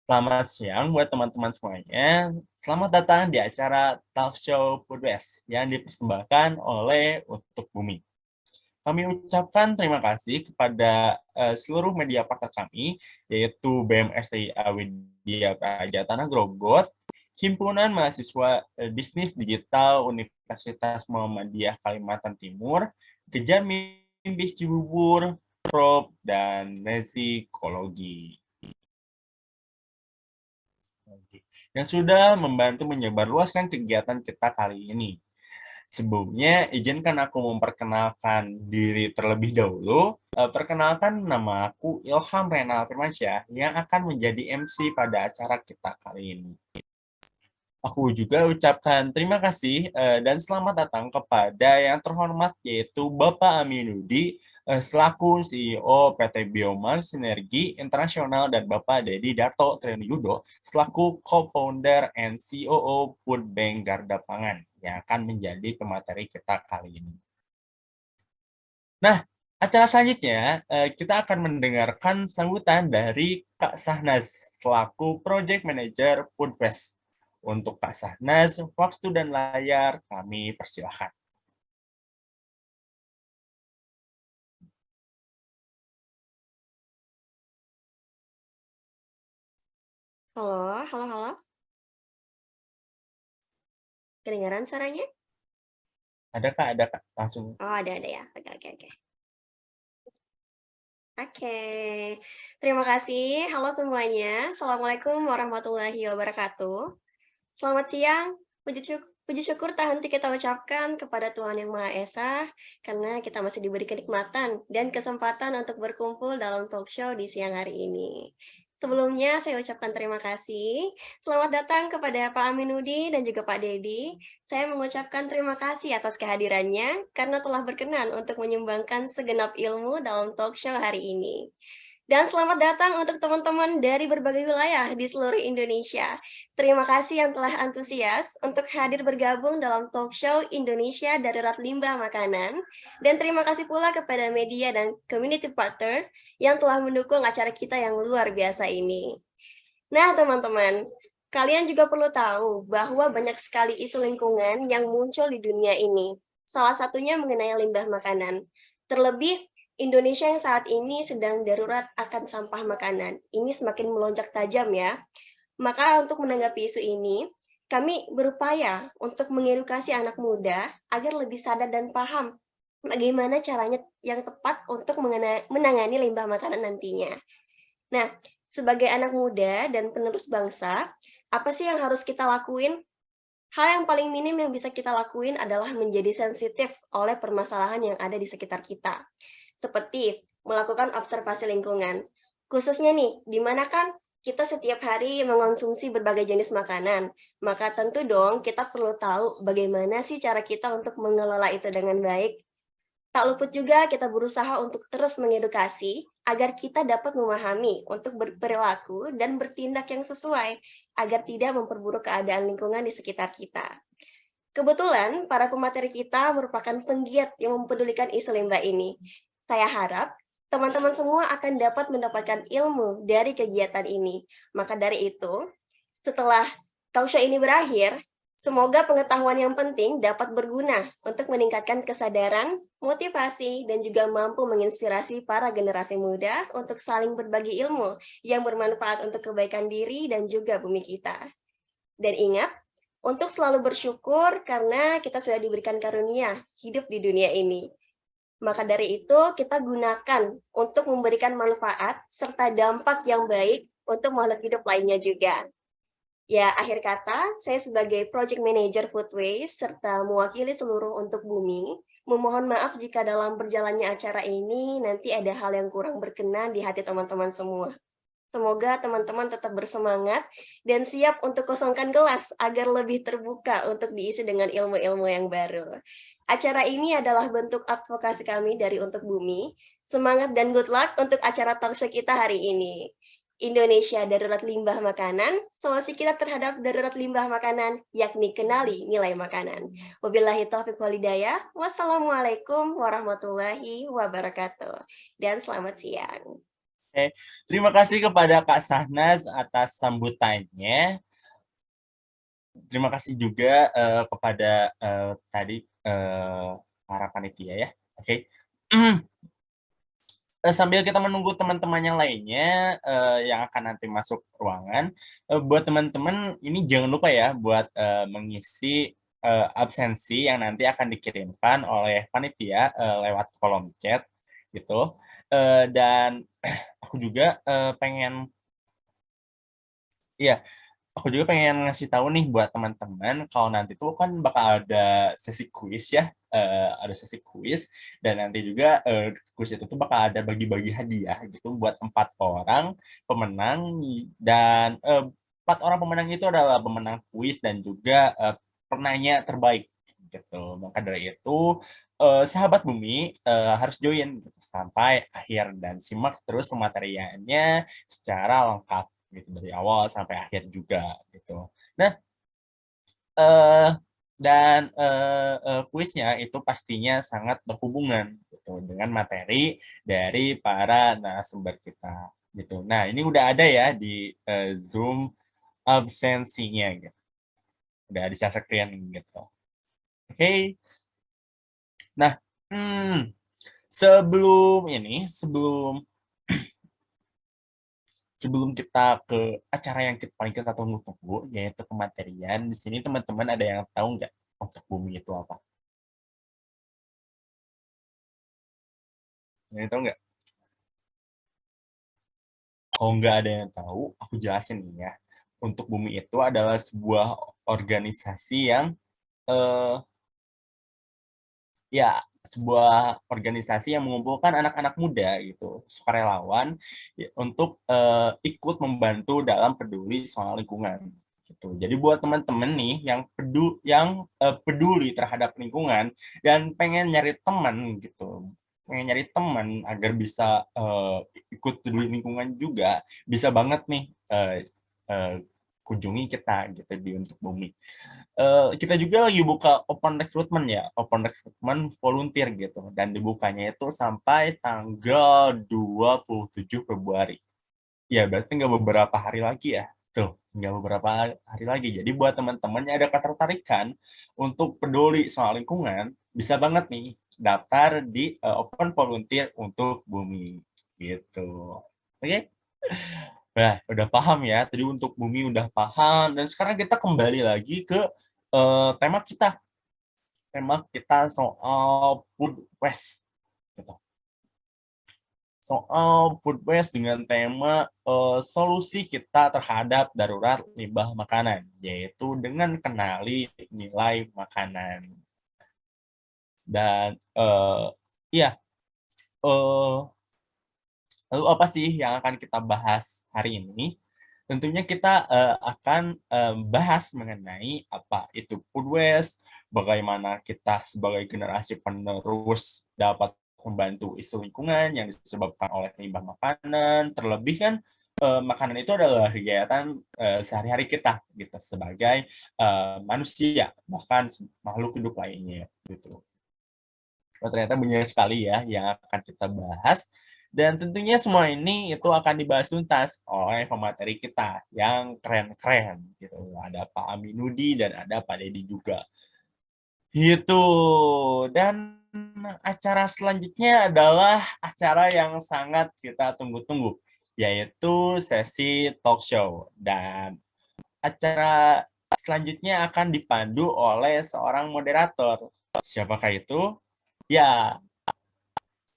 Selamat siang buat teman-teman semuanya. Selamat datang di acara Talk Show Foodwest yang dipersembahkan oleh Untuk Bumi. Kami ucapkan terima kasih kepada seluruh media partner kami, yaitu BMSTIA Widya Praja Tanah Grogot, Himpunan Mahasiswa Bisnis Digital Universitas Muhammadiyah Kalimantan Timur, Kejar Mimpi Cibubur, Prop, dan Mesikologi yang sudah membantu menyebarluaskan kegiatan kita kali ini. Sebelumnya, izinkan aku memperkenalkan diri terlebih dahulu. Perkenalkan, nama aku Ilham Renal Firmansyah yang akan menjadi MC pada acara kita kali ini. Aku juga ucapkan terima kasih dan selamat datang kepada yang terhormat yaitu Bapak Aminudi selaku CEO PT Biomar Sinergi Internasional dan Bapak Dedi Darto Triyudo selaku co-founder and COO Food Bank Garda Pangan yang akan menjadi pemateri kita kali ini. Nah, acara selanjutnya kita akan mendengarkan sambutan dari Kak Sahnas selaku Project Manager Foodfest. Untuk Kak Sahnas, waktu dan layar kami persilahkan. Halo, halo, halo. Kedengaran suaranya? Ada Kak, langsung. Oh, ada ya. Oke, oke, oke. Oke, terima kasih. Halo semuanya. Assalamualaikum warahmatullahi wabarakatuh. Selamat siang. Puji syukur tak henti kita ucapkan kepada Tuhan Yang Maha Esa, karena kita masih diberi kenikmatan dan kesempatan untuk berkumpul dalam talk show di siang hari ini. Sebelumnya, saya ucapkan terima kasih. Selamat datang kepada Pak Aminudi dan juga Pak Dedi. Saya mengucapkan terima kasih atas kehadirannya karena telah berkenan untuk menyumbangkan segenap ilmu dalam talk show hari ini. Dan selamat datang untuk teman-teman dari berbagai wilayah di seluruh Indonesia. Terima kasih yang telah antusias untuk hadir bergabung dalam talk show Indonesia Darurat Limbah Makanan. Dan terima kasih pula kepada media dan community partner yang telah mendukung acara kita yang luar biasa ini. Nah, teman-teman, kalian juga perlu tahu bahwa banyak sekali isu lingkungan yang muncul di dunia ini. Salah satunya mengenai limbah makanan. Terlebih, Indonesia yang saat ini sedang darurat akan sampah makanan. Ini semakin melonjak tajam ya. Maka untuk menanggapi isu ini, kami berupaya untuk mengedukasi anak muda agar lebih sadar dan paham bagaimana caranya yang tepat untuk menangani limbah makanan nantinya. Nah, sebagai anak muda dan penerus bangsa, apa sih yang harus kita lakuin? Hal yang paling minim yang bisa kita lakuin adalah menjadi sensitif oleh permasalahan yang ada di sekitar kita. Seperti melakukan observasi lingkungan. Khususnya nih, di mana kan kita setiap hari mengonsumsi berbagai jenis makanan. Maka tentu dong kita perlu tahu bagaimana sih cara kita untuk mengelola itu dengan baik. Tak luput juga kita berusaha untuk terus mengedukasi agar kita dapat memahami untuk berperilaku dan bertindak yang sesuai agar tidak memperburuk keadaan lingkungan di sekitar kita. Kebetulan para pemateri kita merupakan penggiat yang mempedulikan isu limbah ini. Saya harap teman-teman semua akan dapat mendapatkan ilmu dari kegiatan ini. Maka dari itu, setelah talk show ini berakhir, semoga pengetahuan yang penting dapat berguna untuk meningkatkan kesadaran, motivasi, dan juga mampu menginspirasi para generasi muda untuk saling berbagi ilmu yang bermanfaat untuk kebaikan diri dan juga bumi kita. Dan ingat, untuk selalu bersyukur karena kita sudah diberikan karunia hidup di dunia ini. Maka dari itu, kita gunakan untuk memberikan manfaat serta dampak yang baik untuk makhluk hidup lainnya juga. Ya, akhir kata, saya sebagai Project Manager Food Waste serta mewakili seluruh Untuk Bumi, memohon maaf jika dalam berjalannya acara ini nanti ada hal yang kurang berkenan di hati teman-teman semua. Semoga teman-teman tetap bersemangat dan siap untuk kosongkan gelas agar lebih terbuka untuk diisi dengan ilmu-ilmu yang baru. Acara ini adalah bentuk advokasi kami dari Untuk Bumi. Semangat dan good luck untuk acara talkshow kita hari ini. Indonesia Darurat Limbah Makanan, solusi kita terhadap darurat limbah makanan, yakni kenali nilai makanan. Wabillahi taufiq walhidayah. Wassalamualaikum warahmatullahi wabarakatuh. Dan selamat siang. Oke, terima kasih kepada Kak Sahnas atas sambutannya. Terima kasih juga kepada tadi para panitia ya. Oke. Sambil kita menunggu teman-teman yang lainnya yang akan nanti masuk ruangan, buat teman-teman ini jangan lupa ya buat mengisi absensi yang nanti akan dikirimkan oleh panitia lewat kolom chat gitu. Dan aku juga pengen iya, aku juga pengen ngasih tahu nih buat teman-teman kalau nanti tuh kan bakal ada sesi kuis ya, ada sesi kuis dan nanti juga kuis itu tuh bakal ada bagi-bagi hadiah gitu buat 4 orang pemenang dan 4 orang pemenang itu adalah pemenang kuis dan juga penanya terbaik gitu. Maka dari itu sahabat Bumi harus join gitu, sampai akhir dan simak terus pemateriannya secara lengkap gitu dari awal sampai akhir juga gitu. Nah, eh dan kuisnya itu pastinya sangat berhubungan gitu dengan materi dari para narasumber kita gitu. Nah, ini udah ada ya di Zoom absensinya gitu. Udah di-screen gitu. Oke. Nah, sebelum ini, sebelum kita ke acara yang paling kita tunggu-tunggu, yaitu kematerian, di sini teman-teman ada yang tahu nggak untuk bumi itu apa? Ada yang tahu nggak? Kalau nggak ada yang tahu, aku jelasin nih ya. Untuk bumi itu adalah sebuah organisasi yang eh, ya sebuah organisasi yang mengumpulkan anak-anak muda gitu, sukarelawan ya, untuk ikut membantu dalam peduli soal lingkungan gitu. Jadi buat teman-teman nih yang peduli terhadap lingkungan dan pengen nyari teman gitu, pengen nyari teman agar bisa ikut peduli lingkungan juga, bisa banget nih eh, kunjungi kita gitu di Untuk Bumi. Kita juga lagi buka open recruitment ya, open recruitment volunteer gitu. Dan dibukanya itu sampai tanggal 27 Februari. Ya, berarti tinggal beberapa hari lagi ya. Tuh, tinggal beberapa hari lagi. Jadi buat teman-teman yang ada ketertarikan untuk peduli soal lingkungan, bisa banget nih daftar di open volunteer untuk bumi gitu. Oke? Nah, udah paham ya. Tadi untuk bumi udah paham. Dan sekarang kita kembali lagi ke tema kita. Tema kita soal food waste. Gitu. Soal food waste dengan tema solusi kita terhadap darurat limbah makanan, yaitu dengan kenali nilai makanan. Dan iya, eh, lalu apa sih yang akan kita bahas hari ini? Tentunya kita akan bahas mengenai apa itu food waste, bagaimana kita sebagai generasi penerus dapat membantu isu lingkungan yang disebabkan oleh limbah makanan, terlebih kan makanan itu adalah kegiatan sehari-hari kita gitu sebagai manusia, bahkan makhluk hidup lainnya gitu. Oh, ternyata banyak sekali ya yang akan kita bahas. Dan tentunya semua ini itu akan dibahas tuntas oleh pemateri kita yang keren-keren gitu. Ada Pak Aminudi dan ada Pak Dedi juga. Gitu. Dan acara selanjutnya adalah acara yang sangat kita tunggu-tunggu, yaitu sesi talk show. Dan acara selanjutnya akan dipandu oleh seorang moderator. Siapakah itu? Ya,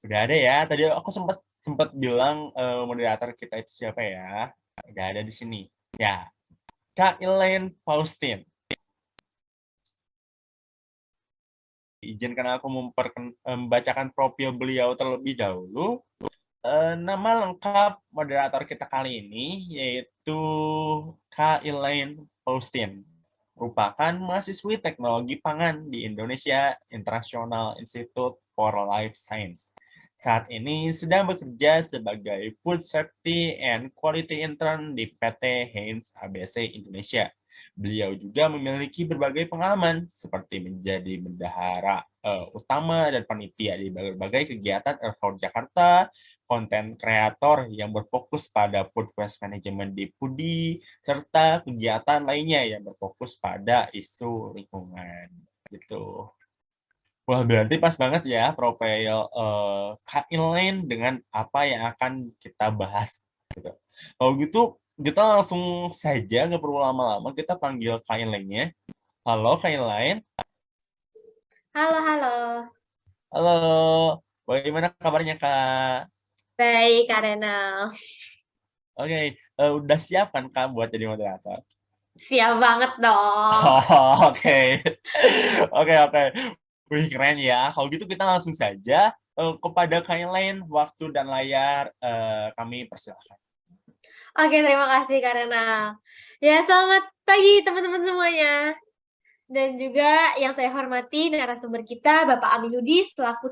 udah ada ya. Tadi aku sempat sempat bilang moderator kita itu siapa ya. Udah ada di sini. Ya, Kak Elaine Faustin. Izinkan aku membacakan profil beliau terlebih dahulu. Nama lengkap moderator kita kali ini yaitu Kak Elaine Faustin. Merupakan mahasiswi teknologi pangan di Indonesia International Institute for Life Science. Saat ini sedang bekerja sebagai Food Safety and Quality Intern di PT Heinz ABC Indonesia. Beliau juga memiliki berbagai pengalaman seperti menjadi bendahara utama dan panitia di berbagai kegiatan Earthhour Jakarta, konten kreator yang berfokus pada food waste management di Pudi, serta kegiatan lainnya yang berfokus pada isu lingkungan. Gitu. Wah, berarti pas banget ya profil Kak Elaine dengan apa yang akan kita bahas. Gitu. Kalau gitu, kita langsung saja, nggak perlu lama-lama, kita panggil Kak Elaine-nya. Halo, Kak Elaine. Halo, halo. Halo, bagaimana kabarnya, Kak? Baik, Kak Renal. Oke, udah siap kan, Kak, buat jadi moderator? Siap banget dong. Oh, oke. Oke, oke. Wih, keren ya. Kalau gitu kita langsung saja kepada Kak Elaine, waktu dan layar kami persilahkan. Oke, terima kasih, Kak Renal. Ya, selamat pagi teman-teman semuanya. Dan juga yang saya hormati narasumber kita, Bapak Aminudi selaku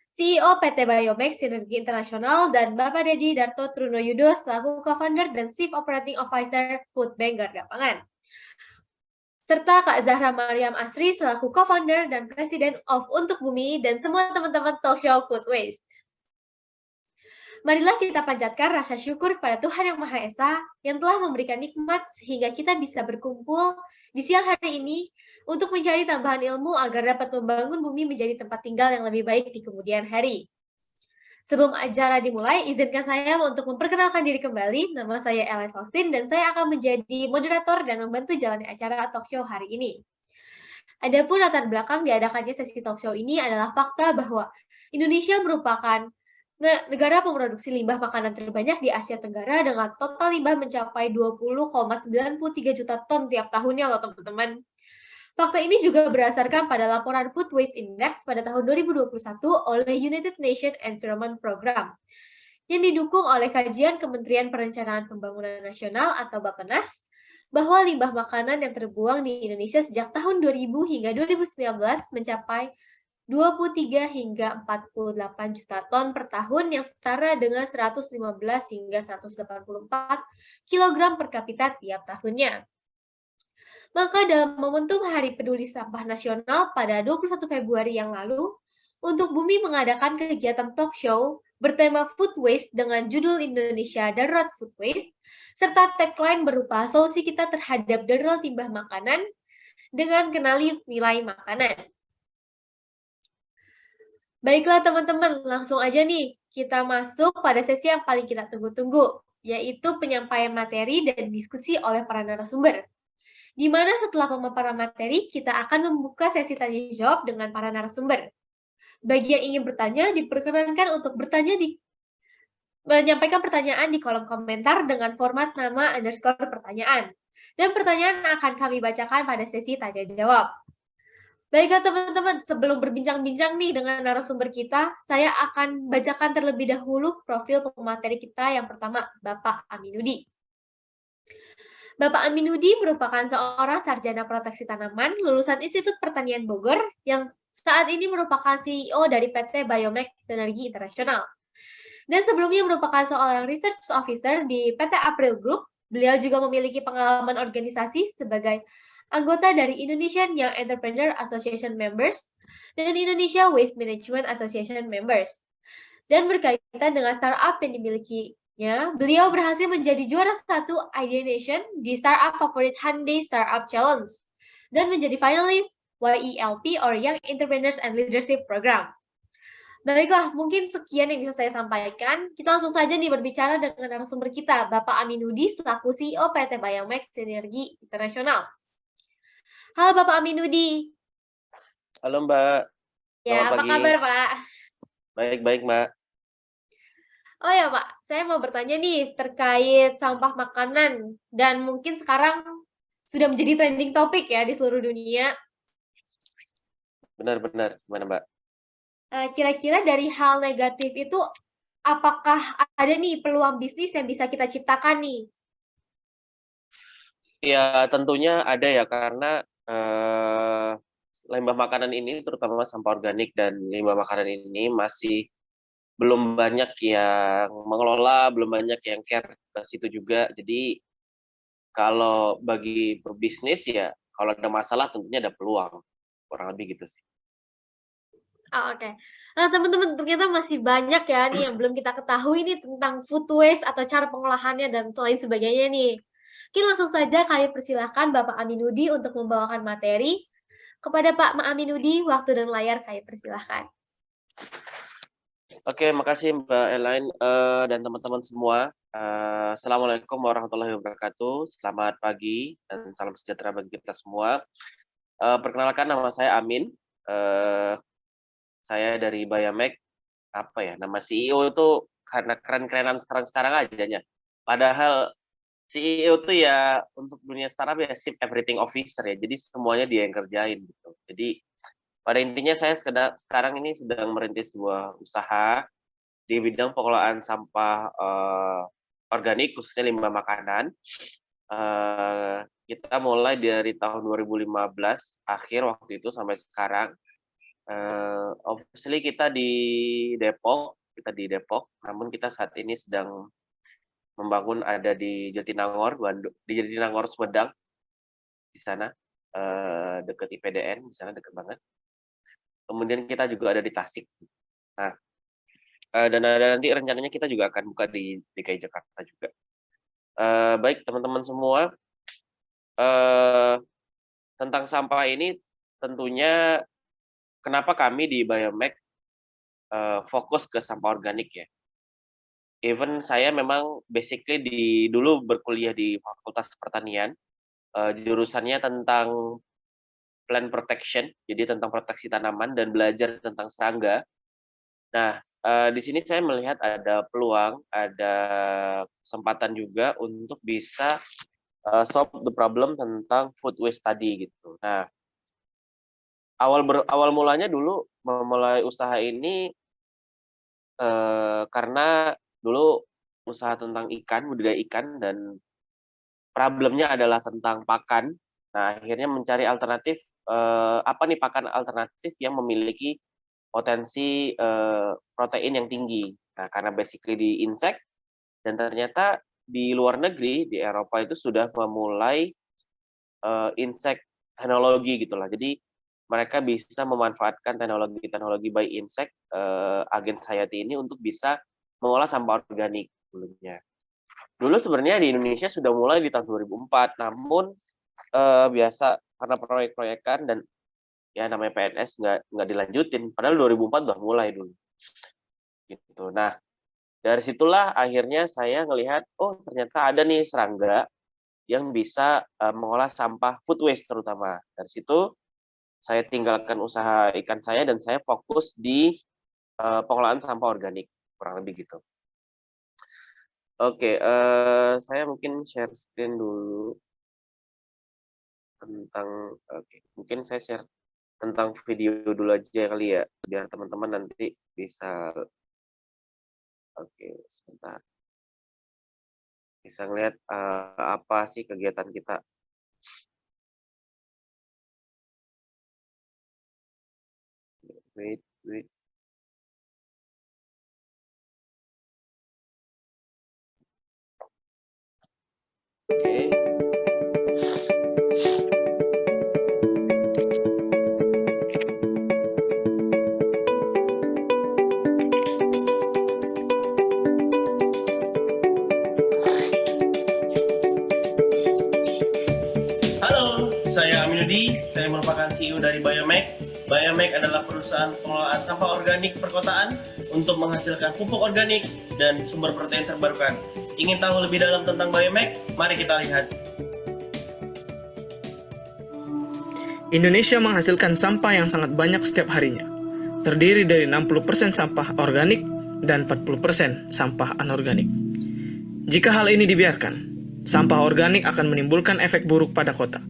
CEO PT Biomex Sinergi Internasional dan Bapak Dedi Darto Trunoyudo selaku co-founder dan Chief Operating Officer Food Bank Garda Pangan. Serta Kak Zahra Mariam Asri selaku co-founder dan Presiden of Untuk Bumi dan semua teman-teman talk show Food Waste. Marilah kita panjatkan rasa syukur kepada Tuhan Yang Maha Esa yang telah memberikan nikmat sehingga kita bisa berkumpul di siang hari ini untuk mencari tambahan ilmu agar dapat membangun bumi menjadi tempat tinggal yang lebih baik di kemudian hari. Sebelum acara dimulai, izinkan saya untuk memperkenalkan diri kembali. Nama saya Ellen Faustin dan saya akan menjadi moderator dan membantu jalannya acara talk show hari ini. Adapun latar belakang diadakannya sesi talk show ini adalah fakta bahwa Indonesia merupakan negara pemroduksi limbah makanan terbanyak di Asia Tenggara dengan total limbah mencapai 20,93 juta ton tiap tahunnya loh teman-teman. Fakta ini juga berdasarkan pada laporan Food Waste Index pada tahun 2021 oleh United Nations Environment Program yang didukung oleh kajian Kementerian Perencanaan Pembangunan Nasional atau Bappenas bahwa limbah makanan yang terbuang di Indonesia sejak tahun 2000 hingga 2019 mencapai 23 hingga 48 juta ton per tahun yang setara dengan 115 hingga 184 kg per kapita tiap tahunnya. Maka dalam momentum Hari Peduli Sampah Nasional pada 21 Februari yang lalu, Untuk Bumi mengadakan kegiatan talk show bertema Food Waste dengan judul Indonesia Darurat Food Waste, serta tagline berupa solusi kita terhadap darurat limbah makanan dengan kenali nilai makanan. Baiklah teman-teman, langsung aja nih kita masuk pada sesi yang paling kita tunggu-tunggu, yaitu penyampaian materi dan diskusi oleh para narasumber. Di mana setelah pemaparan materi, kita akan membuka sesi tanya jawab dengan para narasumber. Bagi yang ingin bertanya, diperkenankan untuk menyampaikan pertanyaan di kolom komentar dengan format nama _ pertanyaan. Dan pertanyaan akan kami bacakan pada sesi tanya jawab. Baiklah teman-teman, sebelum berbincang-bincang nih dengan narasumber kita, saya akan bacakan terlebih dahulu profil pemateri kita yang pertama, Bapak Aminudi. Bapak Aminudi merupakan seorang sarjana proteksi tanaman lulusan Institut Pertanian Bogor yang saat ini merupakan CEO dari PT Biomex Sinergi Internasional. Dan sebelumnya merupakan seorang research officer di PT April Group. Beliau juga memiliki pengalaman organisasi sebagai anggota dari Indonesian Young Entrepreneur Association Members dan Indonesia Waste Management Association Members. Dan berkaitan dengan startup yang dimilikinya, beliau berhasil menjadi juara 1 Idea Nation di Startup Favorit Hyundai Startup Challenge dan menjadi finalis YELP or Young Entrepreneurs and Leadership Program. Baiklah, mungkin sekian yang bisa saya sampaikan. Kita langsung saja nih berbicara dengan narasumber kita, Bapak Aminudi selaku CEO PT Biomex Sinergi Internasional. Halo Bapak Aminudi. Halo Mbak. Ya, apa kabar Pak? Baik-baik Mbak. Oh ya Pak, saya mau bertanya nih terkait sampah makanan dan mungkin sekarang sudah menjadi trending topik ya di seluruh dunia. Benar-benar, gimana Mbak? Kira-kira dari hal negatif itu, apakah ada nih peluang bisnis yang bisa kita ciptakan nih? Ya tentunya ada ya, karena limbah makanan ini, terutama sampah organik dan limbah makanan ini masih belum banyak yang mengelola, belum banyak yang care ke situ juga. Jadi kalau bagi pebisnis ya, kalau ada masalah tentunya ada peluang, kurang lebih gitu sih. Oh, oke. Nah, teman-teman, ternyata masih banyak ya nih yang belum kita ketahui nih tentang food waste atau cara pengolahannya dan lain sebagainya nih. Mungkin langsung saja kami persilahkan Bapak Aminudi untuk membawakan materi. Kepada Pak Aminudi, waktu dan layar kami persilahkan. Oke, makasih Mbak Elaine dan teman-teman semua. Assalamualaikum warahmatullahi wabarakatuh. Selamat pagi dan salam sejahtera bagi kita semua. Perkenalkan, nama saya Amin. Saya dari Biomek. Apa ya, nama CEO itu karena keren-kerenan sekarang aja. Padahal CEO itu ya untuk dunia startup ya Chief Everything Officer ya. Jadi semuanya dia yang kerjain gitu. Jadi pada intinya saya sekarang ini sedang merintis sebuah usaha di bidang pengelolaan sampah organik khususnya limbah makanan. Kita mulai dari tahun 2015 akhir waktu itu sampai sekarang. Obviously kita di Depok, namun kita saat ini sedang membangun ada di Jatinangor, di Jatinangor Sumedang, di sana dekat IPDN, di sana dekat banget. Kemudian kita juga ada di Tasik. Nah, dan ada nanti rencananya kita juga akan buka di DKI Jakarta juga. Baik teman-teman semua, tentang sampah ini tentunya kenapa kami di Biomek fokus ke sampah organik ya. Even saya memang basically dulu berkuliah di Fakultas Pertanian, jurusannya tentang plant protection, jadi tentang proteksi tanaman dan belajar tentang serangga. Nah, di sini saya melihat ada peluang, ada kesempatan juga untuk bisa solve the problem tentang food waste tadi gitu. Nah, awal mulanya dulu memulai usaha ini karena dulu usaha tentang ikan, budidaya ikan, dan problemnya adalah tentang pakan. Nah, akhirnya mencari alternatif, apa nih pakan alternatif yang memiliki potensi protein yang tinggi. Nah, karena basically di insect, dan ternyata di luar negeri, di Eropa itu sudah memulai insect teknologi gitulah. Jadi mereka bisa memanfaatkan teknologi by insect agen Hayati ini untuk bisa mengolah sampah organik dulunya. Dulu sebenarnya di Indonesia sudah mulai di tahun 2004, namun biasa karena proyek-proyekan dan ya namanya PNS nggak dilanjutin. Padahal 2004 udah mulai dulu. Gitu. Nah, dari situlah akhirnya saya ngelihat, oh ternyata ada nih serangga yang bisa mengolah sampah food waste terutama. Dari situ saya tinggalkan usaha ikan saya dan saya fokus di pengolahan sampah organik, kurang lebih gitu. Oke, saya mungkin share screen dulu tentang, mungkin saya share tentang video dulu aja kali ya, biar teman-teman nanti bisa, sebentar, bisa ngeliat apa sih kegiatan kita. Wait. Oke. Halo, saya Aminudi. Saya merupakan CEO dari Biomek. Biomek adalah perusahaan pengelolaan sampah organik perkotaan untuk menghasilkan pupuk organik dan sumber protein terbarukan. Ingin tahu lebih dalam tentang Biomek? Mari kita lihat. Indonesia menghasilkan sampah yang sangat banyak setiap harinya. Terdiri dari 60% sampah organik dan 40% sampah anorganik. Jika hal ini dibiarkan, sampah organik akan menimbulkan efek buruk pada kota.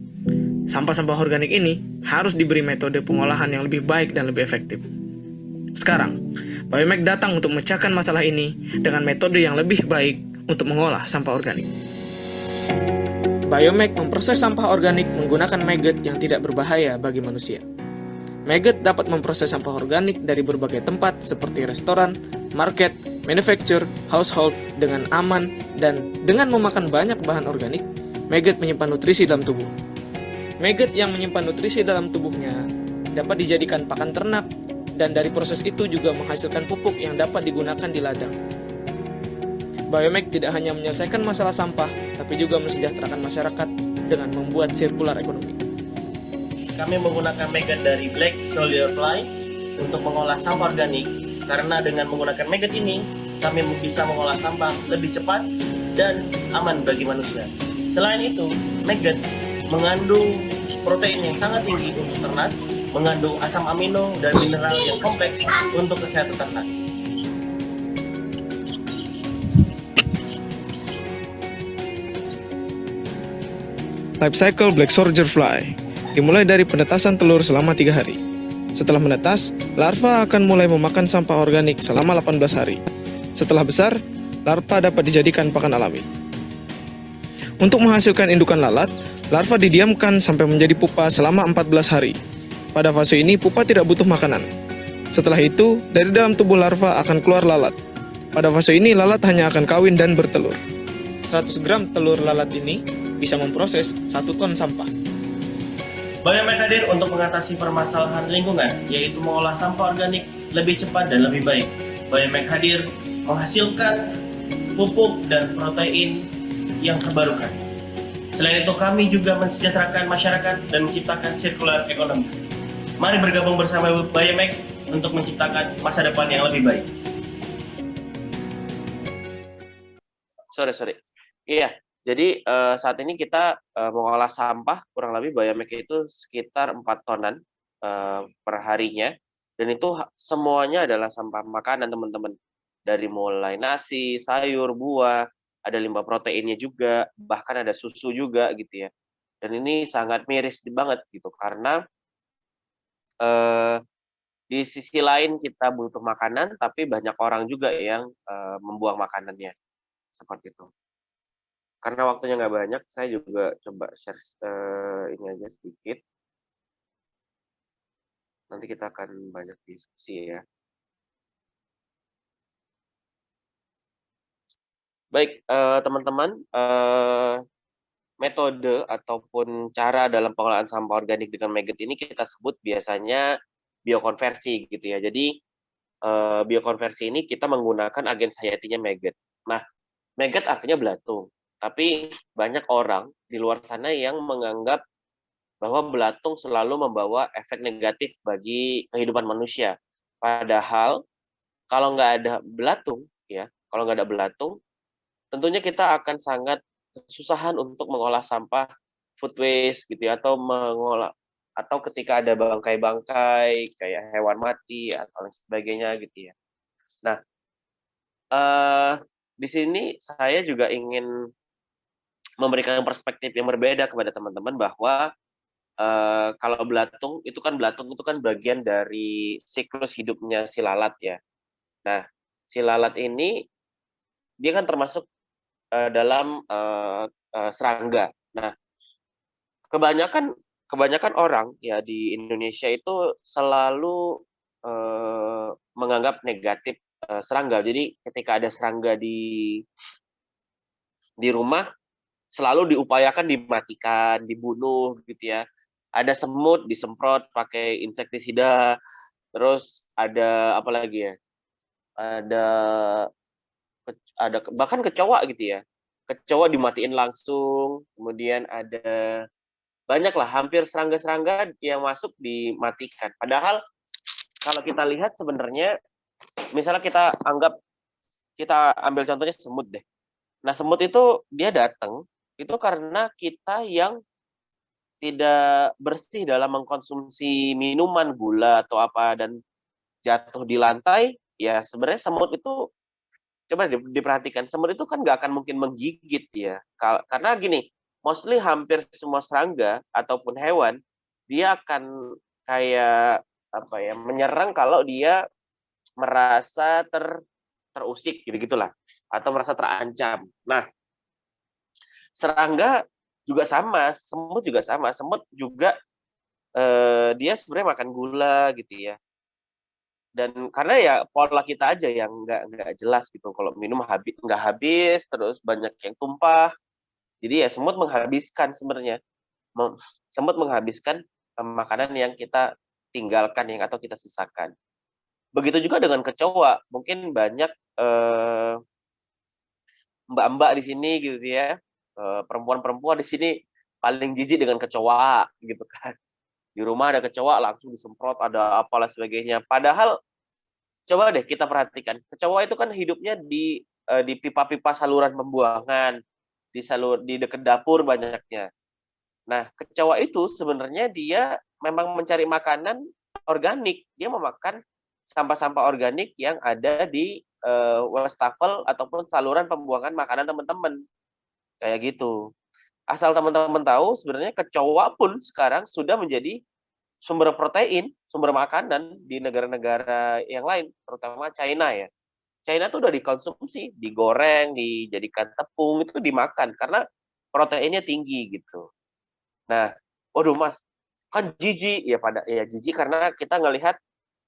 Sampah-sampah organik ini harus diberi metode pengolahan yang lebih baik dan lebih efektif. Sekarang, Biomek datang untuk memecahkan masalah ini dengan metode yang lebih baik untuk mengolah sampah organik. Biomek memproses sampah organik menggunakan maggot yang tidak berbahaya bagi manusia. Maggot dapat memproses sampah organik dari berbagai tempat seperti restoran, market, manufacture, household dengan aman dan dengan memakan banyak bahan organik, maggot menyimpan nutrisi dalam tubuh. Maggot yang menyimpan nutrisi dalam tubuhnya dapat dijadikan pakan ternak dan dari proses itu juga menghasilkan pupuk yang dapat digunakan di ladang. Biomek tidak hanya menyelesaikan masalah sampah, tapi juga mensejahterakan masyarakat dengan membuat sirkular ekonomi. Kami menggunakan maggot dari Black Soldier Fly untuk mengolah sampah organik, karena dengan menggunakan maggot ini, kami bisa mengolah sampah lebih cepat dan aman bagi manusia. Selain itu, maggot mengandung protein yang sangat tinggi untuk ternak, mengandung asam amino dan mineral yang kompleks untuk kesehatan ternak. Life cycle Black Soldier Fly dimulai dari penetasan telur selama 3 hari. Setelah menetas, larva akan mulai memakan sampah organik selama 18 hari. Setelah besar, larva dapat dijadikan pakan alami. Untuk menghasilkan indukan lalat, larva didiamkan sampai menjadi pupa selama 14 hari. Pada fase ini, pupa tidak butuh makanan. Setelah itu, dari dalam tubuh larva akan keluar lalat. Pada fase ini, lalat hanya akan kawin dan bertelur. 100 gram telur lalat ini bisa memproses 1 ton sampah. Biomek hadir untuk mengatasi permasalahan lingkungan, yaitu mengolah sampah organik lebih cepat dan lebih baik. Biomek hadir menghasilkan pupuk dan protein yang terbarukan. Selain itu, kami juga mensejahterakan masyarakat dan menciptakan sirkular ekonomi. Mari bergabung bersama Biomek untuk menciptakan masa depan yang lebih baik. Sorry. Iya, jadi saat ini kita mengolah sampah kurang lebih Biomek itu sekitar 4 tonan per harinya, dan itu semuanya adalah sampah makanan, teman-teman. Dari mulai nasi, sayur, buah, ada limbah proteinnya juga, bahkan ada susu juga gitu ya. Dan ini sangat miris banget gitu, karena di sisi lain kita butuh makanan, tapi banyak orang juga yang membuang makanannya, seperti itu. Karena waktunya nggak banyak, saya juga coba share ini aja sedikit. Nanti kita akan banyak diskusi ya. Baik, teman-teman, metode ataupun cara dalam pengolahan sampah organik dengan maggot ini kita sebut biasanya biokonversi gitu ya. Jadi biokonversi ini kita menggunakan agen hayatinya maggot. Nah, maggot artinya belatung. Tapi banyak orang di luar sana yang menganggap bahwa belatung selalu membawa efek negatif bagi kehidupan manusia. Padahal kalau nggak ada belatung, tentunya kita akan sangat kesusahan untuk mengolah sampah food waste gitu ya, atau ketika ada bangkai-bangkai kayak hewan mati atau lain sebagainya gitu ya. Nah, di sini saya juga ingin memberikan perspektif yang berbeda kepada teman-teman bahwa kalau belatung itu kan bagian dari siklus hidupnya si lalat ya. Nah, si lalat ini dia kan termasuk dalam serangga. Nah, kebanyakan orang ya di Indonesia itu selalu menganggap negatif serangga. Jadi ketika ada serangga di rumah, selalu diupayakan dimatikan, dibunuh gitu ya. Ada semut disemprot pakai insektisida, terus ada apa lagi ya? Ada bahkan kecoa gitu ya. Kecoa dimatiin langsung, kemudian ada banyaklah, hampir serangga-serangga yang masuk dimatikan. Padahal kalau kita lihat sebenarnya, misalnya kita ambil contohnya semut deh. Nah, semut itu dia datang itu karena kita yang tidak bersih dalam mengkonsumsi minuman, gula atau apa, dan jatuh di lantai. Ya sebenarnya semut itu, coba diperhatikan, semut itu kan nggak akan mungkin menggigit ya, karena gini, mostly hampir semua serangga ataupun hewan dia akan kayak apa ya, menyerang kalau dia merasa terusik gitu-gitulah, atau merasa terancam. Nah, serangga juga sama, semut juga sama. Semut juga dia sebenarnya makan gula gitu ya. Dan karena ya pola kita aja yang nggak jelas gitu. Kalau minum nggak habis, terus banyak yang tumpah. Jadi ya semut menghabiskan sebenarnya. Semut menghabiskan makanan yang kita tinggalkan atau kita sisakan. Begitu juga dengan kecoa. Mungkin banyak mbak-mbak di sini gitu ya, perempuan-perempuan di sini paling jijik dengan kecoa gitu kan. Di rumah ada kecoa langsung disemprot, ada apalah sebagainya. Padahal coba deh kita perhatikan, kecoa itu kan hidupnya di pipa-pipa saluran pembuangan, di dekat dapur banyaknya. Nah, kecoa itu sebenarnya dia memang mencari makanan organik. Dia memakan sampah-sampah organik yang ada di wastafel ataupun saluran pembuangan makanan teman-teman. Kayak gitu. Asal teman-teman tahu, sebenarnya kecoa pun sekarang sudah menjadi sumber protein, sumber makanan di negara-negara yang lain, terutama China ya. China tuh udah dikonsumsi, digoreng, dijadikan tepung, itu dimakan karena proteinnya tinggi gitu. Nah, waduh Mas, kan jijik ya jijik karena kita ngelihat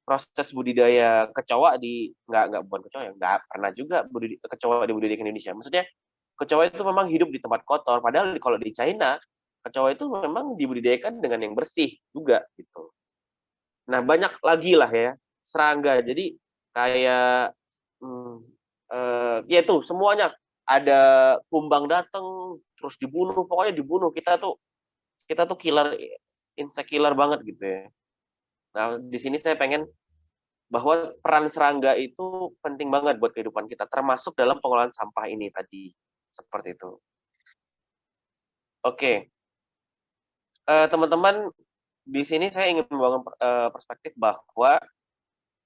proses budidaya kecoa di nggak bukan kecoa ya nggak pernah juga kecoa dibudidayakan di Indonesia. Maksudnya kecoa itu memang hidup di tempat kotor, padahal kalau di China kecoa itu memang dibudidayakan dengan yang bersih juga gitu. Nah banyak lagi lah ya serangga. Jadi kayak ya itu semuanya ada kumbang datang terus dibunuh, pokoknya dibunuh. Kita tuh killer, insect killer banget gitu ya. Nah, di sini saya pengen bahwa peran serangga itu penting banget buat kehidupan kita, termasuk dalam pengolahan sampah ini tadi. Seperti itu. Oke, teman-teman, di sini saya ingin membangun perspektif bahwa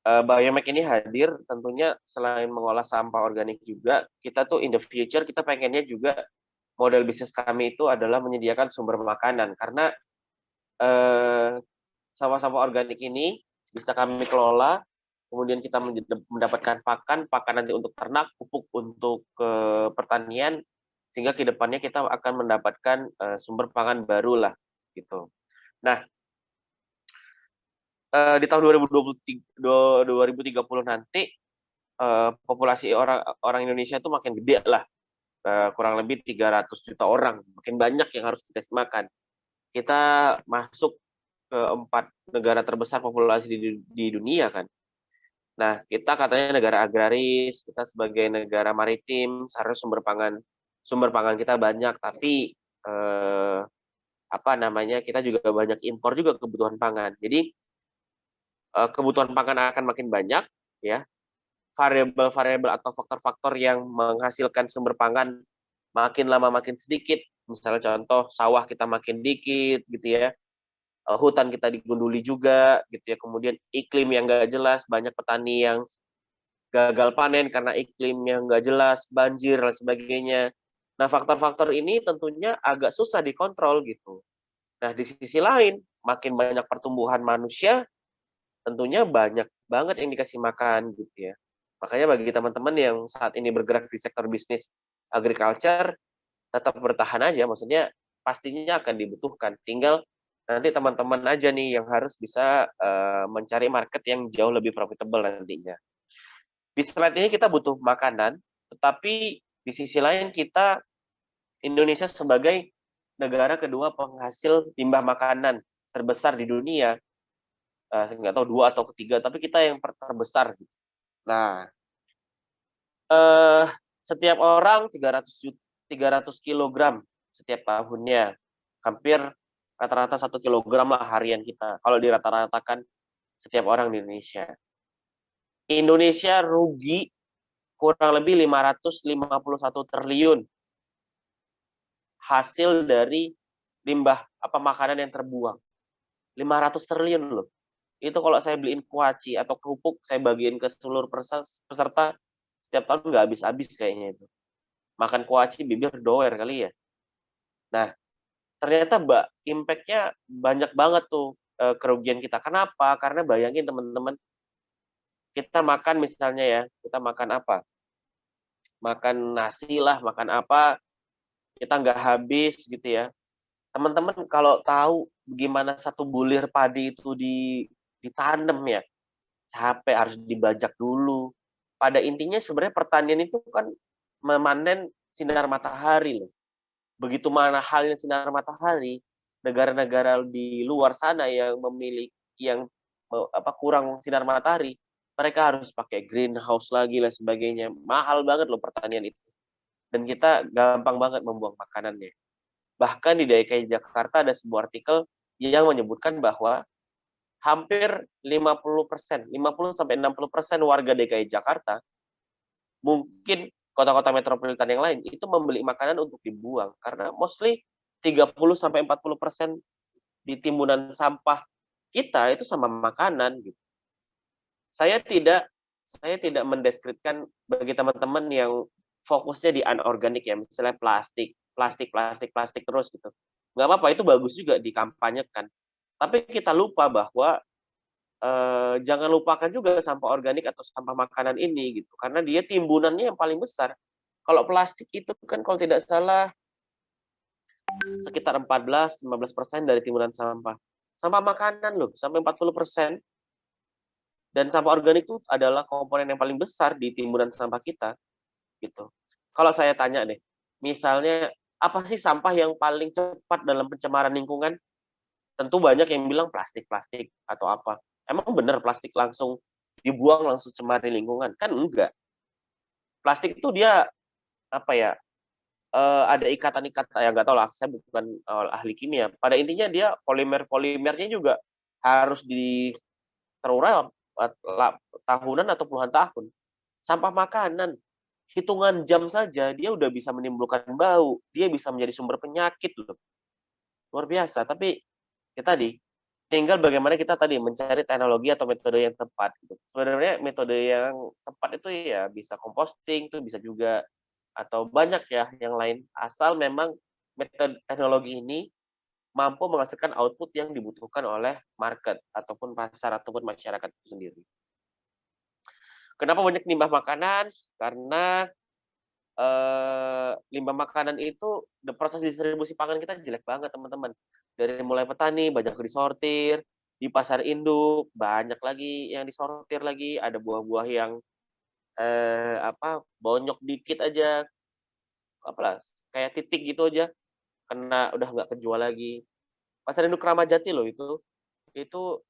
Biomek ini hadir tentunya selain mengolah sampah organik juga, kita tuh in the future kita pengennya juga model bisnis kami itu adalah menyediakan sumber makanan karena sampah-sampah organik ini bisa kami kelola, kemudian kita mendapatkan pakan nanti untuk ternak, pupuk untuk pertanian, sehingga kedepannya kita akan mendapatkan sumber pangan baru lah gitu. Nah, di tahun 2030 nanti populasi orang Indonesia itu makin gede lah, kurang lebih 300 juta orang, makin banyak yang harus kita makan. Kita masuk ke 4 negara terbesar populasi di dunia kan. Nah, kita katanya negara agraris, kita sebagai negara maritim, seharusnya sumber pangan kita banyak, tapi kita juga banyak impor juga kebutuhan pangan. Jadi kebutuhan pangan akan makin banyak, ya. Variabel-variabel atau faktor-faktor yang menghasilkan sumber pangan makin lama makin sedikit. Misalnya contoh sawah kita makin dikit, gitu ya. Hutan kita digunduli juga, gitu ya. Kemudian iklim yang nggak jelas, banyak petani yang gagal panen karena iklim yang nggak jelas, banjir dan sebagainya. Nah, faktor-faktor ini tentunya agak susah dikontrol gitu. Nah, di sisi lain, makin banyak pertumbuhan manusia, tentunya banyak banget yang dikasih makan gitu ya. Makanya bagi teman-teman yang saat ini bergerak di sektor bisnis agriculture, tetap bertahan aja, maksudnya pastinya akan dibutuhkan. Tinggal nanti teman-teman aja nih yang harus bisa mencari market yang jauh lebih profitable nantinya. Di slide ini kita butuh makanan, tetapi di sisi lain kita Indonesia sebagai negara kedua penghasil limbah makanan terbesar di dunia, saya nggak tahu 2 atau ketiga, tapi kita yang terbesar. Nah, setiap orang 300 kilogram setiap tahunnya, hampir rata-rata 1 kilogram lah harian kita, kalau dirata-ratakan setiap orang di Indonesia. Indonesia rugi kurang lebih 551 triliun hasil dari limbah makanan yang terbuang. 500 triliun loh. Itu kalau saya beliin kuaci atau kerupuk, saya bagiin ke seluruh peserta, setiap tahun nggak habis-habis kayaknya itu. Makan kuaci bibir doer kali ya. Nah, ternyata impact-nya banyak banget tuh kerugian kita. Kenapa? Karena bayangin teman-teman, kita makan misalnya ya, kita makan apa? Makan nasi lah, makan apa, kita nggak habis gitu ya. Teman-teman kalau tahu gimana satu bulir padi itu ditanam ya, capek, harus dibajak dulu. Pada intinya sebenarnya pertanian itu kan memanen sinar matahari loh. Begitu mana halnya sinar matahari, negara-negara di luar sana yang kurang sinar matahari, Mereka harus pakai greenhouse lagi lah sebagainya. Mahal banget loh pertanian itu. Dan kita gampang banget membuang makanannya. Bahkan di DKI Jakarta ada sebuah artikel yang menyebutkan bahwa hampir 50%, 50-60% warga DKI Jakarta, mungkin kota-kota metropolitan yang lain, itu membeli makanan untuk dibuang. Karena mostly 30-40% di timbunan sampah kita itu sama makanan. Gitu. Saya tidak mendeskripsikan bagi teman-teman yang fokusnya di anorganik ya, misalnya plastik terus gitu. Nggak apa-apa, itu bagus juga dikampanyekan. Tapi kita lupa bahwa jangan lupakan juga sampah organik atau sampah makanan ini gitu, karena dia timbunannya yang paling besar. Kalau plastik itu kan kalau tidak salah sekitar 14-15% dari timbunan sampah. Sampah makanan loh, sampai 40%. Dan sampah organik itu adalah komponen yang paling besar di timbunan sampah kita, gitu. Kalau saya tanya nih, misalnya apa sih sampah yang paling cepat dalam pencemaran lingkungan? Tentu banyak yang bilang plastik atau apa. Emang benar plastik langsung dibuang langsung cemari lingkungan? Kan enggak. Plastik itu dia apa ya? Ada ikatan-ikatan ya nggak tahu lah. Saya bukan ahli kimia. Pada intinya dia polimernya juga harus terurai tahunan atau puluhan tahun. Sampah makanan, hitungan jam saja dia udah bisa menimbulkan bau, dia bisa menjadi sumber penyakit loh. Luar biasa, tapi ya tadi, tinggal bagaimana kita tadi mencari teknologi atau metode yang tepat. Gitu. Sebenarnya metode yang tepat itu ya bisa composting, itu bisa juga, atau banyak ya yang lain, asal memang metode teknologi ini mampu menghasilkan output yang dibutuhkan oleh market ataupun pasar ataupun masyarakat itu sendiri. Kenapa banyak limbah makanan? Karena limbah makanan itu proses distribusi pangan kita jelek banget teman-teman. Dari mulai petani banyak disortir, di pasar induk banyak lagi yang disortir lagi, ada buah-buah yang bonyok dikit aja, apalah kayak titik gitu aja, kena udah nggak kejual lagi. Pasar induk Kramat Jati loh itu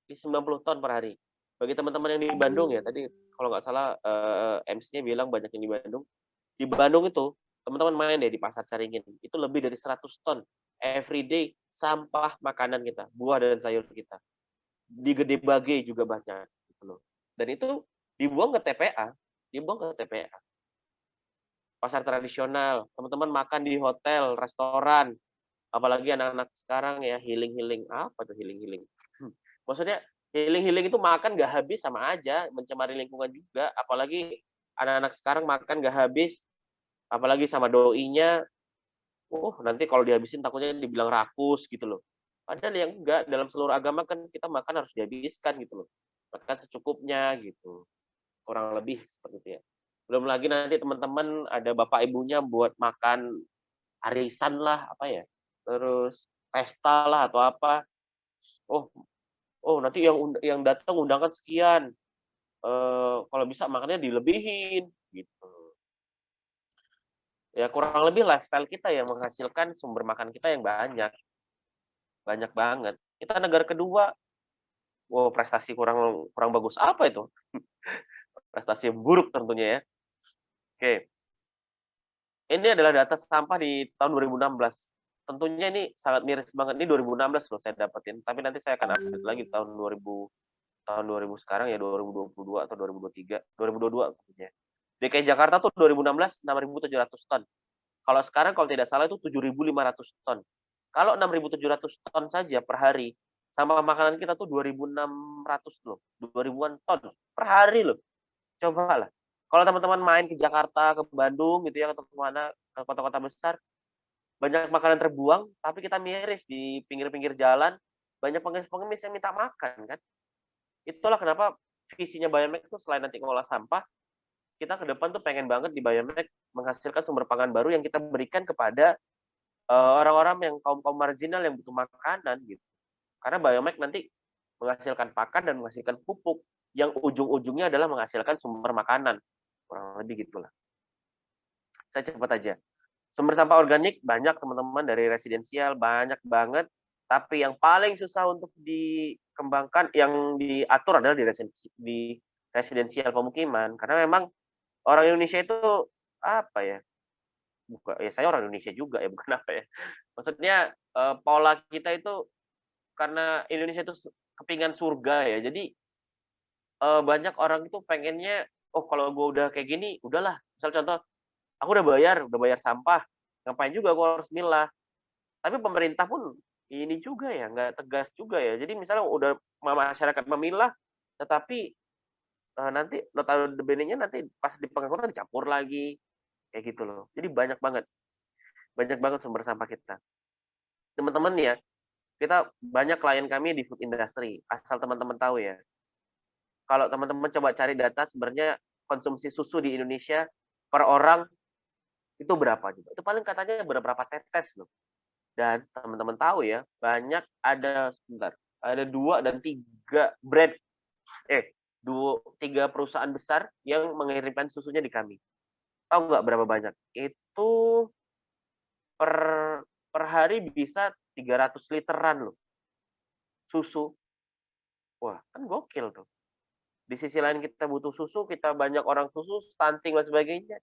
di 90 ton per hari. Bagi teman-teman yang di Bandung ya, tadi kalau nggak salah MC-nya bilang banyak yang di Bandung. Di Bandung itu, teman-teman main deh di Pasar Caringin, itu lebih dari 100 ton everyday sampah makanan kita, buah dan sayur kita. Di Gede Bage juga banyak gitu loh. Dan itu dibuang ke TPA, Pasar tradisional, teman-teman makan di hotel, restoran, apalagi anak-anak sekarang ya healing. Apa tuh healing? Maksudnya healing itu makan nggak habis sama aja, mencemari lingkungan juga. Apalagi anak-anak sekarang makan nggak habis, apalagi sama doinya. Nanti kalau dihabisin takutnya dibilang rakus gitu loh. Padahal yang enggak, dalam seluruh agama kan kita makan harus dihabiskan gitu loh. Makan secukupnya gitu. Kurang lebih seperti itu ya. Belum lagi nanti teman-teman ada bapak ibunya buat makan arisan lah, apa ya, terus pesta lah atau apa. Nanti yang datang undangan sekian. Kalau bisa makannya dilebihin gitu. Ya kurang lebih lifestyle kita yang menghasilkan sumber makan kita yang banyak banget. Kita negara kedua, prestasi kurang bagus apa itu? Prestasi yang buruk tentunya ya. Oke. Ini adalah data sampah di tahun 2016. Tentunya ini sangat miris banget. Ini 2016 loh saya dapetin. Tapi nanti saya akan update lagi tahun 2000 sekarang ya 2022 atau 2023. 2022 tentunya. DKI Jakarta tuh 2016 6.700 ton. Kalau sekarang kalau tidak salah itu 7.500 ton. Kalau 6.700 ton saja per hari, sama makanan kita tuh 2.600 loh. 2.000-an ton per hari loh. Coba lah. Kalau teman-teman main ke Jakarta, ke Bandung gitu ya, atau kemana, ke kota-kota besar, banyak makanan terbuang, tapi kita miris di pinggir-pinggir jalan, banyak pengemis-pengemis yang minta makan kan. Itulah kenapa visinya Biomek itu selain nanti ngolah sampah, kita ke depan tuh pengen banget di Biomek menghasilkan sumber pangan baru yang kita berikan kepada orang-orang yang kaum marginal yang butuh makanan gitu. Karena Biomek nanti menghasilkan pakan dan menghasilkan pupuk yang ujung-ujungnya adalah menghasilkan sumber makanan. Kurang lebih gitulah. Saya cepat aja. Sumber sampah organik banyak teman-teman, dari residensial banyak banget, tapi yang paling susah untuk dikembangkan, yang diatur adalah di residensial pemukiman, karena memang orang Indonesia itu apa ya? Saya orang Indonesia juga ya, bukan apa ya. Maksudnya pola kita itu karena Indonesia itu kepingan surga ya. Jadi banyak orang itu pengennya, oh kalau gue udah kayak gini, udahlah. Misal contoh, aku udah bayar sampah, ngapain juga aku harus milah. Tapi pemerintah pun ini juga ya, nggak tegas juga ya. Jadi misalnya udah masyarakat memilah, tetapi nanti notabene-nya nanti pas di pengangkutan dicampur lagi, kayak gitu loh. Jadi banyak banget sumber sampah kita. Teman-teman ya, kita banyak klien kami di food industry, asal teman-teman tahu ya. Kalau teman-teman coba cari data sebenarnya konsumsi susu di Indonesia per orang itu berapa juga. Itu paling katanya berapa tetes loh. Dan teman-teman tahu ya, banyak ada 2 dan 3 brand 3 perusahaan besar yang mengirimkan susunya di kami. Tahu nggak berapa banyak? Itu per hari bisa 300 literan loh susu. Wah, kan gokil tuh. Di sisi lain kita butuh susu, kita banyak orang susu, stunting dan sebagainya.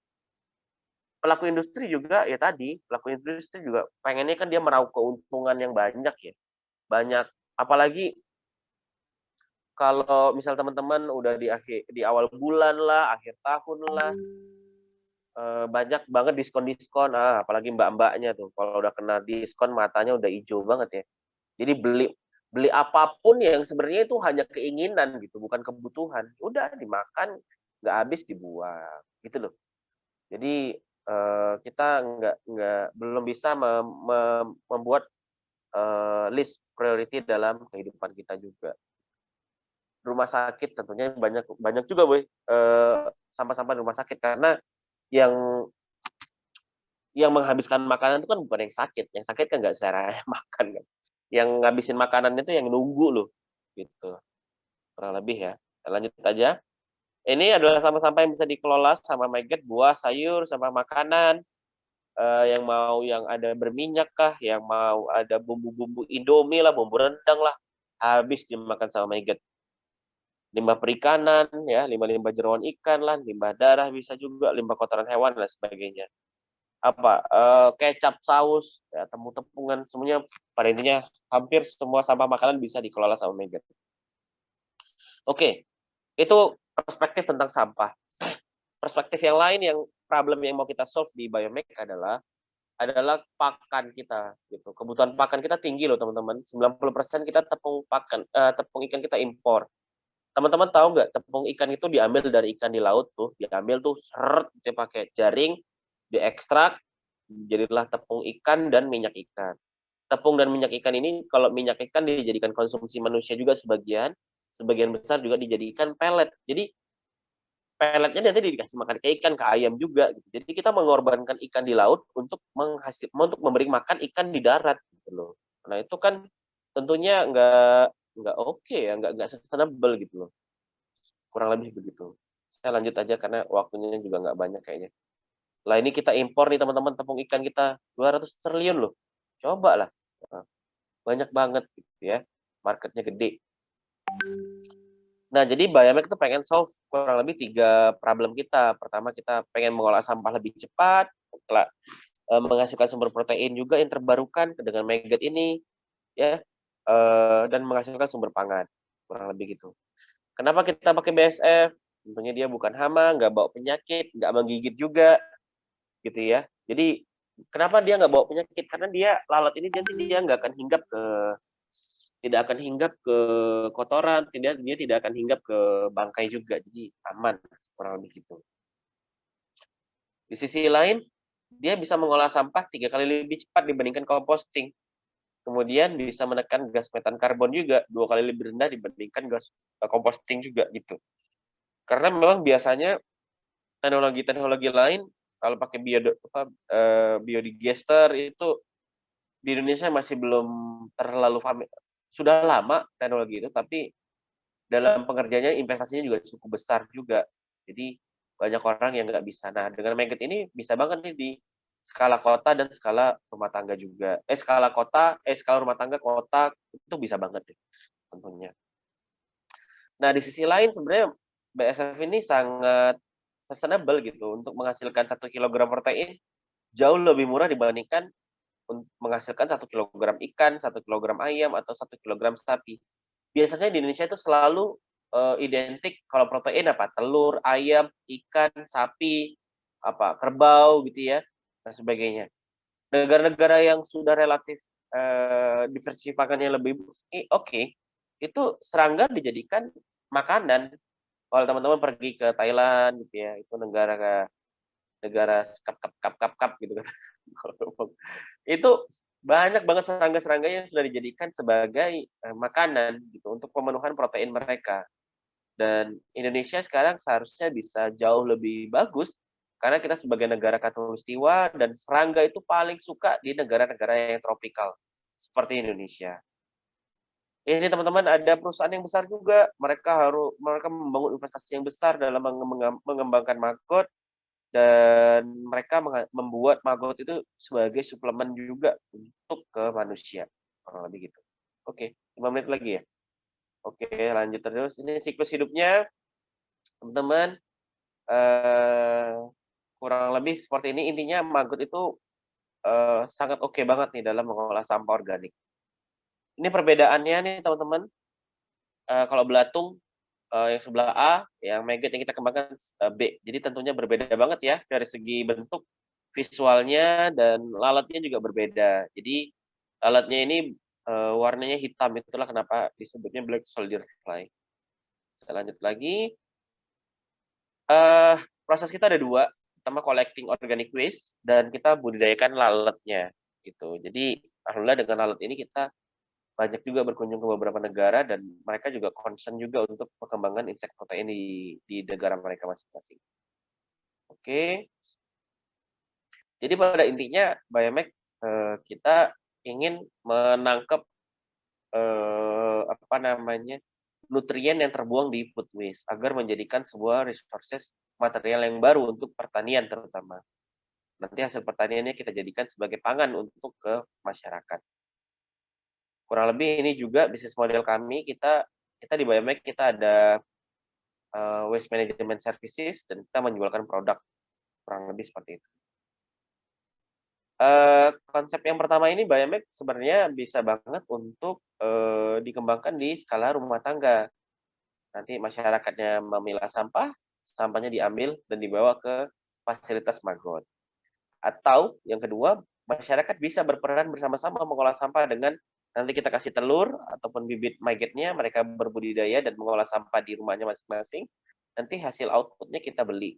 Pelaku industri juga ya tadi, pelaku industri juga pengennya kan dia meraup keuntungan yang banyak ya. Banyak, apalagi kalau misal teman-teman udah di awal bulan lah, akhir tahun lah, banyak banget diskon-diskon, apalagi mbak-mbaknya tuh, kalau udah kena diskon matanya udah hijau banget ya. Jadi beli apapun yang sebenarnya itu hanya keinginan gitu, bukan kebutuhan. Udah dimakan, nggak habis dibuang, gitu loh. Jadi kita belum bisa membuat list priority dalam kehidupan kita juga. Rumah sakit tentunya banyak juga boy sampah-sampah di rumah sakit, karena yang menghabiskan makanan itu kan bukan yang sakit kan nggak selera makan kan. Yang ngabisin makanan itu yang nunggu loh, gitu. Kurang lebih ya. Lanjut aja. Ini adalah sampah-sampah yang bisa dikelola sama Megat, buah, sayur, sama makanan. Yang mau yang ada berminyak kah, yang mau ada bumbu-bumbu Indomie lah, bumbu rendang lah, habis dimakan sama Megat. Limbah perikanan, ya, limbah-limbah jeroan ikan lah, limbah darah bisa juga, limbah kotoran hewan dan sebagainya. Kecap, saus, ya, tepung-tepungan, semuanya pada intinya hampir semua sampah makanan bisa dikelola sama Megat. Oke, itu perspektif tentang sampah. Perspektif yang lain yang problem yang mau kita solve di Biomek adalah pakan kita gitu. Kebutuhan pakan kita tinggi loh teman-teman. 90% kita tepung ikan kita impor. Teman-teman tahu nggak, tepung ikan itu diambil dari ikan di laut tuh, diambil tuh seret, dia pakai jaring, diekstrak, jadilah tepung ikan dan minyak ikan. Tepung dan minyak ikan ini, kalau minyak ikan dijadikan konsumsi manusia juga sebagian besar juga dijadikan pelet. Jadi peletnya nanti dikasih makan ke ikan, ke ayam juga gitu. Jadi kita mengorbankan ikan di laut untuk memberi makan ikan di darat gitu loh. Nah, itu kan tentunya nggak oke ya, nggak sustainable gitu loh. Kurang lebih begitu. Saya lanjut aja karena waktunya juga nggak banyak kayaknya. Lah ini kita impor nih teman-teman, tepung ikan kita 200 triliun loh. Coba lah. Banyak banget gitu ya. Marketnya gede. Nah, jadi Biomek itu pengen solve kurang lebih 3 problem kita. Pertama, kita pengen mengolah sampah lebih cepat, menghasilkan sumber protein juga yang terbarukan dengan Megat ini, ya, dan menghasilkan sumber pangan, kurang lebih gitu. Kenapa kita pakai BSF? Tentunya dia bukan hama, nggak bawa penyakit, nggak menggigit juga, gitu ya. Jadi kenapa dia nggak bawa penyakit? Karena lalat ini dia nggak akan hinggap ke kotoran, dia tidak akan hinggap ke bangkai juga, jadi aman, kurang lebih gitu. Di sisi lain, dia bisa mengolah sampah 3 kali lebih cepat dibandingkan composting. Kemudian bisa menekan gas metan karbon juga 2 kali lebih rendah dibandingkan gas composting juga gitu. Karena memang biasanya teknologi lain kalau pakai biodigester itu di Indonesia masih belum terlalu familiar. Sudah lama teknologi itu, tapi dalam pengerjaannya investasinya juga cukup besar juga. Jadi banyak orang yang nggak bisa. Nah, dengan Megat ini bisa banget nih di skala kota dan skala rumah tangga juga. Skala rumah tangga kota itu bisa banget deh tentunya. Nah, di sisi lain sebenarnya BASF ini sangat sustainable gitu untuk menghasilkan 1 kilogram protein jauh lebih murah dibandingkan menghasilkan 1 kilogram ikan, 1 kilogram ayam, atau 1 kilogram sapi. Biasanya di Indonesia itu selalu identik kalau protein apa? Telur, ayam, ikan, sapi, apa kerbau gitu ya, dan sebagainya. Negara-negara yang sudah relatif diversifikasi pakannya lebih oke, itu serangga dijadikan makanan. Kalau teman-teman pergi ke Thailand gitu ya, itu negara kap gitu kan. Itu banyak banget serangga-serangga yang sudah dijadikan sebagai makanan gitu untuk pemenuhan protein mereka. Dan Indonesia sekarang seharusnya bisa jauh lebih bagus karena kita sebagai negara khatulistiwa dan serangga itu paling suka di negara-negara yang tropikal seperti Indonesia. Ini teman-teman ada perusahaan yang besar juga, mereka membangun investasi yang besar dalam mengembangkan maggot, dan mereka membuat maggot itu sebagai suplemen juga untuk ke manusia, kurang lebih gitu. Oke, 5 menit lagi ya. Oke, lanjut terus. Ini siklus hidupnya, teman-teman, kurang lebih seperti ini. Intinya maggot itu sangat oke banget nih dalam mengolah sampah organik. Ini perbedaannya nih teman-teman. Kalau belatung yang sebelah A, yang maggot yang kita kembangkan B. Jadi tentunya berbeda banget ya dari segi bentuk, visualnya, dan lalatnya juga berbeda. Jadi lalatnya ini warnanya hitam, itulah kenapa disebutnya black soldier fly. Saya lanjut lagi. Proses kita ada 2. Pertama collecting organic waste, dan kita budidayakan lalatnya gitu. Jadi alhamdulillah dengan lalat ini kita banyak juga berkunjung ke beberapa negara, dan mereka juga concern juga untuk perkembangan insek protein di negara mereka masing-masing. Oke. Jadi pada intinya Biomek kita ingin menangkap nutrien yang terbuang di food waste agar menjadikan sebuah resources material yang baru untuk pertanian terutama. Nanti hasil pertaniannya kita jadikan sebagai pangan untuk ke masyarakat. Kurang lebih ini juga bisnis model kami. Kita di Biomek kita ada waste management services, dan kita menjualkan produk, kurang lebih seperti itu. Konsep yang pertama ini Biomek sebenarnya bisa banget untuk dikembangkan di skala rumah tangga. Nanti masyarakatnya memilah sampah, sampahnya diambil dan dibawa ke fasilitas maggot. Atau yang kedua, masyarakat bisa berperan bersama-sama mengolah sampah dengan nanti kita kasih telur ataupun bibit maggotnya, mereka berbudidaya dan mengolah sampah di rumahnya masing-masing. Nanti hasil outputnya kita beli.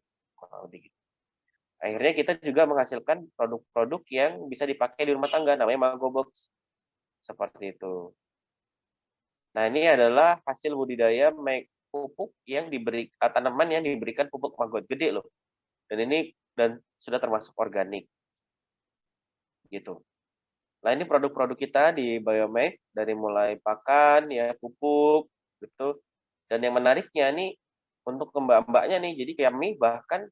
Akhirnya kita juga menghasilkan produk-produk yang bisa dipakai di rumah tangga, namanya Magobox. Seperti itu. Nah, ini adalah hasil budidaya pupuk yang tanaman yang diberikan pupuk maggot gede loh. Dan sudah termasuk organik. Gitu. Nah, ini produk-produk kita di Biomek dari mulai pakan ya, pupuk gitu. Dan yang menariknya nih untuk mbak-mbaknya nih, jadi kami bahkan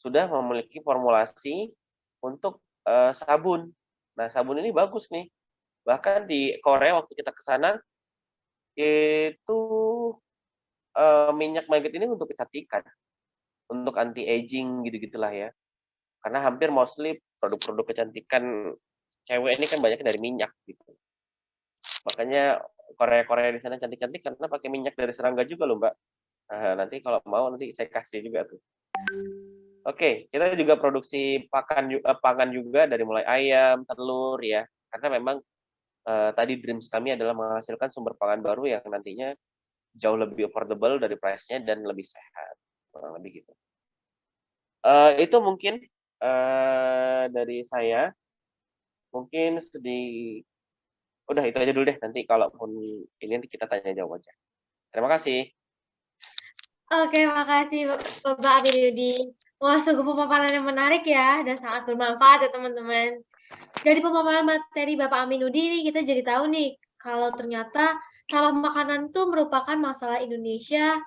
sudah memiliki formulasi untuk sabun. Nah, sabun ini bagus nih. Bahkan di Korea waktu kita ke sana itu minyak maggot ini untuk kecantikan, untuk anti aging gitu-gitulah ya. Karena hampir mostly produk-produk kecantikan cewek ini kan banyak dari minyak gitu. Makanya Korea di sana cantik-cantik karena pakai minyak dari serangga juga loh, Mbak. Nah, nanti kalau mau nanti saya kasih juga tuh. Oke, kita juga produksi pangan juga dari mulai ayam, telur ya. Karena memang tadi dreams kami adalah menghasilkan sumber pangan baru yang nantinya jauh lebih affordable dari price-nya dan lebih sehat. Kurang lebih gitu. Itu mungkin dari saya. Mungkin udah itu aja dulu deh, nanti kalaupun ini nanti kita tanya jawab aja. Terima kasih. Oke, makasih Bapak Aminuddin. Wah, sungguh pemaparan yang menarik ya, dan sangat bermanfaat ya teman-teman. Dari pemaparan materi Bapak Aminuddin ini kita jadi tahu nih, kalau ternyata sampah makanan itu merupakan masalah Indonesia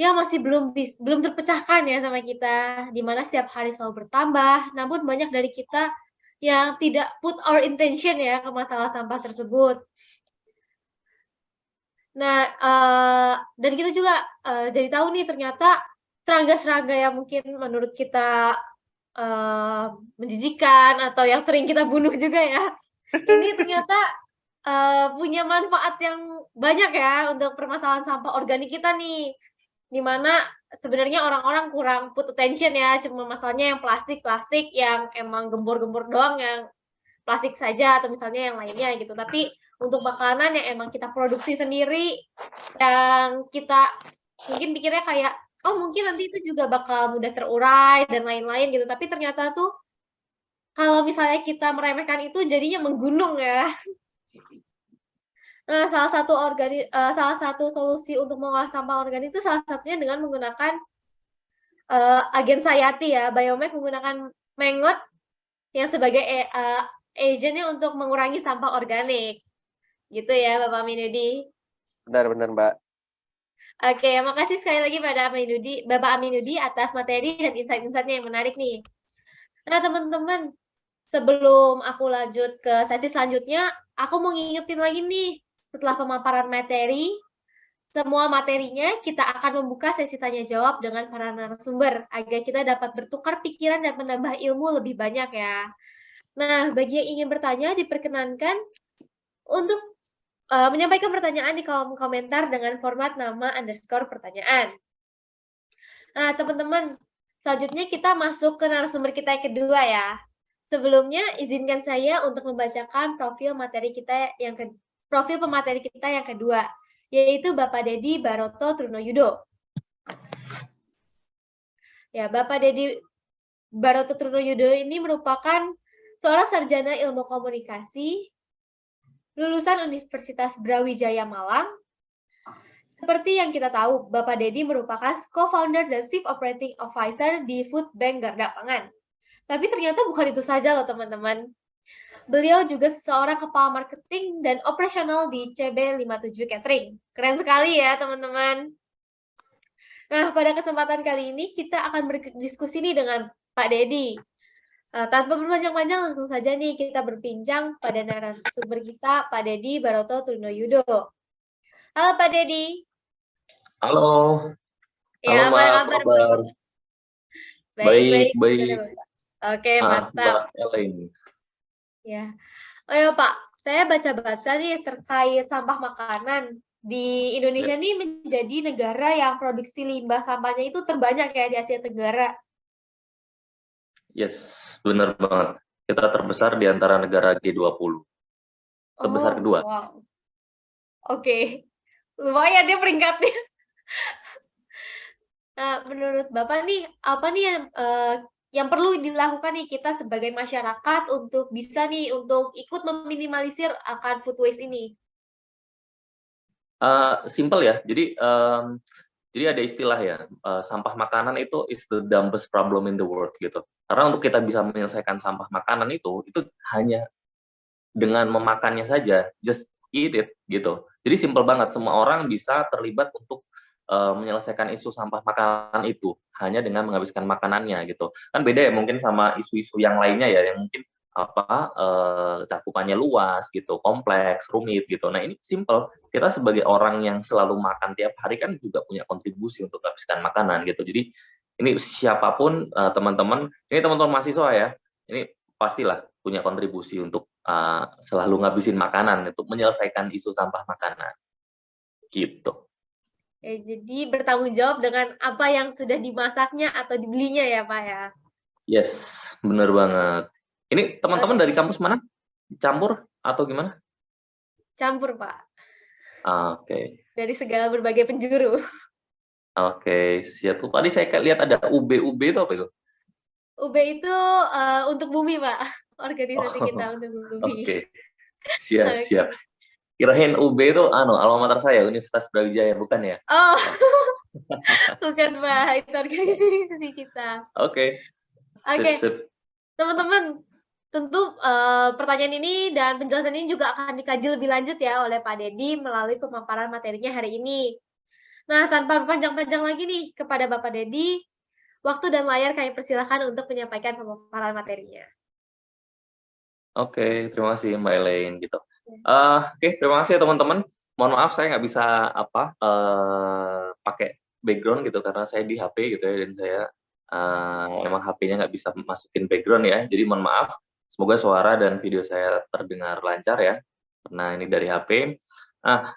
yang masih belum terpecahkan ya sama kita, di mana setiap hari selalu bertambah, namun banyak dari kita yang tidak put our intention ya ke masalah sampah tersebut. Nah, dan kita juga jadi tahu nih ternyata serangga-serangga yang mungkin menurut kita menjijikan atau yang sering kita bunuh juga ya, ini ternyata punya manfaat yang banyak ya untuk permasalahan sampah organik kita nih. Di mana sebenarnya orang-orang kurang put attention ya, cuma masalahnya yang plastik-plastik yang emang gembor-gembor doang, yang plastik saja atau misalnya yang lainnya gitu. Tapi untuk makanan yang emang kita produksi sendiri, yang kita mungkin pikirnya kayak, oh mungkin nanti itu juga bakal mudah terurai dan lain-lain gitu. Tapi ternyata tuh kalau misalnya kita meremehkan itu jadinya menggunung ya. Nah, salah satu solusi untuk mengolah sampah organik itu salah satunya dengan menggunakan agen Sayati ya. Biomek menggunakan mengot yang sebagai agentnya untuk mengurangi sampah organik. Gitu ya, Bapak Aminudi. Benar-benar, Mbak. Oke, makasih sekali lagi pada Bapak Aminudi atas materi dan insight-insightnya yang menarik nih. Nah, teman-teman, sebelum aku lanjut ke sesi selanjutnya, aku mau ngingetin lagi nih, setelah pemaparan materi, semua materinya kita akan membuka sesi tanya jawab dengan para narasumber agar kita dapat bertukar pikiran dan menambah ilmu lebih banyak ya. Nah, bagi yang ingin bertanya diperkenankan untuk menyampaikan pertanyaan di kolom komentar dengan format nama _ pertanyaan. Nah, teman-teman, selanjutnya kita masuk ke narasumber kita yang kedua ya. Sebelumnya, izinkan saya untuk membacakan profil pemateri kita yang kedua, yaitu Bapak Dedi Baroto Trunoyudo. Ya, Bapak Dedi Baroto Trunoyudo ini merupakan seorang sarjana ilmu komunikasi, lulusan Universitas Brawijaya Malang. Seperti yang kita tahu, Bapak Dedi merupakan co-founder dan Chief Operating Officer di Food Bank Garda Pangan. Tapi ternyata bukan itu saja loh teman-teman. Beliau juga seorang kepala marketing dan operasional di CB57 Catering. Keren sekali ya teman-teman. Nah, pada kesempatan kali ini kita akan berdiskusi nih dengan Pak Dedi. Tanpa berpanjang-panjang, langsung saja nih kita berbincang pada narasumber kita, Pak Dedi Baroto Trunoyudo. Halo Pak Dedi. Halo. Ya, Halo apa Mbak, kabar? kabar? Baik. Baik. Oke, mantap. Mbak Elaine. Ya. Oh ya Pak, saya baca-baca nih terkait sampah makanan. Di Indonesia nih menjadi negara yang produksi limbah sampahnya itu terbanyak ya di Asia Tenggara. Yes, benar banget. Kita terbesar di antara negara G20. Terbesar kedua. Wow. Oke. Lumayan dia peringkatnya. Nah, menurut Bapak nih, apa nih yang perlu dilakukan nih kita sebagai masyarakat untuk bisa nih untuk ikut meminimalisir akan food waste ini? Simple ya. Jadi ada istilah ya, sampah makanan itu is the dumbest problem in the world gitu. Karena untuk kita bisa menyelesaikan sampah makanan itu hanya dengan memakannya saja, just eat it gitu. Jadi simple banget, semua orang bisa terlibat untuk menyelesaikan isu sampah makanan itu hanya dengan menghabiskan makanannya gitu. Kan beda ya mungkin sama isu-isu yang lainnya ya, yang mungkin cakupannya luas gitu, kompleks, rumit gitu. Nah ini simple, kita sebagai orang yang selalu makan tiap hari kan juga punya kontribusi untuk menghabiskan makanan gitu. Jadi ini siapapun teman-teman, ini teman-teman mahasiswa ya, ini pastilah punya kontribusi untuk selalu ngabisin makanan untuk menyelesaikan isu sampah makanan gitu. Jadi bertanggung jawab dengan apa yang sudah dimasaknya atau dibelinya ya Pak ya? Yes, bener banget. Ini teman-teman dari kampus mana? Campur atau gimana? Campur Pak. Oke. Dari segala berbagai penjuru. Oke, siap. Tadi saya lihat ada UB itu apa itu? UB itu untuk bumi Pak. Organisasi kita untuk bumi. Oke, siap. Kirain UB itu alma mater saya, Universitas Brawijaya, bukan ya? Oh, bukan Pak, itu organisasi kita. Oke. Oke, teman-teman, tentu pertanyaan ini dan penjelasan ini juga akan dikaji lebih lanjut ya oleh Pak Dedi melalui pemaparan materinya hari ini. Nah, tanpa berpanjang-panjang lagi nih kepada Bapak Dedi, waktu dan layar kami persilahkan untuk menyampaikan pemaparan materinya. Oke, terima kasih Mbak Elaine gitu. Oke, terima kasih ya teman-teman. mohon maaf saya nggak bisa pakai background gitu karena saya di HP gitu ya, dan saya emang HP-nya nggak bisa masukin background ya. Jadi mohon maaf. Semoga suara dan video saya terdengar lancar ya. Karena ini dari HP. Nah,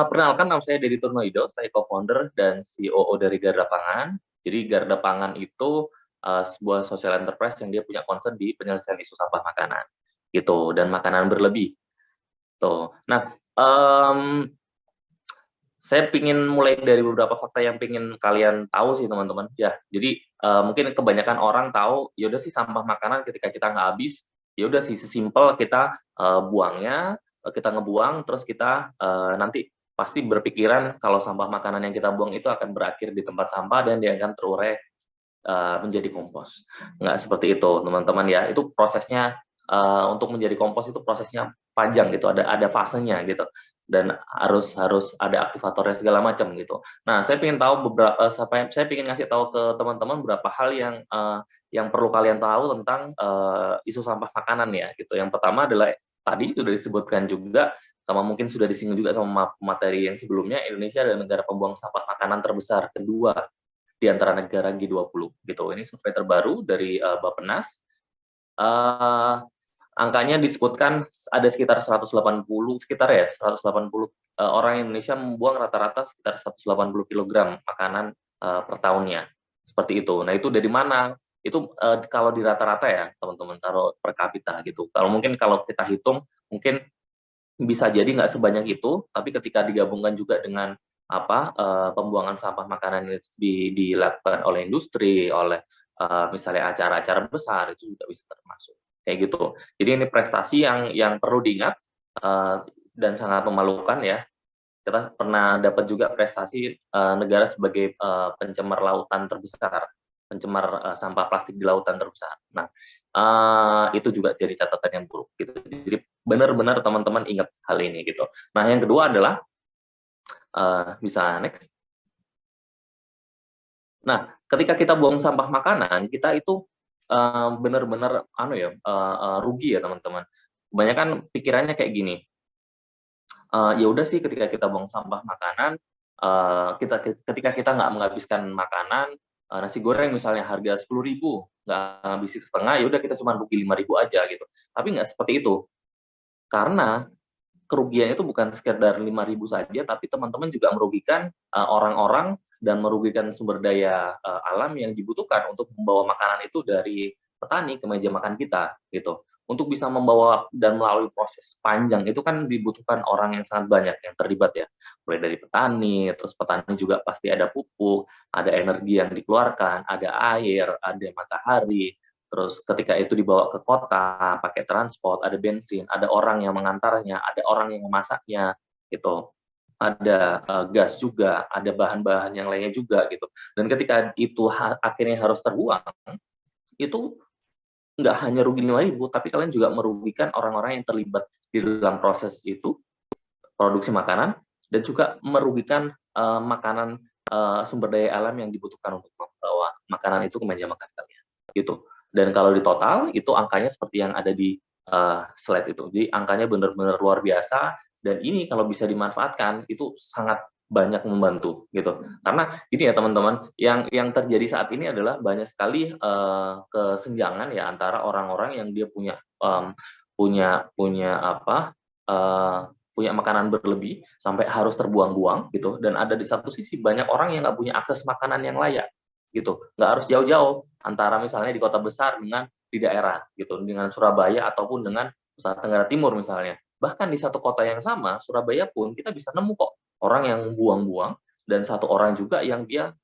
perkenalkan nama saya Dedi Turnoido, saya co-founder dan COO dari Garda Pangan. Jadi Garda Pangan itu sebuah social enterprise yang dia punya concern di penyelesaian isu sampah makanan gitu, dan makanan berlebih. Tuh. Nah, saya ingin mulai dari beberapa fakta yang ingin kalian tahu sih teman-teman. Ya, jadi mungkin kebanyakan orang tahu, ya udah sih sampah makanan ketika kita nggak habis, ya udah sih sesimpel kita buangnya, kita ngebuang, terus kita nanti pasti berpikiran kalau sampah makanan yang kita buang itu akan berakhir di tempat sampah dan dia akan terurai menjadi kompos. Nggak seperti itu teman-teman ya. Itu prosesnya untuk menjadi kompos itu prosesnya panjang gitu, ada fasenya gitu, dan harus ada aktivatornya segala macam gitu. Nah, saya ingin tahu saya ingin ngasih tahu ke teman-teman beberapa hal yang perlu kalian tahu tentang isu sampah makanan ya gitu. Yang pertama adalah tadi sudah disebutkan juga, sama mungkin sudah disinggung juga sama materi yang sebelumnya, Indonesia adalah negara pembuang sampah makanan terbesar kedua di antara negara G20 gitu. Ini survei terbaru dari Bappenas. Angkanya disebutkan ada sekitar 180 orang Indonesia membuang rata-rata sekitar 180 kg makanan per tahunnya. Seperti itu. Nah, itu dari mana? Itu kalau di rata-rata ya, teman-teman, taruh per kapita gitu. Kalau kita hitung mungkin bisa jadi nggak sebanyak itu, tapi ketika digabungkan juga dengan pembuangan sampah makanan dilakukan oleh industri, oleh misalnya acara-acara besar, itu juga bisa termasuk kayak gitu. Jadi ini prestasi yang perlu diingat dan sangat memalukan ya. Kita pernah dapat juga prestasi negara sebagai pencemar lautan terbesar, pencemar sampah plastik di lautan terbesar. Nah, itu juga jadi catatan yang buruk gitu. Jadi benar-benar teman-teman ingat hal ini gitu. Nah, yang kedua adalah bisa next. Nah, ketika kita buang sampah makanan, kita itu benar-benar rugi ya teman-teman. Kebanyakan pikirannya kayak gini. Ya udah sih ketika kita buang sampah makanan, ketika kita nggak menghabiskan makanan, nasi goreng misalnya harga 10.000, nggak ngabisin setengah, ya udah kita cuma rugi 5.000 aja gitu. Tapi nggak seperti itu. Karena kerugian itu bukan sekedar 5.000 saja, tapi teman-teman juga merugikan orang-orang dan merugikan sumber daya alam yang dibutuhkan untuk membawa makanan itu dari petani ke meja makan kita gitu. Untuk bisa membawa dan melalui proses panjang itu kan dibutuhkan orang yang sangat banyak yang terlibat ya. Mulai dari petani, terus petani juga pasti ada pupuk, ada energi yang dikeluarkan, ada air, ada matahari. Terus ketika itu dibawa ke kota, pakai transport, ada bensin, ada orang yang mengantarnya, ada orang yang memasaknya, gitu. Ada gas juga, ada bahan-bahan yang lainnya juga, gitu. Dan ketika itu akhirnya harus terbuang, itu nggak hanya rugi 5.000, tapi kalian juga merugikan orang-orang yang terlibat di dalam proses itu, produksi makanan, dan juga merugikan makanan sumber daya alam yang dibutuhkan untuk membawa makanan itu ke meja makan kalian, gitu. Dan kalau di total, itu angkanya seperti yang ada di slide itu. Jadi angkanya benar-benar luar biasa, dan ini kalau bisa dimanfaatkan, itu sangat banyak membantu gitu. Karena gini ya teman-teman, yang terjadi saat ini adalah banyak sekali kesenjangan ya antara orang-orang yang dia punya makanan berlebih sampai harus terbuang-buang gitu, dan ada di satu sisi banyak orang yang nggak punya akses makanan yang layak gitu. Nggak harus jauh-jauh antara misalnya di kota besar dengan di daerah gitu, dengan Surabaya ataupun dengan Nusa Tenggara Timur misalnya. Bahkan di satu kota yang sama, Surabaya pun kita bisa nemu kok orang yang buang-buang dan satu orang juga yang dia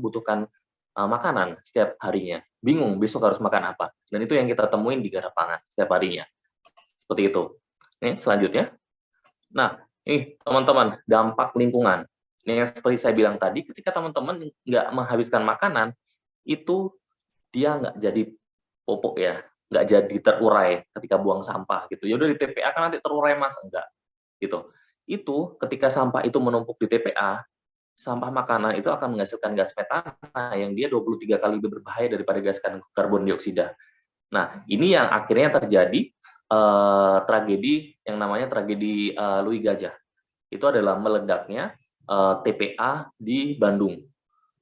butuhkan makanan setiap harinya. Bingung besok harus makan apa. Dan itu yang kita temuin di Garda Pangan setiap harinya. Seperti itu. Nih, selanjutnya. Nah, ini teman-teman, dampak lingkungan. Ini yang seperti saya bilang tadi, ketika teman-teman nggak menghabiskan makanan, itu dia nggak jadi popok ya, nggak jadi terurai ketika buang sampah gitu. Ya udah di TPA kan nanti terurai mas, enggak gitu. Itu ketika sampah itu menumpuk di TPA, sampah makanan itu akan menghasilkan gas metana yang dia 23 kali lebih berbahaya daripada gas karbon dioksida. Nah, ini yang akhirnya terjadi tragedi yang namanya tragedi Louis Gajah. itu adalah meledaknya TPA di Bandung.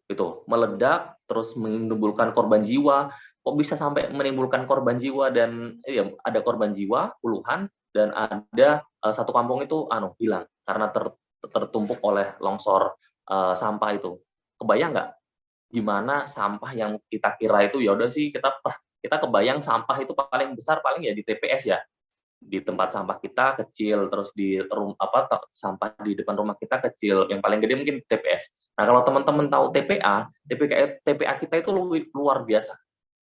Itu meledak terus menimbulkan korban jiwa. Kok bisa sampai menimbulkan korban jiwa dan ya, ada korban jiwa puluhan dan ada satu kampung itu hilang karena tertumpuk oleh longsor sampah itu. Kebayang nggak gimana sampah yang kita kira itu ya udah sih kita kebayang sampah itu paling besar paling ya di TPS ya, di tempat sampah kita kecil, terus di sampah di depan rumah kita kecil, yang paling gede mungkin TPS. Nah kalau teman-teman tahu TPA kita itu luar biasa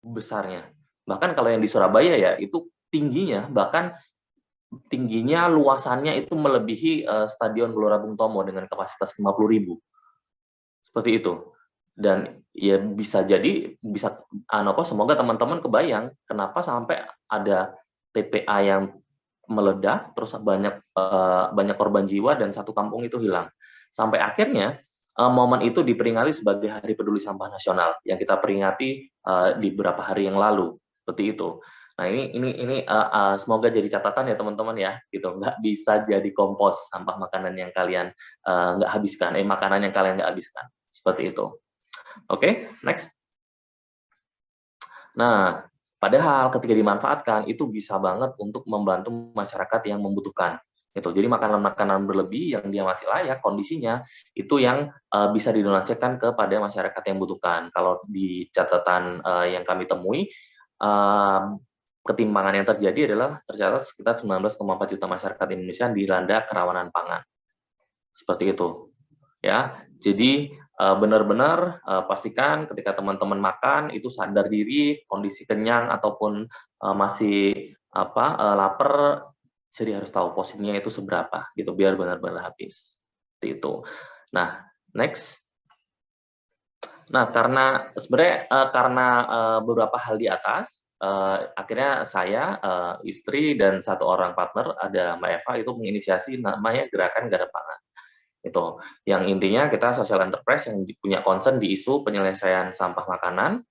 besarnya. Bahkan kalau yang di Surabaya ya itu tingginya luasannya itu melebihi Stadion Gelora Bung Tomo dengan kapasitas 50.000. Seperti itu. Dan ya semoga teman-teman kebayang kenapa sampai ada TPA yang meledak terus banyak korban jiwa dan satu kampung itu hilang. Sampai akhirnya momen itu diperingati sebagai Hari Peduli Sampah Nasional yang kita peringati di beberapa hari yang lalu. Seperti itu. Nah, ini semoga jadi catatan ya teman-teman ya, gitu. Nggak bisa jadi kompos sampah makanan yang kalian nggak habiskan, makanan yang kalian nggak habiskan. Seperti itu. Oke, next. Nah, padahal ketika dimanfaatkan itu bisa banget untuk membantu masyarakat yang membutuhkan. Gitu. Jadi makanan-makanan berlebih yang dia masih layak kondisinya itu yang bisa didonasikan kepada masyarakat yang membutuhkan. Kalau di catatan yang kami temui, ketimpangan yang terjadi adalah tercatat sekitar 19,4 juta masyarakat Indonesia yang dilanda kerawanan pangan. Seperti itu. Ya, jadi benar-benar pastikan ketika teman-teman makan itu sadar diri, kondisi kenyang ataupun masih lapar, jadi harus tahu porsinya itu seberapa gitu biar benar-benar habis. Seperti itu. Nah, next. Nah, karena sebenarnya beberapa hal di atas, akhirnya saya, istri dan satu orang partner ada Mbak Eva itu menginisiasi namanya Gerakan Garda Pangan. Itu yang intinya kita social enterprise yang punya concern di isu penyelesaian sampah makanan,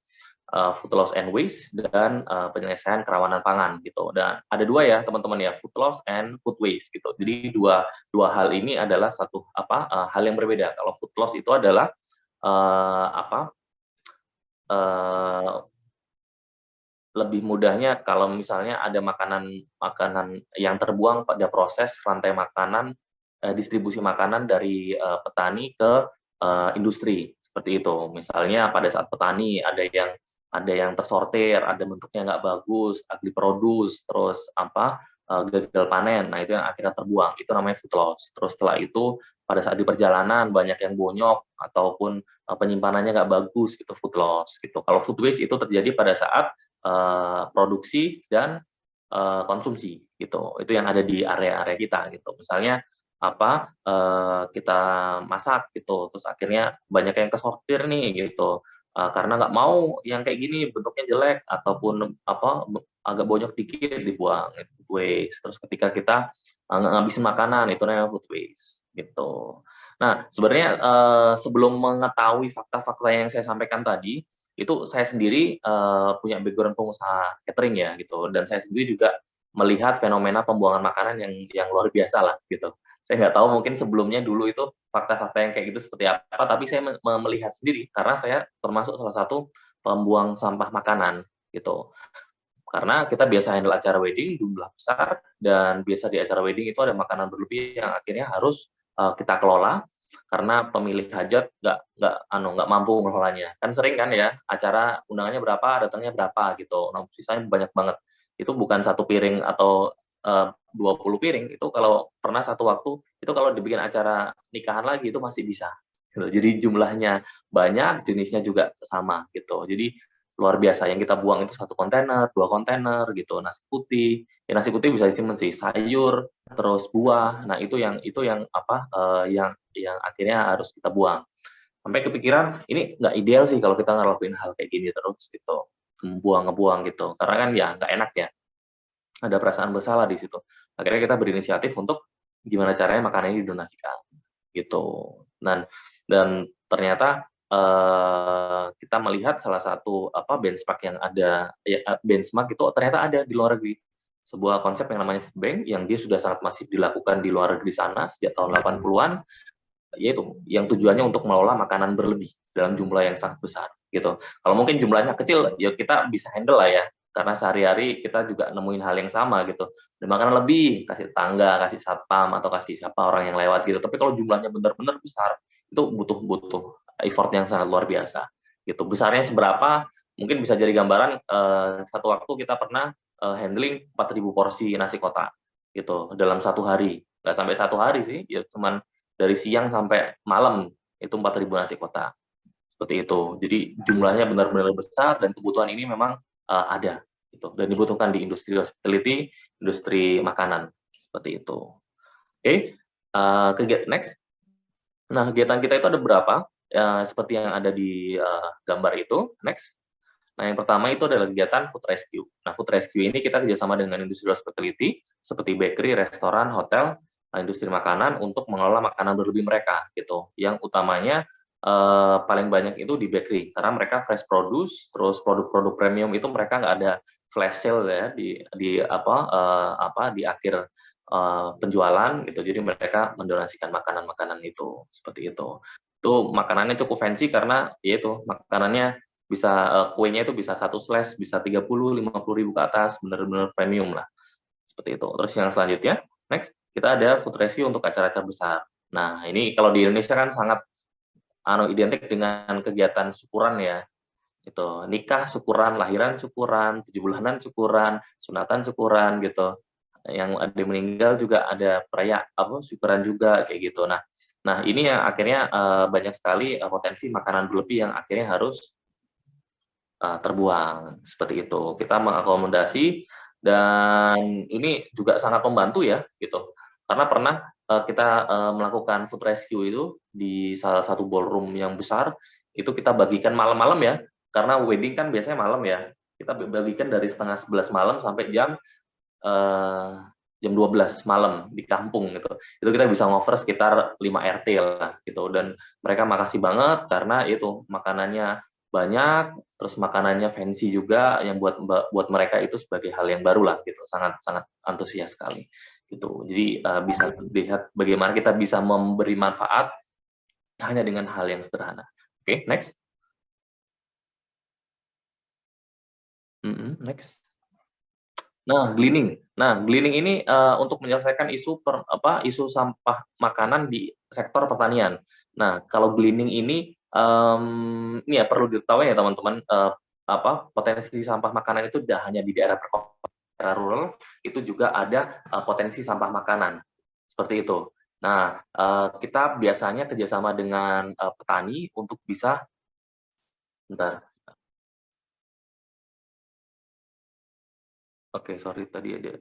food loss and waste, dan penyelesaian kerawanan pangan gitu. Dan ada dua ya teman-teman ya, food loss and food waste gitu. Jadi dua hal ini adalah satu hal yang berbeda. Kalau food loss itu adalah lebih mudahnya kalau misalnya ada makanan yang terbuang pada proses rantai makanan, distribusi makanan dari petani ke industri seperti itu. Misalnya pada saat petani ada yang tersortir, ada bentuknya nggak bagus, ugly produce, terus gagal panen. Nah itu yang akhirnya terbuang. Itu namanya food loss. Terus setelah itu pada saat di perjalanan banyak yang bonyok ataupun penyimpanannya nggak bagus gitu, food loss gitu. Kalau food waste itu terjadi pada saat produksi dan konsumsi gitu. Itu yang ada di area-area kita gitu. Misalnya kita masak gitu, terus akhirnya banyak yang kesortir nih gitu, karena nggak mau yang kayak gini bentuknya jelek ataupun agak bonyok dikit dibuang, itu food waste. Terus ketika kita ngabisin makanan itu namanya food waste gitu. Nah sebenarnya sebelum mengetahui fakta-fakta yang saya sampaikan tadi, itu saya sendiri punya background pengusaha catering ya gitu, dan saya sendiri juga melihat fenomena pembuangan makanan yang luar biasa lah gitu. Saya nggak tahu mungkin sebelumnya dulu itu fakta-fakta yang kayak gitu seperti apa, tapi saya melihat sendiri karena saya termasuk salah satu pembuang sampah makanan gitu. Karena kita biasa handle acara wedding jumlah besar, dan biasa di acara wedding itu ada makanan berlebih yang akhirnya harus kita kelola karena pemilik hajat nggak mampu mengelolanya. Kan sering kan ya acara undangannya berapa, datangnya berapa gitu. Nah, sisanya banyak banget. Itu bukan satu piring atau 20 piring, itu kalau pernah satu waktu itu kalau dibikin acara nikahan lagi itu masih bisa gitu. Jadi jumlahnya banyak, jenisnya juga sama gitu. Jadi luar biasa yang kita buang itu 1 kontainer, 2 kontainer gitu. Nasi putih, ya nasi putih bisa disimpan sih, sayur, terus buah. Nah, itu yang yang akhirnya harus kita buang. Sampai kepikiran ini nggak ideal sih kalau kita ngelakuin hal kayak gini terus gitu. Ngebuang gitu. Karena kan ya nggak enak ya. Ada perasaan bersalah di situ. Akhirnya kita berinisiatif untuk gimana caranya makanan ini didonasikan gitu. Dan ternyata kita melihat salah satu benchmark yang ada, ya, benchmark itu ternyata ada di luar negeri. sebuah konsep yang namanya food bank yang dia sudah sangat masif dilakukan di luar negeri sana sejak tahun 80-an, yaitu yang tujuannya untuk mengelola makanan berlebih dalam jumlah yang sangat besar gitu. Kalau mungkin jumlahnya kecil ya kita bisa handle lah ya, karena sehari-hari kita juga nemuin hal yang sama gitu. Dan makanan lebih kasih tangga, kasih satpam atau kasih siapa orang yang lewat gitu. Tapi kalau jumlahnya benar-benar besar itu butuh effort yang sangat luar biasa gitu. Besarnya seberapa? Mungkin bisa jadi gambaran, satu waktu kita pernah handling 4.000 porsi nasi kotak gitu dalam satu hari. Nggak sampai satu hari sih, ya cuman dari siang sampai malam itu 4.000 nasi kotak. Seperti itu. Jadi jumlahnya benar-benar besar dan kebutuhan ini memang ada gitu dan dibutuhkan di industri hospitality, industri makanan seperti itu. Oke, kegiatan next. Nah, kegiatan kita itu ada berapa? Seperti yang ada di gambar itu. Next. Nah, yang pertama itu adalah kegiatan food rescue. Nah, food rescue ini kita kerjasama dengan industri hospitality seperti bakery, restoran, hotel, industri makanan untuk mengelola makanan berlebih mereka gitu. Yang utamanya paling banyak itu di bakery karena mereka fresh produce, terus produk-produk premium itu mereka nggak ada flash sale ya di akhir penjualan gitu. Jadi mereka mendonasikan makanan-makanan itu seperti itu. Itu makanannya cukup fancy karena yaitu makanannya bisa kuenya itu bisa 1 slice bisa 30-50 ribu ke atas, benar-benar premium lah seperti itu. Terus yang selanjutnya next kita ada food rescue untuk acara-acara besar. Nah ini kalau di Indonesia kan sangat identik dengan kegiatan syukuran ya, gitu. Nikah syukuran, lahiran syukuran, 7 bulanan syukuran, sunatan syukuran gitu. Yang ada meninggal juga ada syukuran juga kayak gitu. Nah ini yang akhirnya banyak sekali potensi makanan berlebih yang akhirnya harus terbuang seperti itu. Kita mengakomodasi dan ini juga sangat membantu ya gitu. Karena pernah kita melakukan food rescue itu di salah satu ballroom yang besar, itu kita bagikan malam-malam ya, karena wedding kan biasanya malam ya. Kita bagikan dari setengah 11 malam sampai jam 12 malam di kampung gitu. Itu kita bisa ngover sekitar 5 RT lah gitu. Dan mereka makasih banget karena itu makanannya banyak, terus makanannya fancy juga yang buat mereka itu sebagai hal yang baru lah gitu. Sangat antusias sekali gitu. Jadi bisa dilihat bagaimana kita bisa memberi manfaat hanya dengan hal yang sederhana. Oke, next. Next. Nah, gleaning ini untuk menyelesaikan isu sampah makanan di sektor pertanian. Nah, kalau gleaning ini ini ya perlu diketahui ya teman-teman, potensi sampah makanan itu tidak hanya di daerah perkotaan, daerah rural itu juga ada potensi sampah makanan seperti itu. Nah, kita biasanya kerjasama dengan petani untuk bisa, Oke, sorry tadi ada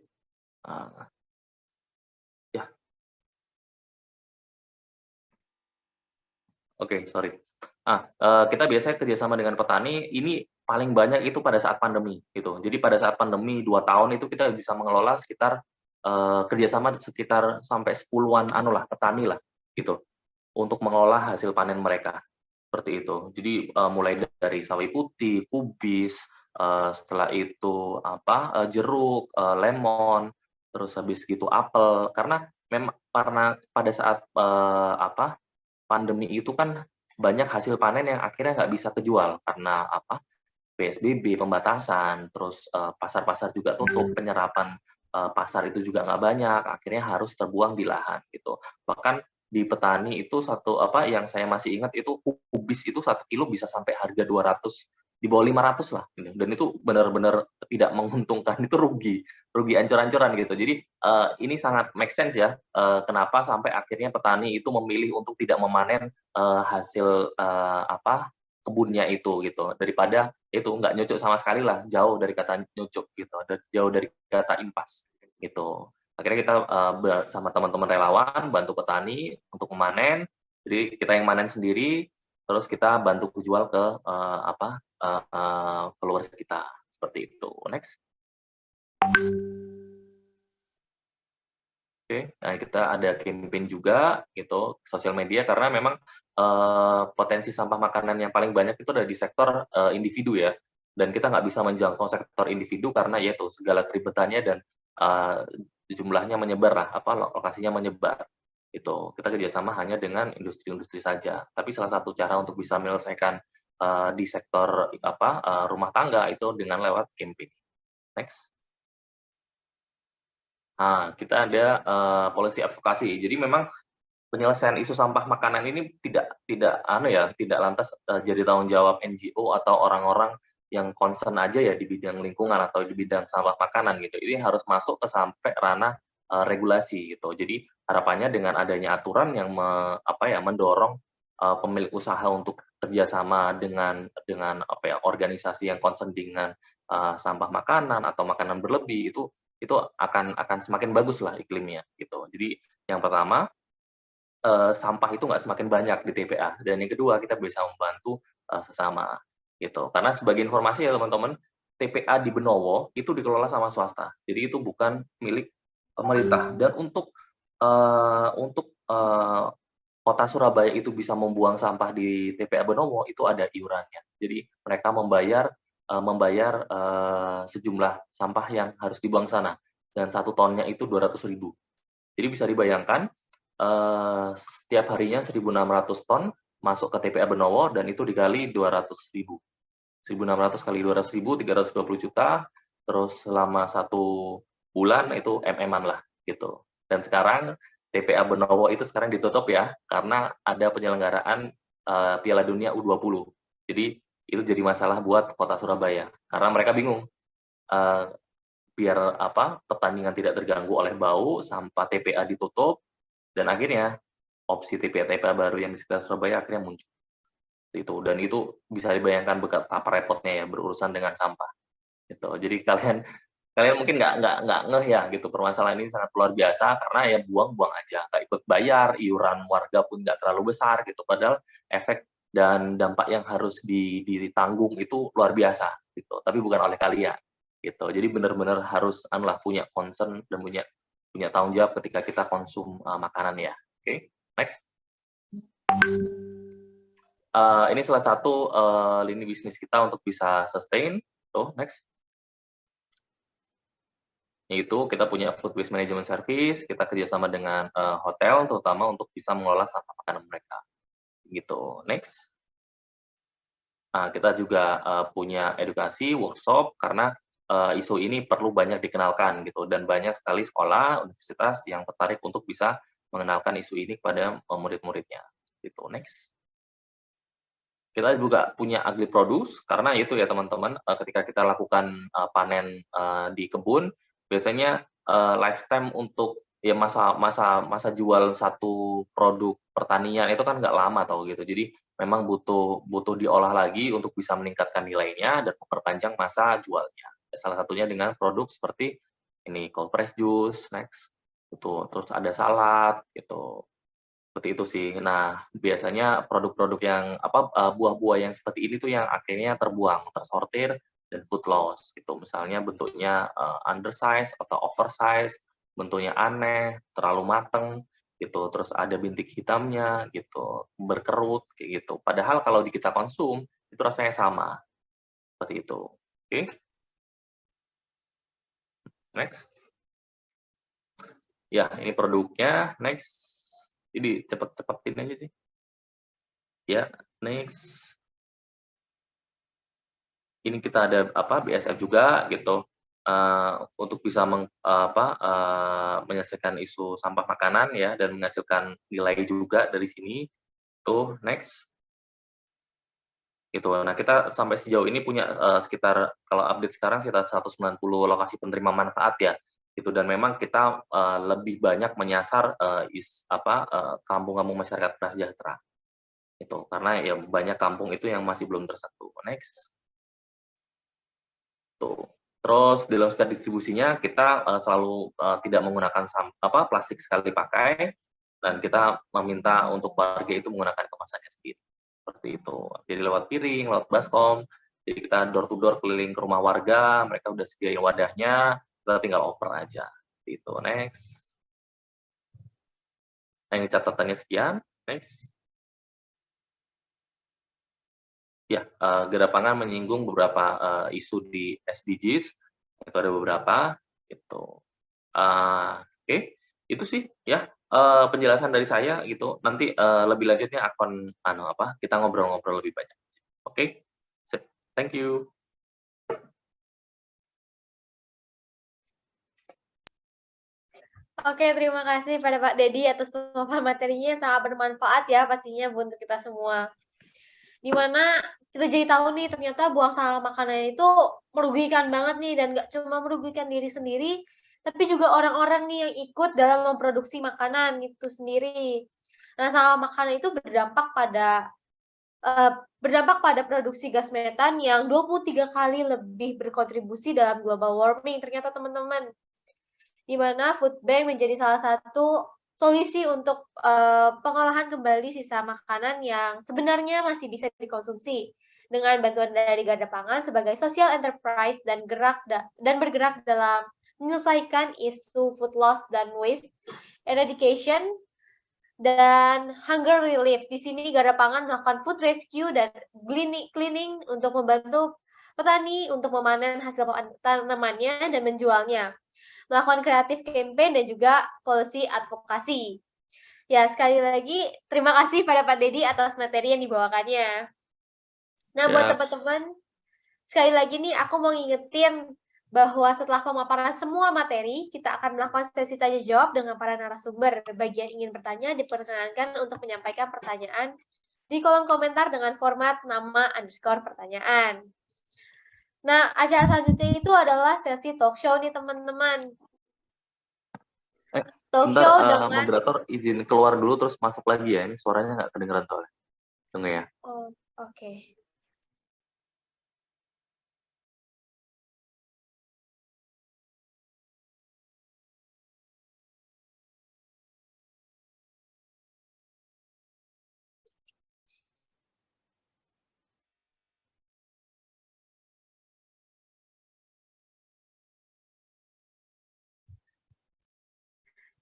ya. Oke, sorry. Kita biasanya kerjasama dengan petani, ini paling banyak itu pada saat pandemi, gitu. Jadi pada saat pandemi 2 tahun itu kita bisa mengelola sekitar kerjasama sekitar sampai 10-an petani lah, gitu, untuk mengelola hasil panen mereka, seperti itu. Jadi mulai dari sawi putih, kubis, setelah itu jeruk, lemon, terus habis gitu apel. Karena pada saat pandemi itu kan banyak hasil panen yang akhirnya nggak bisa kejual karena PSBB, pembatasan, terus pasar-pasar juga tutup, penyerapan pasar itu juga nggak banyak, akhirnya harus terbuang di lahan gitu. Bahkan di petani itu yang saya masih ingat itu kubis itu 1 kilo bisa sampai harga 200, di bawah 500 lah, dan itu benar-benar tidak menguntungkan, itu rugi ancur-ancuran gitu. Jadi ini sangat make sense ya, kenapa sampai akhirnya petani itu memilih untuk tidak memanen hasil kebunnya itu gitu, daripada itu nggak nyucuk sama sekali lah, jauh dari kata nyucuk gitu, jauh dari kata impas gitu. Akhirnya kita bersama teman-teman relawan bantu petani untuk memanen, jadi kita yang manen sendiri, terus kita bantu jual ke followers kita seperti itu. Next. Oke, nah kita ada campaign juga gitu, sosial media, karena memang potensi sampah makanan yang paling banyak itu ada di sektor individu ya, dan kita nggak bisa menjangkau sektor individu karena yaitu segala keribetannya dan jumlahnya menyebar lah, lokasinya menyebar. Itu kita kerjasama hanya dengan industri-industri saja. Tapi salah satu cara untuk bisa menyelesaikan di sektor rumah tangga itu dengan lewat campaign. Next. Nah, kita ada policy advocacy. Jadi memang penyelesaian isu sampah makanan ini tidak lantas jadi tanggung jawab NGO atau orang-orang yang concern aja ya di bidang lingkungan atau di bidang sampah makanan gitu. Ini harus masuk ke sampai ranah regulasi gitu. Jadi harapannya dengan adanya aturan yang mendorong pemilik usaha untuk kerjasama dengan organisasi yang concern dengan sampah makanan atau makanan berlebih itu akan semakin bagus lah iklimnya gitu. Jadi yang pertama sampah itu nggak semakin banyak di TPA, dan yang kedua kita bisa membantu sesama gitu. Karena sebagai informasi ya teman-teman, TPA di Benowo itu dikelola sama swasta, jadi itu bukan milik pemerintah. Dan untuk Kota Surabaya itu bisa membuang sampah di TPA Benowo itu ada iurannya. Jadi mereka membayar sejumlah sampah yang harus dibuang sana, dan 1 tonnya itu 200.000. Jadi bisa dibayangkan setiap harinya 1.600 ton masuk ke TPA Benowo, dan itu dikali 200.000. 1.600 kali 200.000, 320 juta, terus selama 1 bulan itu MM-an lah gitu. Dan sekarang TPA Benowo itu sekarang ditutup ya, karena ada penyelenggaraan Piala Dunia U20. Jadi itu jadi masalah buat Kota Surabaya, karena mereka bingung biar pertandingan tidak terganggu oleh bau, sampah TPA ditutup, dan akhirnya opsi TPA baru yang di sekitar Surabaya akhirnya muncul. Dan itu bisa dibayangkan betapa repotnya ya berurusan dengan sampah. Gitu. Jadi kalian mungkin nggak ngeh ya gitu, permasalahan ini sangat luar biasa karena ya buang-buang aja, nggak ikut bayar, iuran warga pun nggak terlalu besar gitu. Padahal efek dan dampak yang harus ditanggung itu luar biasa gitu. Tapi bukan oleh kalian gitu. Jadi benar-benar harus punya concern dan punya tanggung jawab ketika kita konsum makanan ya. Oke, next. Ini salah satu lini bisnis kita untuk bisa sustain. Tuh, next. Yaitu kita punya food waste management service, kita kerjasama dengan hotel, terutama untuk bisa mengelola sampah makanan mereka. Gitu, next. Kita juga punya edukasi, workshop, karena isu ini perlu banyak dikenalkan gitu, dan banyak sekali sekolah, universitas yang tertarik untuk bisa mengenalkan isu ini kepada murid-muridnya. Gitu, next. Kita juga punya agri produce, karena itu ya teman-teman, ketika kita lakukan panen di kebun, biasanya lifetime untuk ya masa jual satu produk pertanian itu kan nggak lama tau gitu. Jadi memang butuh diolah lagi untuk bisa meningkatkan nilainya dan memperpanjang masa jualnya. Salah satunya dengan produk seperti ini cold press juice, next, itu terus ada salad gitu. Seperti itu sih. Nah, biasanya produk-produk yang buah-buah yang seperti ini tuh yang akhirnya terbuang, tersortir, dan food loss gitu. Misalnya bentuknya undersize atau oversize, bentuknya aneh, terlalu mateng gitu, terus ada bintik hitamnya gitu, berkerut kayak gitu. Padahal kalau kita konsum itu rasanya sama. Seperti itu. Oke. Next. Ya, ini produknya. Next. Jadi cepet-cepetin aja sih. Ya, next. Ini kita ada BSF juga gitu, untuk bisa menyelesaikan isu sampah makanan ya, dan menghasilkan nilai juga dari sini. Tuh, next. Gitu. Nah, kita sampai sejauh ini punya sekitar, kalau update sekarang sekitar 190 lokasi penerima manfaat ya. Gitu, dan memang kita lebih banyak menyasar kampung-kampung masyarakat prasejahtera. Itu karena ya banyak kampung itu yang masih belum tersentuh. Next. Tuh. Terus dalam setiap distribusinya kita selalu tidak menggunakan plastik sekali pakai, dan kita meminta untuk warga itu menggunakan kemasannya sendiri. Seperti itu. Jadi lewat piring, lewat baskom, jadi kita door to door keliling ke rumah warga, mereka udah sediain wadahnya, kita tinggal oper aja. Itu. Next. Nah, ini catatannya sekian. Next. Ya, Gerak Pangan menyinggung beberapa isu di SDGs, itu ada beberapa, gitu. Oke, itu sih ya penjelasan dari saya gitu. Nanti lebih lanjutnya akan kita ngobrol-ngobrol lebih banyak. Oke, sip. Thank you. Oke, terima kasih pada Pak Dedi atas pemaparan materinya yang sangat bermanfaat ya pastinya untuk kita semua. Dimana kita jadi tahu nih ternyata buang sampah makanan itu merugikan banget nih dan nggak cuma merugikan diri sendiri, tapi juga orang-orang nih yang ikut dalam memproduksi makanan itu sendiri. Nah, sampah makanan itu berdampak pada produksi gas metan yang 23 kali lebih berkontribusi dalam global warming ternyata teman-teman. Di mana food bank menjadi salah satu solusi untuk pengolahan kembali sisa makanan yang sebenarnya masih bisa dikonsumsi dengan bantuan dari Garda Pangan sebagai social enterprise dan bergerak dalam menyelesaikan isu food loss dan waste eradication dan hunger relief. Di sini Garda Pangan melakukan food rescue dan cleaning untuk membantu petani untuk memanen hasil tanamannya dan menjualnya, melakukan kreatif campaign dan juga policy advokasi. Ya, sekali lagi terima kasih pada Pak Dedi atas materi yang dibawakannya. Nah, buat teman-teman, sekali lagi nih aku mau ngingetin bahwa setelah pemaparan semua materi, kita akan melakukan sesi tanya jawab dengan para narasumber. Bagi yang ingin bertanya, diperkenankan untuk menyampaikan pertanyaan di kolom komentar dengan format nama_pertanyaan. Nah, acara selanjutnya itu adalah sesi talk show nih teman-teman. Talk show dengan moderator izin keluar dulu terus masuk lagi ya. Ini suaranya nggak kedengeran soalnya. Tunggu ya. Oh, oke.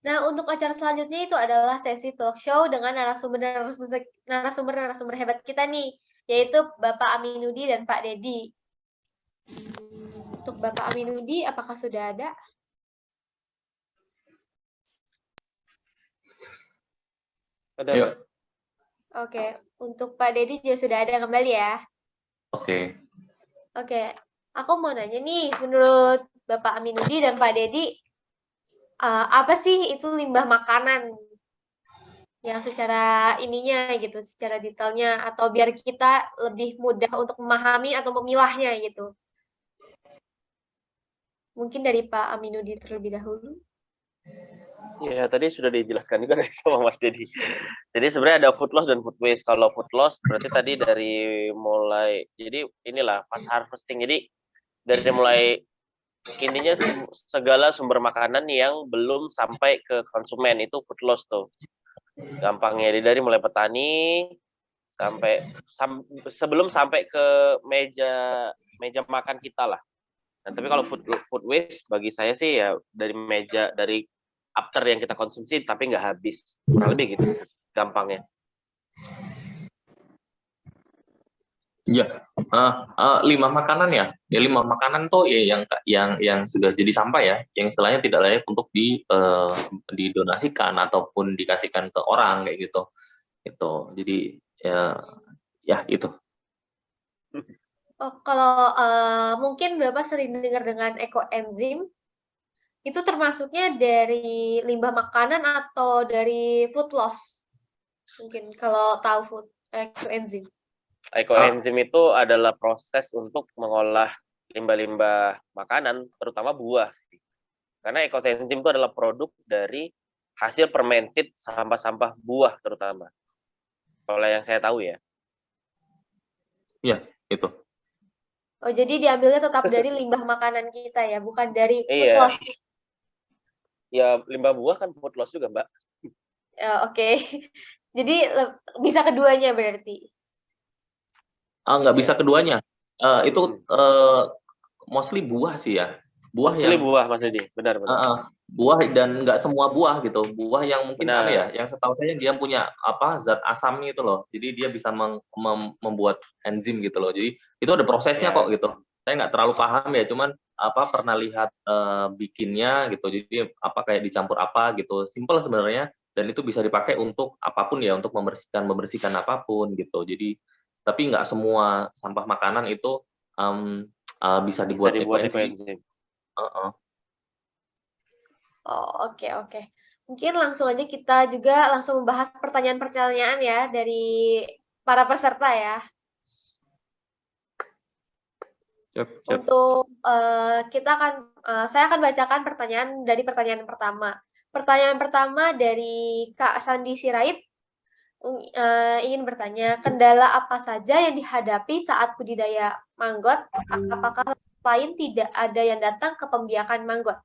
Nah, untuk acara selanjutnya itu adalah sesi talk show dengan narasumber hebat kita nih, yaitu Bapak Aminudi dan Pak Dedi. Untuk Bapak Aminudi, apakah sudah ada? Ada, Yuk. Mbak. Oke, untuk Pak Dedi juga sudah ada kembali ya. Oke. Oke, aku mau nanya nih, menurut Bapak Aminudi dan Pak Dedi, apa sih itu limbah makanan? Yang secara ininya gitu, secara detailnya, atau biar kita lebih mudah untuk memahami atau memilahnya gitu. Mungkin dari Pak Aminudi terlebih dahulu. Ya, tadi sudah dijelaskan juga dari sama Mas Dedi. Jadi sebenarnya ada food loss dan food waste. Kalau food loss berarti tadi dari mulai, jadi inilah pas harvesting. Jadi dari mulai intinya segala sumber makanan yang belum sampai ke konsumen itu food loss tuh. Gampangnya dari mulai petani sampai sebelum sampai ke meja makan kita lah. Nah, tapi kalau food waste bagi saya sih ya dari after yang kita konsumsi tapi nggak habis, kurang lebih gitu sih, gampangnya. Ya, limbah makanan ya. Ya limbah makanan tuh ya yang sudah jadi sampah ya, yang istilahnya tidak layak untuk didonasikan ataupun dikasihkan ke orang kayak gitu. Itu. Jadi ya itu. Oh, kalau mungkin Bapak sering dengar dengan ekoenzim, itu termasuknya dari limbah makanan atau dari food loss? Mungkin kalau tahu ekoenzim. Ekoenzim itu adalah proses untuk mengolah limbah-limbah makanan, terutama buah sih. Karena ekoenzim itu adalah produk dari hasil fermented sampah-sampah buah terutama. Kalau yang saya tahu ya. Iya, itu. Oh, jadi diambilnya tetap dari limbah makanan kita ya, bukan dari food Iya. loss. Ya, limbah buah kan food loss juga, Mbak. Oke. Jadi bisa keduanya berarti. Nggak bisa keduanya. Itu mostly buah sih ya. Mostly buah, Mas Dedi. Benar. Buah dan nggak semua buah gitu. Buah yang mungkin yang setahu saya dia punya zat asam itu loh. Jadi dia bisa membuat enzim gitu loh. Jadi itu ada prosesnya kok gitu. saya nggak terlalu paham ya, cuman pernah lihat bikinnya gitu, jadi kayak dicampur apa gitu, simple sebenarnya, dan itu bisa dipakai untuk apapun ya, untuk membersihkan apapun gitu. Jadi tapi nggak semua sampah makanan itu bisa Bisa dibuat dibuat ekoenzim. ekoenzim. Oh, oke, oke. Mungkin langsung aja kita juga langsung membahas pertanyaan-pertanyaan ya dari para peserta ya. Siap. Untuk saya akan bacakan dari pertanyaan pertama. Pertanyaan pertama dari Kak Sandi Sirait ingin bertanya, kendala apa saja yang dihadapi saat budidaya manggot? Apakah lain tidak ada yang datang ke pembiakan manggot?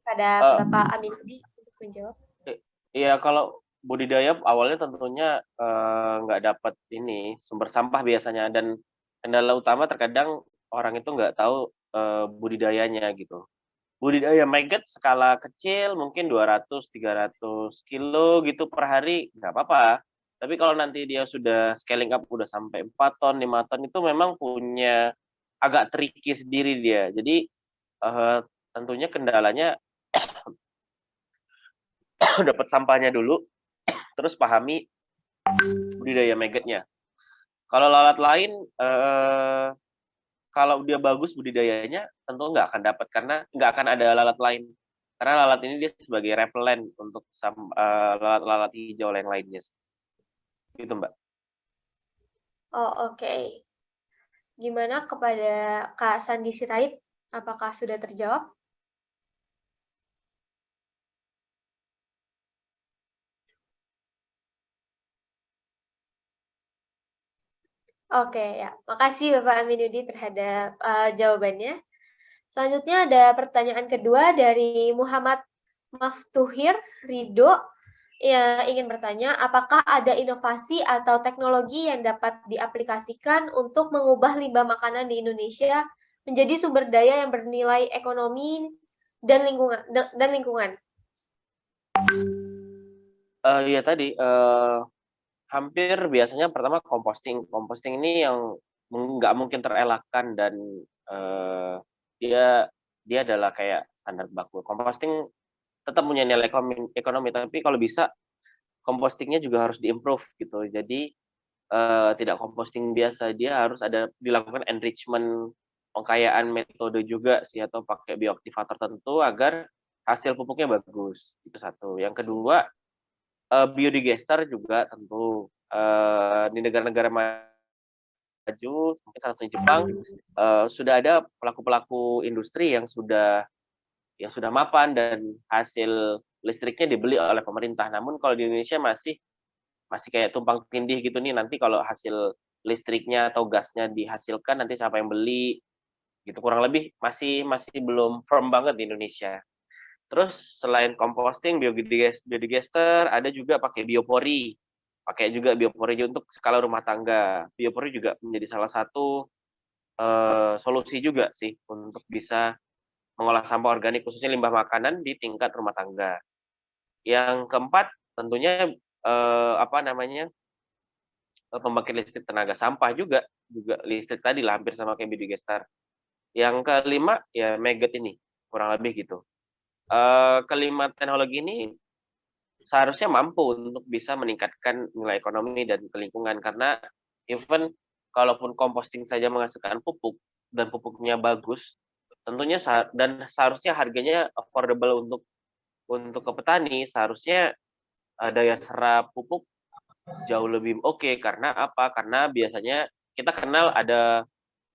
Pada Bapak Aminuddin untuk menjawab. Iya, kalau budidaya awalnya tentunya nggak dapat ini sumber sampah biasanya, dan kendala utama terkadang orang itu nggak tahu budidayanya gitu. Budidaya maggot skala kecil mungkin 200-300 kilo gitu per hari nggak apa-apa. Tapi kalau nanti dia sudah scaling up udah sampai 4 ton, 5 ton itu memang punya agak tricky sendiri dia. Jadi tentunya kendalanya dapat sampahnya dulu, terus pahami budidaya maggotnya. Kalau lalat lain, kalau dia bagus budidayanya, tentu nggak akan dapat, karena nggak akan ada lalat lain. Karena lalat ini dia sebagai repellent untuk lalat-lalat hijau yang lainnya. Gitu, Mbak. Oh, oke. Gimana kepada Kak Sandi Sirait? Apakah sudah terjawab? Oke, ya. Makasih Bapak Aminuddin terhadap jawabannya. Selanjutnya ada pertanyaan kedua dari Muhammad Maftuhir Ridho yang ingin bertanya, apakah ada inovasi atau teknologi yang dapat diaplikasikan untuk mengubah limbah makanan di Indonesia menjadi sumber daya yang bernilai ekonomi dan lingkungan? Ya tadi hampir biasanya pertama composting. Composting ini yang nggak mungkin terelakkan, dan dia adalah kayak standar baku. Composting tetap punya nilai ekonomi, tapi kalau bisa compostingnya juga harus diimprove gitu. Jadi tidak composting biasa, dia harus dilakukan enrichment, pengkayaan metode juga sih, atau pakai bioaktivator tertentu agar hasil pupuknya bagus. Itu satu. Yang kedua, biodigester juga tentu di negara-negara maju, mungkin salah satunya Jepang, sudah ada pelaku-pelaku industri yang sudah mapan dan hasil listriknya dibeli oleh pemerintah. Namun kalau di Indonesia masih kayak tumpang tindih gitu nih, nanti kalau hasil listriknya atau gasnya dihasilkan nanti siapa yang beli gitu, kurang lebih masih belum firm banget di Indonesia. Terus selain composting, biodigester ada juga pakai biopori. Pakai juga biopori untuk skala rumah tangga. Biopori juga menjadi salah satu solusi juga sih untuk bisa mengolah sampah organik khususnya limbah makanan di tingkat rumah tangga. Yang keempat tentunya pembangkit listrik tenaga sampah juga listrik tadi lah, hampir sama kayak biodigester. Yang kelima ya maggot ini, kurang lebih gitu. Kelima teknologi ini seharusnya mampu untuk bisa meningkatkan nilai ekonomi dan lingkungan, karena even kalaupun composting saja menghasilkan pupuk dan pupuknya bagus, tentunya dan seharusnya harganya affordable untuk ke petani, seharusnya daya serap pupuk jauh lebih oke. Karena apa? Karena biasanya kita kenal ada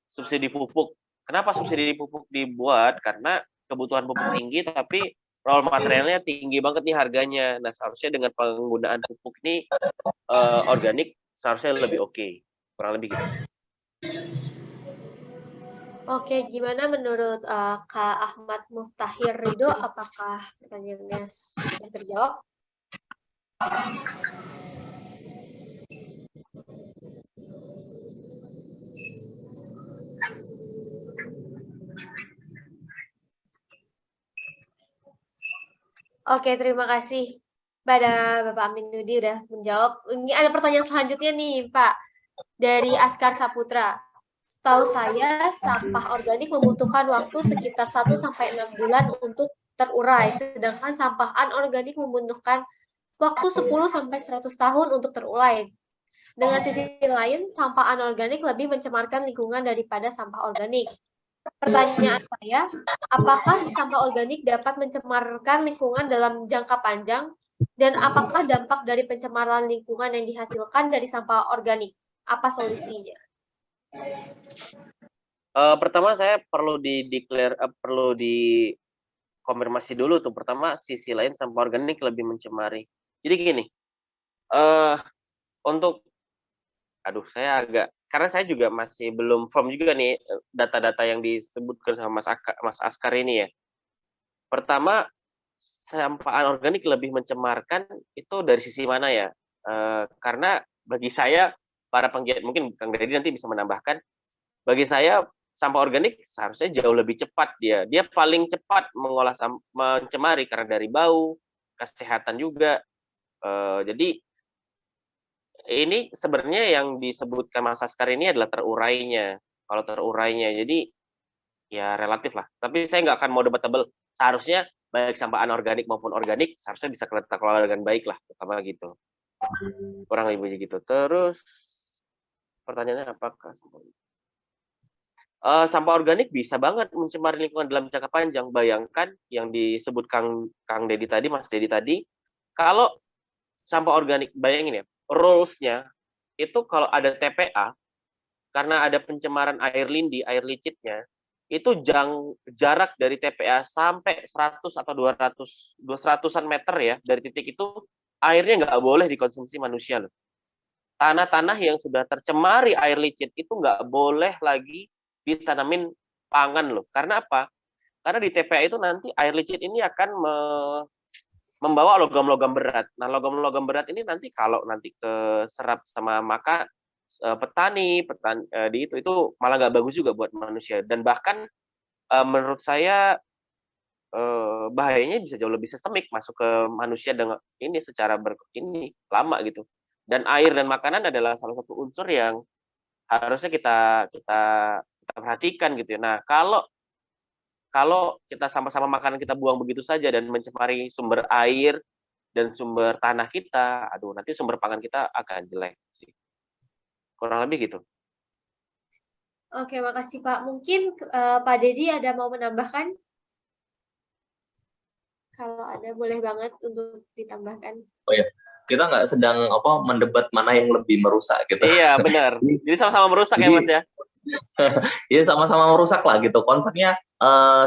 subsidi pupuk. Kenapa subsidi pupuk dibuat? Karena kebutuhan pupuk tinggi, tapi raw materialnya tinggi banget nih harganya. Nah, seharusnya dengan penggunaan pupuk ini organik seharusnya lebih oke. Kurang lebih gitu. Oke, gimana menurut Kak Ahmad Muftahir Ridho? Apakah pertanyaannya sudah terjawab? Oke, terima kasih pada Bapak Aminuddin udah menjawab. Ini ada pertanyaan selanjutnya nih, Pak, dari Askar Saputra. Setahu saya, sampah organik membutuhkan waktu sekitar 1-6 bulan untuk terurai, sedangkan sampah anorganik membutuhkan waktu 10-100 tahun untuk terurai. Dengan sisi lain, sampah anorganik lebih mencemarkan lingkungan daripada sampah organik. Pertanyaan saya, apakah sampah organik dapat mencemarkan lingkungan dalam jangka panjang? Dan apakah dampak dari pencemaran lingkungan yang dihasilkan dari sampah organik? Apa solusinya? Pertama saya perlu perlu dikonfirmasi dulu tuh. Pertama, sisi lain sampah organik lebih mencemari. Jadi gini, untuk karena saya juga masih belum firm juga nih data-data yang disebutkan sama Mas Askar ini ya. Pertama, sampah anorganik lebih mencemarkan itu dari sisi mana ya? Karena bagi saya, para penggiat, mungkin Kang Deddy nanti bisa menambahkan, bagi saya sampah organik seharusnya jauh lebih cepat dia. Dia paling cepat mencemari karena dari bau, kesehatan juga. Jadi ini sebenarnya yang disebutkan Mas Askar ini adalah terurainya. Kalau terurainya, jadi ya relatif lah. Tapi saya nggak akan mau debatable. Seharusnya baik sampah anorganik maupun organik seharusnya bisa kita kelola dengan baik lah, pertama gitu. Kurang lebih gitu. Terus pertanyaannya apakah sampah organik bisa banget mencemari lingkungan dalam jangka panjang? Bayangkan yang disebut Kang Deddy tadi, Mas Deddy tadi, kalau sampah organik, bayangin ya, rules-nya itu kalau ada TPA, karena ada pencemaran air lindi, air licitnya, itu jarak dari TPA sampai 100 atau 200-an meter ya, dari titik itu, airnya nggak boleh dikonsumsi manusia loh. Tanah-tanah yang sudah tercemari air licit itu nggak boleh lagi ditanamin pangan loh. Karena apa? Karena di TPA itu nanti air licit ini akan membawa logam-logam berat. Nah, logam-logam berat ini nanti kalau nanti keserap sama petani di itu malah nggak bagus juga buat manusia. Dan bahkan menurut saya bahayanya bisa jauh lebih sistemik masuk ke manusia dengan ini secara lama gitu. Dan air dan makanan adalah salah satu unsur yang harusnya kita perhatikan gitu ya. Nah, kalau kita sama-sama makanan kita buang begitu saja dan mencemari sumber air dan sumber tanah kita, aduh nanti sumber pangan kita akan jelek sih. Kurang lebih gitu. Oke, makasih Pak. Mungkin Pak Deddy ada mau menambahkan? Kalau ada, boleh banget untuk ditambahkan. Oh ya, kita nggak sedang mendebat mana yang lebih merusak gitu. Iya, benar. Jadi sama-sama merusak ya, Mas ya? Iya, sama-sama merusak lah gitu. Konsepnya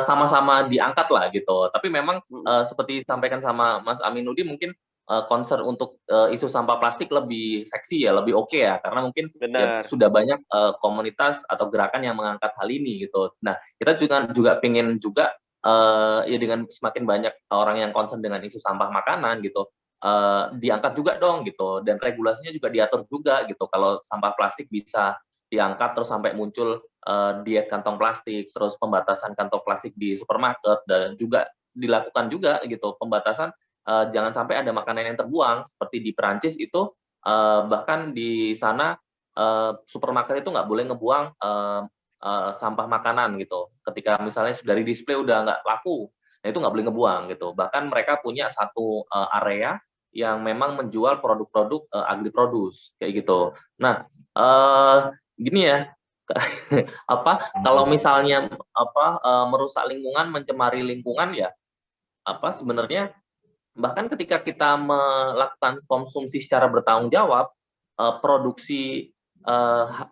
sama-sama diangkat lah gitu. Tapi memang seperti disampaikan sama Mas Aminuddin, mungkin concern untuk isu sampah plastik lebih seksi ya, lebih oke ya, karena mungkin ya, sudah banyak komunitas atau gerakan yang mengangkat hal ini gitu. Nah, kita juga pengen juga ya dengan semakin banyak orang yang concern dengan isu sampah makanan gitu, diangkat juga dong gitu, dan regulasinya juga diatur juga gitu. Kalau sampah plastik bisa diangkat terus sampai muncul diet kantong plastik, terus pembatasan kantong plastik di supermarket, dan juga dilakukan juga gitu pembatasan jangan sampai ada makanan yang terbuang seperti di Perancis itu bahkan di sana supermarket itu nggak boleh ngebuang sampah makanan gitu. Ketika misalnya sudah di display udah nggak laku, nah itu nggak boleh ngebuang gitu. Bahkan mereka punya satu area yang memang menjual produk-produk agri-produce kayak gitu. Nah, gini ya, kalau misalnya merusak lingkungan, mencemari lingkungan ya sebenarnya bahkan ketika kita melakukan konsumsi secara bertanggung jawab, produksi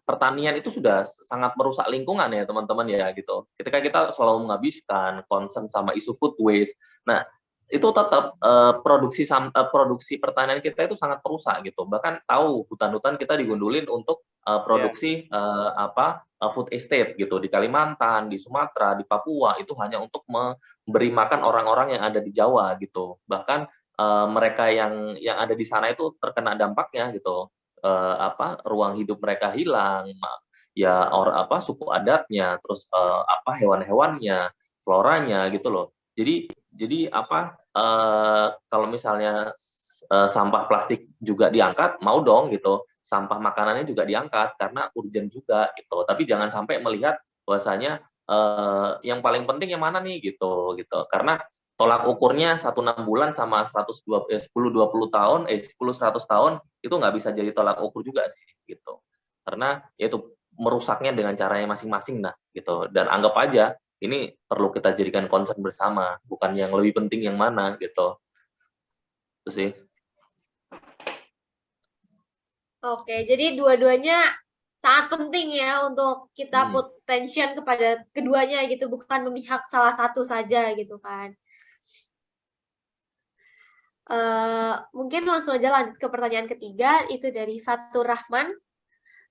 pertanian itu sudah sangat merusak lingkungan ya teman-teman ya gitu. Ketika kita selalu menghabiskan concern sama isu food waste, nah itu tetap produksi pertanian kita itu sangat merusak gitu. Bahkan tahu hutan-hutan kita digundulin untuk produksi food estate gitu di Kalimantan, di Sumatera, di Papua itu hanya untuk memberi makan orang-orang yang ada di Jawa gitu. Bahkan mereka yang ada di sana itu terkena dampaknya gitu. Ruang hidup mereka hilang, ya suku adatnya, terus hewan-hewannya, floranya gitu loh. Jadi kalau misalnya sampah plastik juga diangkat, mau dong gitu. sampah makanannya juga diangkat karena urgent juga gitu. Tapi jangan sampai melihat bahwasanya yang paling penting yang mana nih gitu. Karena tolak ukurnya 1-6 bulan sama 10-20 tahun, 10-100 tahun itu nggak bisa jadi tolak ukur juga sih gitu. Karena itu merusaknya dengan caranya masing-masing gitu. Dan anggap aja ini perlu kita jadikan concern bersama, bukan yang lebih penting yang mana gitu. Itu sih. Oke, jadi dua-duanya sangat penting ya untuk kita put tension kepada keduanya gitu, bukan memihak salah satu saja gitu kan. Mungkin langsung aja lanjut ke pertanyaan ketiga, itu dari Fatur Rahman.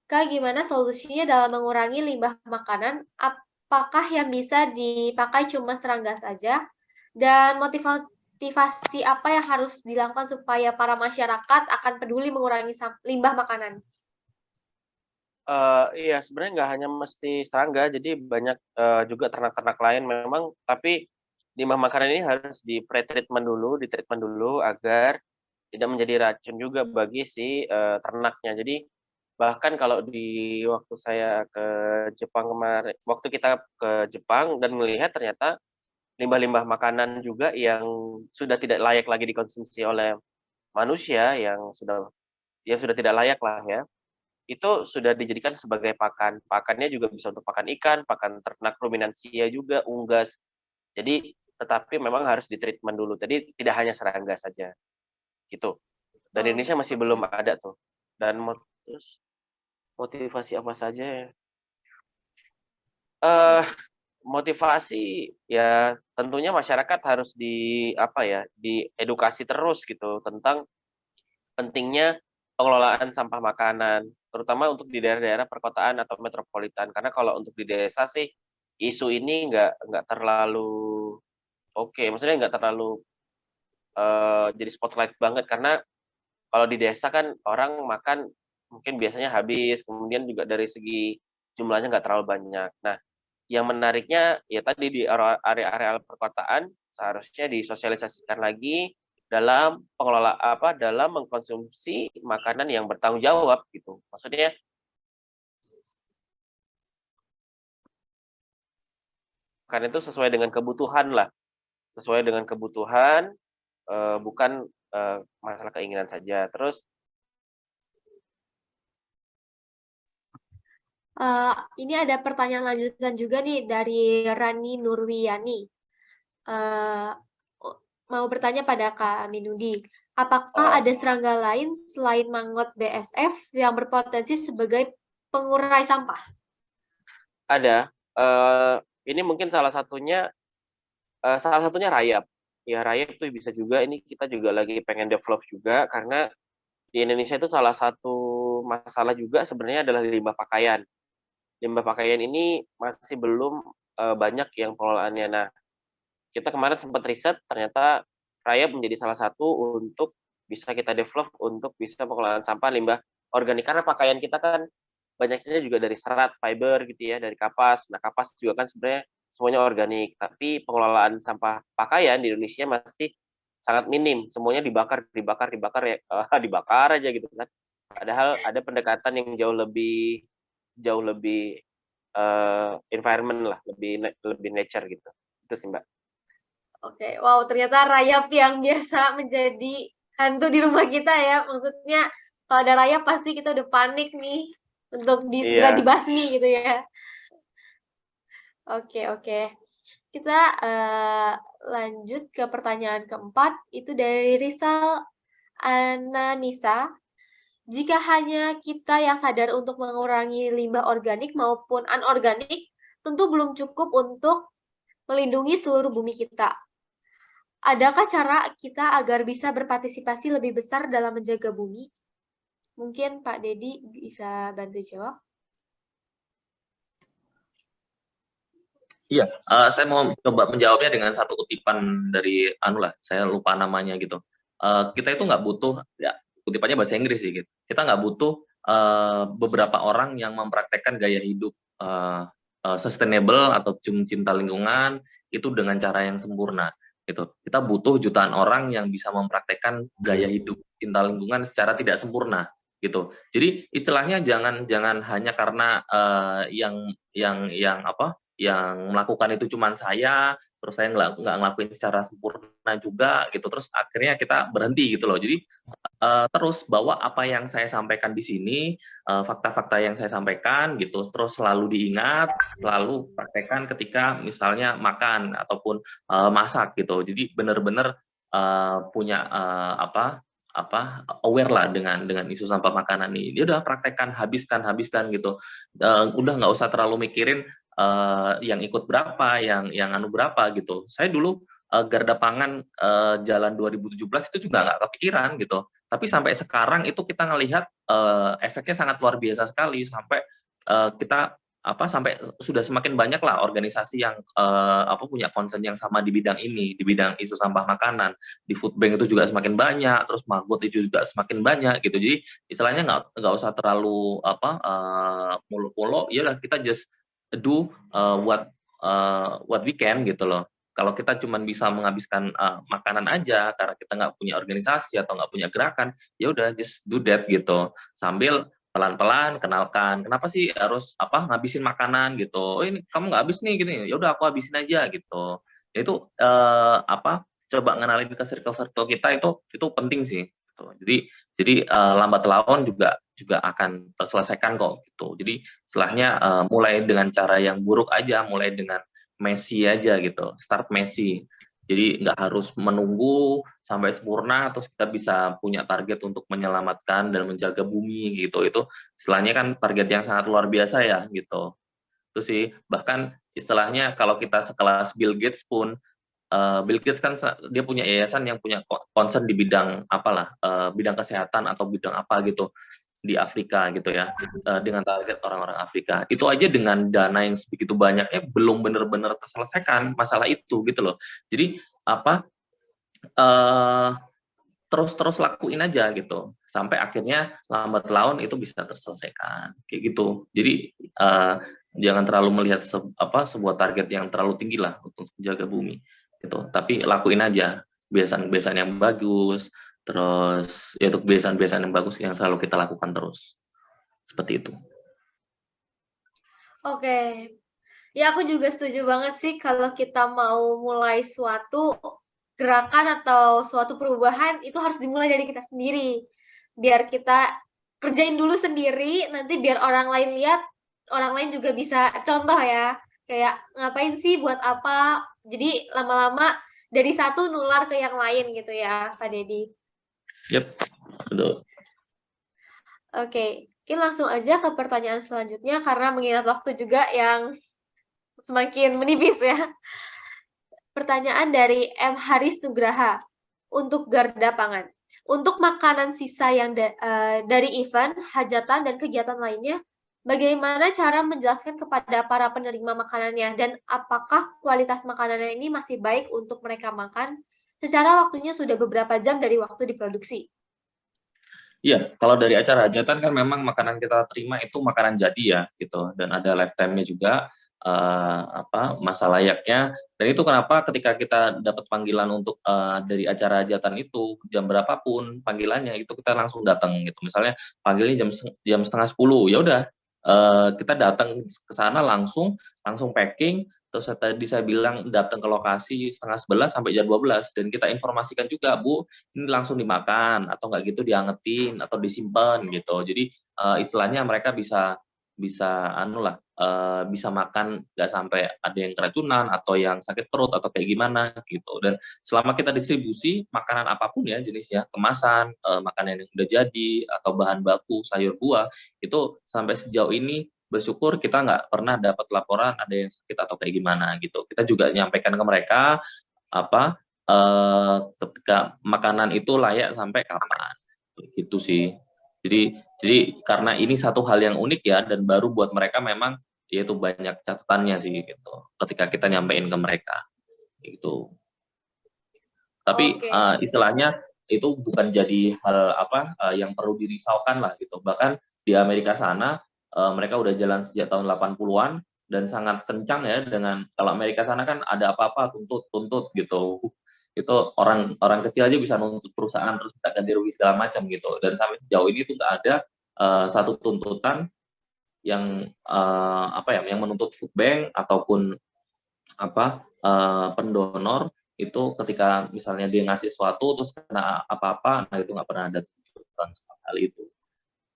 Kak, gimana solusinya dalam mengurangi limbah makanan? Apakah yang bisa dipakai cuma serangga saja? Dan motivasi apa yang harus dilakukan supaya para masyarakat akan peduli mengurangi limbah makanan? Iya, sebenarnya nggak hanya mesti serangga, jadi banyak juga ternak-ternak lain memang, tapi limbah makanan ini harus ditreatment dulu agar tidak menjadi racun juga bagi si ternaknya. Jadi bahkan kalau di waktu saya ke Jepang kemarin, waktu kita ke Jepang dan melihat ternyata limbah-limbah makanan juga yang sudah tidak layak lagi dikonsumsi oleh manusia, yang sudah tidak layak lah ya, itu sudah dijadikan sebagai pakan. Pakannya juga bisa untuk pakan ikan, pakan ternak ruminansia juga, unggas. Jadi tetapi memang harus ditreatment dulu. Jadi tidak hanya serangga saja. Gitu. Dan Indonesia masih belum ada tuh. Dan terus motivasi apa saja ya? Motivasi ya tentunya masyarakat harus diedukasi terus gitu tentang pentingnya pengelolaan sampah makanan, terutama untuk di daerah-daerah perkotaan atau metropolitan. Karena kalau untuk di desa sih isu ini nggak terlalu maksudnya nggak terlalu jadi spotlight banget, karena kalau di desa kan orang makan mungkin biasanya habis, kemudian juga dari segi jumlahnya nggak terlalu banyak. Nah, yang menariknya ya tadi di area-area perkotaan seharusnya disosialisasikan lagi dalam dalam mengkonsumsi makanan yang bertanggung jawab gitu. Maksudnya karena itu sesuai dengan kebutuhan lah. Sesuai dengan kebutuhan, bukan masalah keinginan saja. Terus ini ada pertanyaan lanjutan juga nih dari Rani Nurwiyani. Mau bertanya pada Kak Aminudi, apakah ada serangga lain selain mangot BSF yang berpotensi sebagai pengurai sampah? Ada. Ini mungkin salah satunya rayap. Ya rayap tuh bisa juga, ini kita juga lagi pengen develop juga, karena di Indonesia itu salah satu masalah juga sebenarnya adalah limbah pakaian. Limbah pakaian ini masih belum banyak yang pengelolaannya. Nah, kita kemarin sempat riset, ternyata rayap menjadi salah satu untuk bisa kita develop untuk bisa pengelolaan sampah limbah organik. Karena pakaian kita kan banyaknya juga dari serat, fiber gitu ya, dari kapas. Nah, kapas juga kan sebenarnya semuanya organik. Tapi pengelolaan sampah pakaian di Indonesia masih sangat minim. Semuanya dibakar ya, dibakar aja gitu kan. Padahal ada pendekatan yang jauh lebih environment lah, lebih nature gitu. Itu sih Mbak. Oke, wow, ternyata rayap yang biasa menjadi hantu di rumah kita ya. Maksudnya kalau ada rayap pasti kita udah panik nih untuk segera dibasmi gitu ya. Oke. Kita lanjut ke pertanyaan keempat, itu dari Rizal Ananisa. Jika hanya kita yang sadar untuk mengurangi limbah organik maupun anorganik, tentu belum cukup untuk melindungi seluruh bumi kita. Adakah cara kita agar bisa berpartisipasi lebih besar dalam menjaga bumi? Mungkin Pak Dedi bisa bantu jawab. Iya, saya mau coba menjawabnya dengan satu kutipan dari saya lupa namanya gitu. Kita itu nggak butuh, ya kutipannya bahasa Inggris sih gitu. Kita nggak butuh beberapa orang yang mempraktekkan gaya hidup sustainable atau cinta lingkungan itu dengan cara yang sempurna gitu. Kita butuh jutaan orang yang bisa mempraktekkan gaya hidup cinta lingkungan secara tidak sempurna gitu. Jadi istilahnya jangan hanya karena yang melakukan itu cuman saya, terus saya nggak ngelakuin secara sempurna juga gitu, terus akhirnya kita berhenti gitu loh. Jadi terus bawa apa yang saya sampaikan di sini, fakta-fakta yang saya sampaikan gitu, terus selalu diingat, selalu praktekkan ketika misalnya makan ataupun masak gitu. Jadi benar-benar punya aware lah dengan isu sampah makanan ini. Dia udah praktekkan, habiskan gitu. Udah nggak usah terlalu mikirin yang ikut berapa, yang anu berapa gitu. Saya dulu Garda Pangan Jalan 2017 itu juga nggak kepikiran gitu. Tapi sampai sekarang itu kita ngelihat efeknya sangat luar biasa sekali sampai kita sampai sudah semakin banyak lah organisasi yang punya concern yang sama di bidang ini, di bidang isu sampah makanan. Di Food Bank itu juga semakin banyak, terus Magot itu juga semakin banyak gitu. Jadi istilahnya nggak usah terlalu mulu-mulu, ya lah kita just do what we can gitu loh. Kalau kita cuma bisa menghabiskan makanan aja karena kita nggak punya organisasi atau nggak punya gerakan, ya udah just do that gitu. Sambil pelan-pelan kenalkan, kenapa sih harus ngabisin makanan gitu. Oh ini kamu nggak habis nih gini, ya udah aku habisin aja gitu. Ya itu coba ngenalin ke circle kita itu penting sih. Gitu. Jadi lambat laun juga akan terselesaikan kok gitu. Jadi setelahnya mulai dengan cara yang buruk aja, mulai dengan messy aja gitu, start messy. Jadi nggak harus menunggu sampai sempurna terus kita bisa punya target untuk menyelamatkan dan menjaga bumi gitu. Itu istilahnya kan target yang sangat luar biasa ya gitu. Itu sih bahkan istilahnya kalau kita sekelas Bill Gates pun Bill Gates kan dia punya yayasan yang punya concern di bidang bidang kesehatan atau bidang apa gitu di Afrika gitu ya, dengan target orang-orang Afrika. Itu aja dengan dana yang sebegitu banyaknya belum benar-benar terselesaikan masalah itu gitu loh. Jadi terus lakuin aja gitu sampai akhirnya lambat laun itu bisa terselesaikan kayak gitu. Jadi jangan terlalu melihat sebuah target yang terlalu tinggi lah untuk menjaga bumi gitu. Tapi lakuin aja kebiasaan-kebiasaan yang bagus. Terus ya itu kebiasaan-kebiasaan yang bagus yang selalu kita lakukan terus. Seperti itu. Oke. Ya aku juga setuju banget sih kalau kita mau mulai suatu gerakan atau suatu perubahan itu harus dimulai dari kita sendiri. Biar kita kerjain dulu sendiri, nanti biar orang lain lihat, orang lain juga bisa contoh ya. Kayak ngapain sih, buat apa. Jadi lama-lama dari satu nular ke yang lain gitu ya, Pak Deddy. Yep, betul. Oke, kita langsung aja ke pertanyaan selanjutnya karena mengingat waktu juga yang semakin menipis ya. Pertanyaan dari M. Haris Nugraha untuk Garda Pangan. Untuk makanan sisa yang dari event, hajatan, dan kegiatan lainnya, bagaimana cara menjelaskan kepada para penerima makanannya dan apakah kualitas makanannya ini masih baik untuk mereka makan secara waktunya sudah beberapa jam dari waktu diproduksi? Iya, kalau dari acara hajatan kan memang makanan kita terima itu makanan jadi ya gitu, dan ada lifetime-nya juga masa layaknya. Dan itu kenapa ketika kita dapat panggilan untuk dari acara hajatan itu jam berapapun panggilannya itu kita langsung datang gitu. Misalnya panggilnya jam setengah 10, ya udah kita datang ke sana langsung packing. Terus tadi saya bilang datang ke lokasi setengah 11 sampai jam 12 dan kita informasikan juga, Bu, ini langsung dimakan atau nggak gitu diangetin atau disimpan gitu. Jadi istilahnya mereka bisa bisa makan nggak sampai ada yang keracunan atau yang sakit perut atau kayak gimana gitu. Dan selama kita distribusi makanan apapun ya jenisnya, kemasan, makanan yang udah jadi atau bahan baku sayur buah itu sampai sejauh ini bersyukur kita nggak pernah dapat laporan ada yang sakit atau kayak gimana gitu. Kita juga nyampaikan ke mereka ketika makanan itu layak sampai kapan gitu sih. Jadi karena ini satu hal yang unik ya dan baru buat mereka memang yaitu banyak catatannya sih gitu ketika kita nyampein ke mereka gitu. Tapi istilahnya itu bukan jadi hal yang perlu dirisaukan lah gitu. Bahkan di Amerika sana mereka udah jalan sejak tahun 80-an dan sangat kencang ya dengan kalau Amerika sana kan ada apa-apa tuntut gitu. Itu orang kecil aja bisa nuntut perusahaan terus minta ganti rugi segala macam gitu. Dan sampai sejauh ini tuh nggak ada satu tuntutan yang yang menuntut food bank ataupun pendonor itu ketika misalnya dia ngasih sesuatu terus kena apa-apa, nah itu nggak pernah ada tuntutan soal hal itu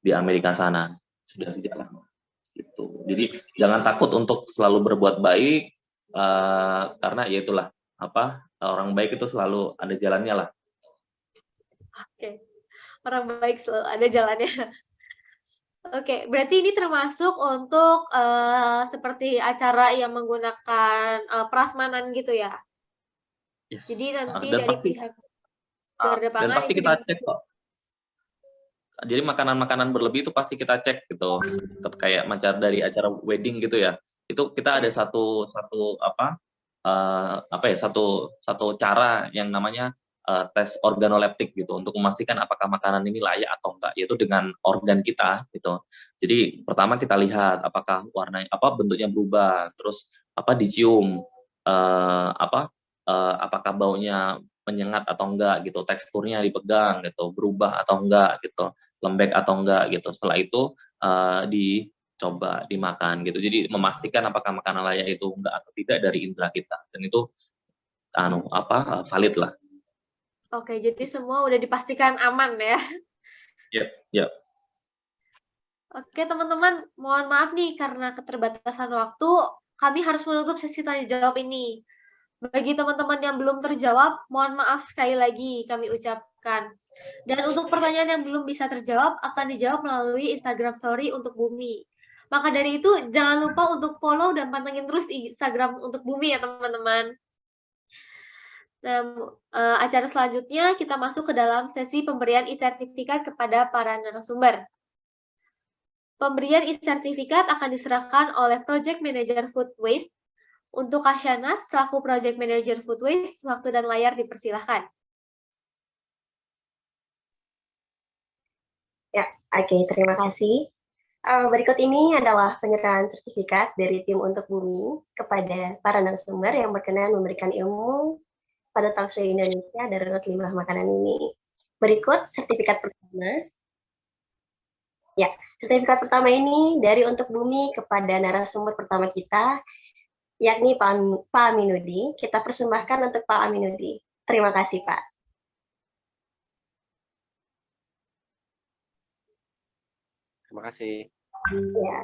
di Amerika sana, sudah sejak lama gitu. Jadi jangan takut untuk selalu berbuat baik, karena ya itulah orang baik itu selalu ada jalannya lah. Oke, orang baik selalu ada jalannya. Oke, berarti ini termasuk untuk seperti acara yang menggunakan prasmanan gitu ya? Yes. Jadi nanti Dan dari pasti, pihak dan Pangan pasti itu kita cek kok. Jadi makanan-makanan berlebih itu pasti kita cek gitu. Kayak macam dari acara wedding gitu ya. Itu kita ada satu cara yang namanya tes organoleptik gitu untuk memastikan apakah makanan ini layak atau enggak, yaitu dengan organ kita gitu. Jadi pertama kita lihat apakah warnanya bentuknya berubah, terus dicium, apakah baunya menyengat atau enggak gitu, teksturnya dipegang gitu, berubah atau enggak gitu, lembek atau enggak gitu. Setelah itu dicoba dimakan gitu. Jadi memastikan apakah makanan layak itu enggak atau tidak dari indera kita. Dan itu valid lah. Oke, jadi semua udah dipastikan aman ya. Yep. Oke, teman-teman, mohon maaf nih karena keterbatasan waktu, kami harus menutup sesi tanya jawab ini. Bagi teman-teman yang belum terjawab, mohon maaf sekali lagi kami ucapkan. Dan untuk pertanyaan yang belum bisa terjawab, akan dijawab melalui Instagram Story untuk Bumi. Maka dari itu, jangan lupa untuk follow dan pantengin terus Instagram untuk Bumi ya teman-teman. Nah, acara selanjutnya kita masuk ke dalam sesi pemberian e-sertifikat kepada para narasumber. Pemberian e-sertifikat akan diserahkan oleh Project Manager Food Waste. Untuk Asyana, selaku Project Manager Food Waste, waktu dan layar dipersilahkan. Ya, oke, terima kasih. Berikut ini adalah penyerahan sertifikat dari tim untuk Bumi kepada para narasumber yang berkenan memberikan ilmu pada Talkshow Indonesia Darurat Limbah Makanan ini. Berikut sertifikat pertama. Ya, sertifikat pertama ini dari Untuk Bumi kepada narasumber pertama kita, yakni Pak Aminudi. Kita persembahkan untuk Pak Aminudi. Terima kasih, Pak. Terima kasih. Ya.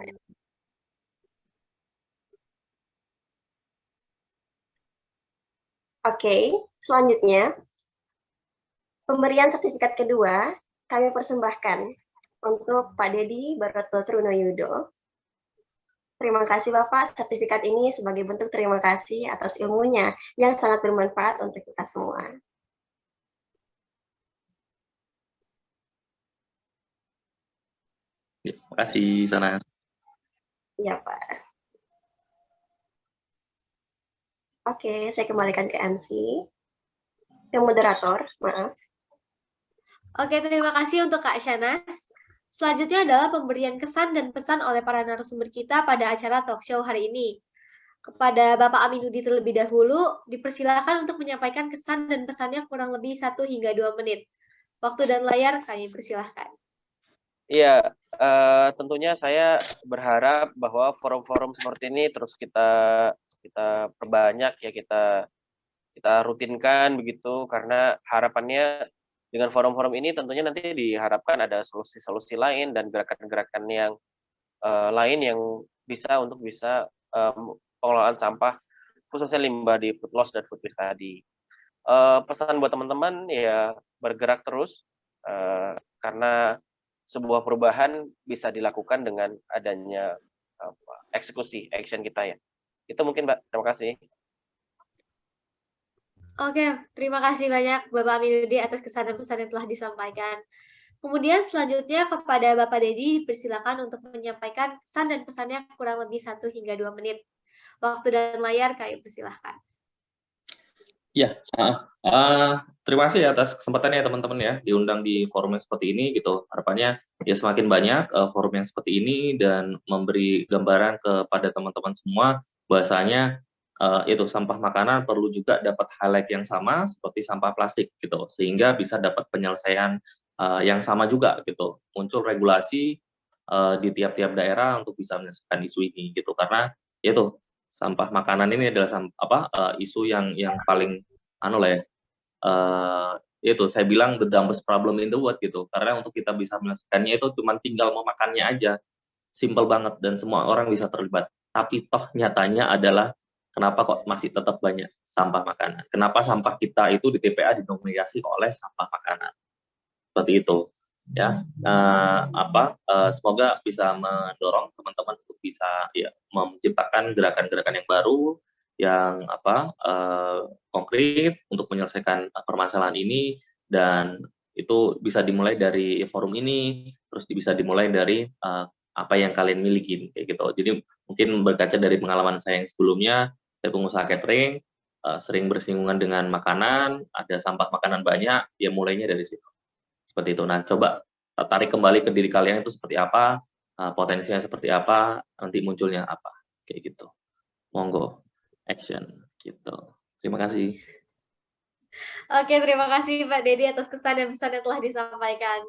Oke, selanjutnya pemberian sertifikat kedua kami persembahkan untuk Pak Dedi Baroto Trunoyudo. Terima kasih Bapak, sertifikat ini sebagai bentuk terima kasih atas ilmunya yang sangat bermanfaat untuk kita semua. Terima kasih, Sanas. Iya, Pak. Oke, saya kembalikan ke MC. Ke moderator, maaf. Oke, terima kasih untuk Kak Syanas. Selanjutnya adalah pemberian kesan dan pesan oleh para narasumber kita pada acara talk show hari ini. Kepada Bapak Aminudi terlebih dahulu, dipersilakan untuk menyampaikan kesan dan pesannya kurang lebih 1 hingga 2 menit. Waktu dan layar kami persilahkan. Iya, tentunya saya berharap bahwa forum-forum seperti ini terus kita perbanyak ya, kita rutinkan begitu, karena harapannya dengan forum-forum ini tentunya nanti diharapkan ada solusi-solusi lain dan gerakan-gerakan yang lain yang bisa pengelolaan sampah khususnya limbah di food loss dan food waste tadi. Pesan buat teman-teman ya, bergerak terus karena sebuah perubahan bisa dilakukan dengan adanya action kita ya. Itu mungkin Mbak, terima kasih. Oke, terima kasih banyak Bapak Aminudi atas kesan dan pesan yang telah disampaikan. Kemudian selanjutnya kepada Bapak Dedi dipersilakan untuk menyampaikan kesan dan pesannya kurang lebih 1 hingga 2 menit. Waktu dan layar kami persilahkan. Ya, terima kasih atas kesempatannya ya teman-teman ya, diundang di forum yang seperti ini gitu. Harapannya ya semakin banyak forum yang seperti ini dan memberi gambaran kepada teman-teman semua bahwasanya itu sampah makanan perlu juga dapat highlight yang sama seperti sampah plastik gitu, sehingga bisa dapat penyelesaian yang sama juga gitu. Muncul regulasi di tiap-tiap daerah untuk bisa menyelesaikan isu ini gitu, karena itu sampah makanan ini adalah isu yang paling lah ya, itu saya bilang the dumbest problem in the world gitu, karena untuk kita bisa menyelesaikannya itu cuma tinggal mau makannya aja, simple banget dan semua orang bisa terlibat. Tapi toh nyatanya adalah kenapa kok masih tetap banyak sampah makanan? Kenapa sampah kita itu di TPA didominasi oleh sampah makanan? Seperti itu, ya. Semoga bisa mendorong teman-teman untuk bisa ya menciptakan gerakan-gerakan yang baru, yang konkret untuk menyelesaikan permasalahan ini, dan itu bisa dimulai dari forum ini, terus bisa dimulai dari apa yang kalian miliki kayak gitu. Jadi mungkin berkaca dari pengalaman saya yang sebelumnya, saya pengusaha catering, sering bersinggungan dengan makanan, ada sampah makanan banyak, ya mulainya dari situ. Seperti itu. Nah, coba tarik kembali ke diri kalian itu seperti apa, potensinya seperti apa, nanti munculnya apa, kayak gitu. Monggo, action, gitu. Terima kasih. Oke, terima kasih Pak Dedi atas kesan dan pesan yang telah disampaikan.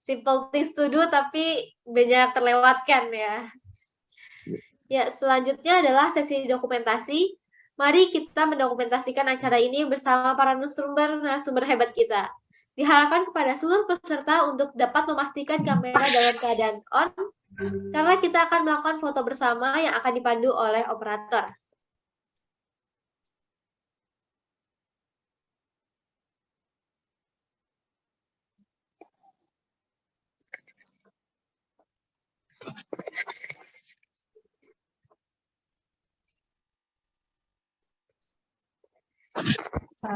Simple things to do, tapi banyak terlewatkan ya. Ya, selanjutnya adalah sesi dokumentasi. Mari kita mendokumentasikan acara ini bersama para narasumber hebat kita. Diharapkan kepada seluruh peserta untuk dapat memastikan kamera dalam keadaan on, karena kita akan melakukan foto bersama yang akan dipandu oleh operator.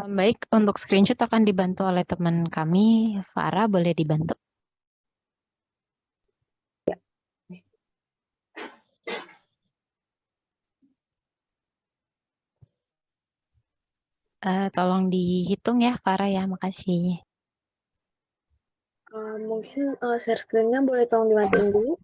Baik, untuk screenshot akan dibantu oleh teman kami, Farah, boleh dibantu? Tolong dihitung ya, Farah ya, makasih. Mungkin share screen-nya boleh tolong dimatiin dulu.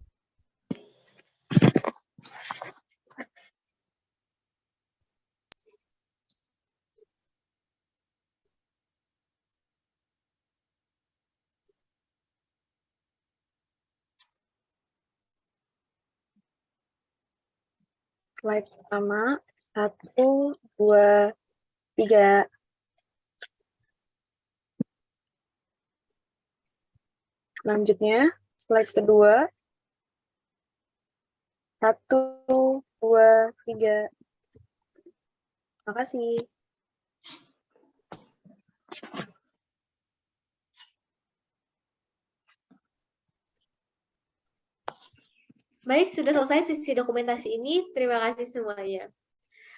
Slide pertama, 1, 2, 3. Selanjutnya, slide kedua, 1, 2, 3. Makasih. Baik, sudah selesai sesi dokumentasi ini. Terima kasih semuanya.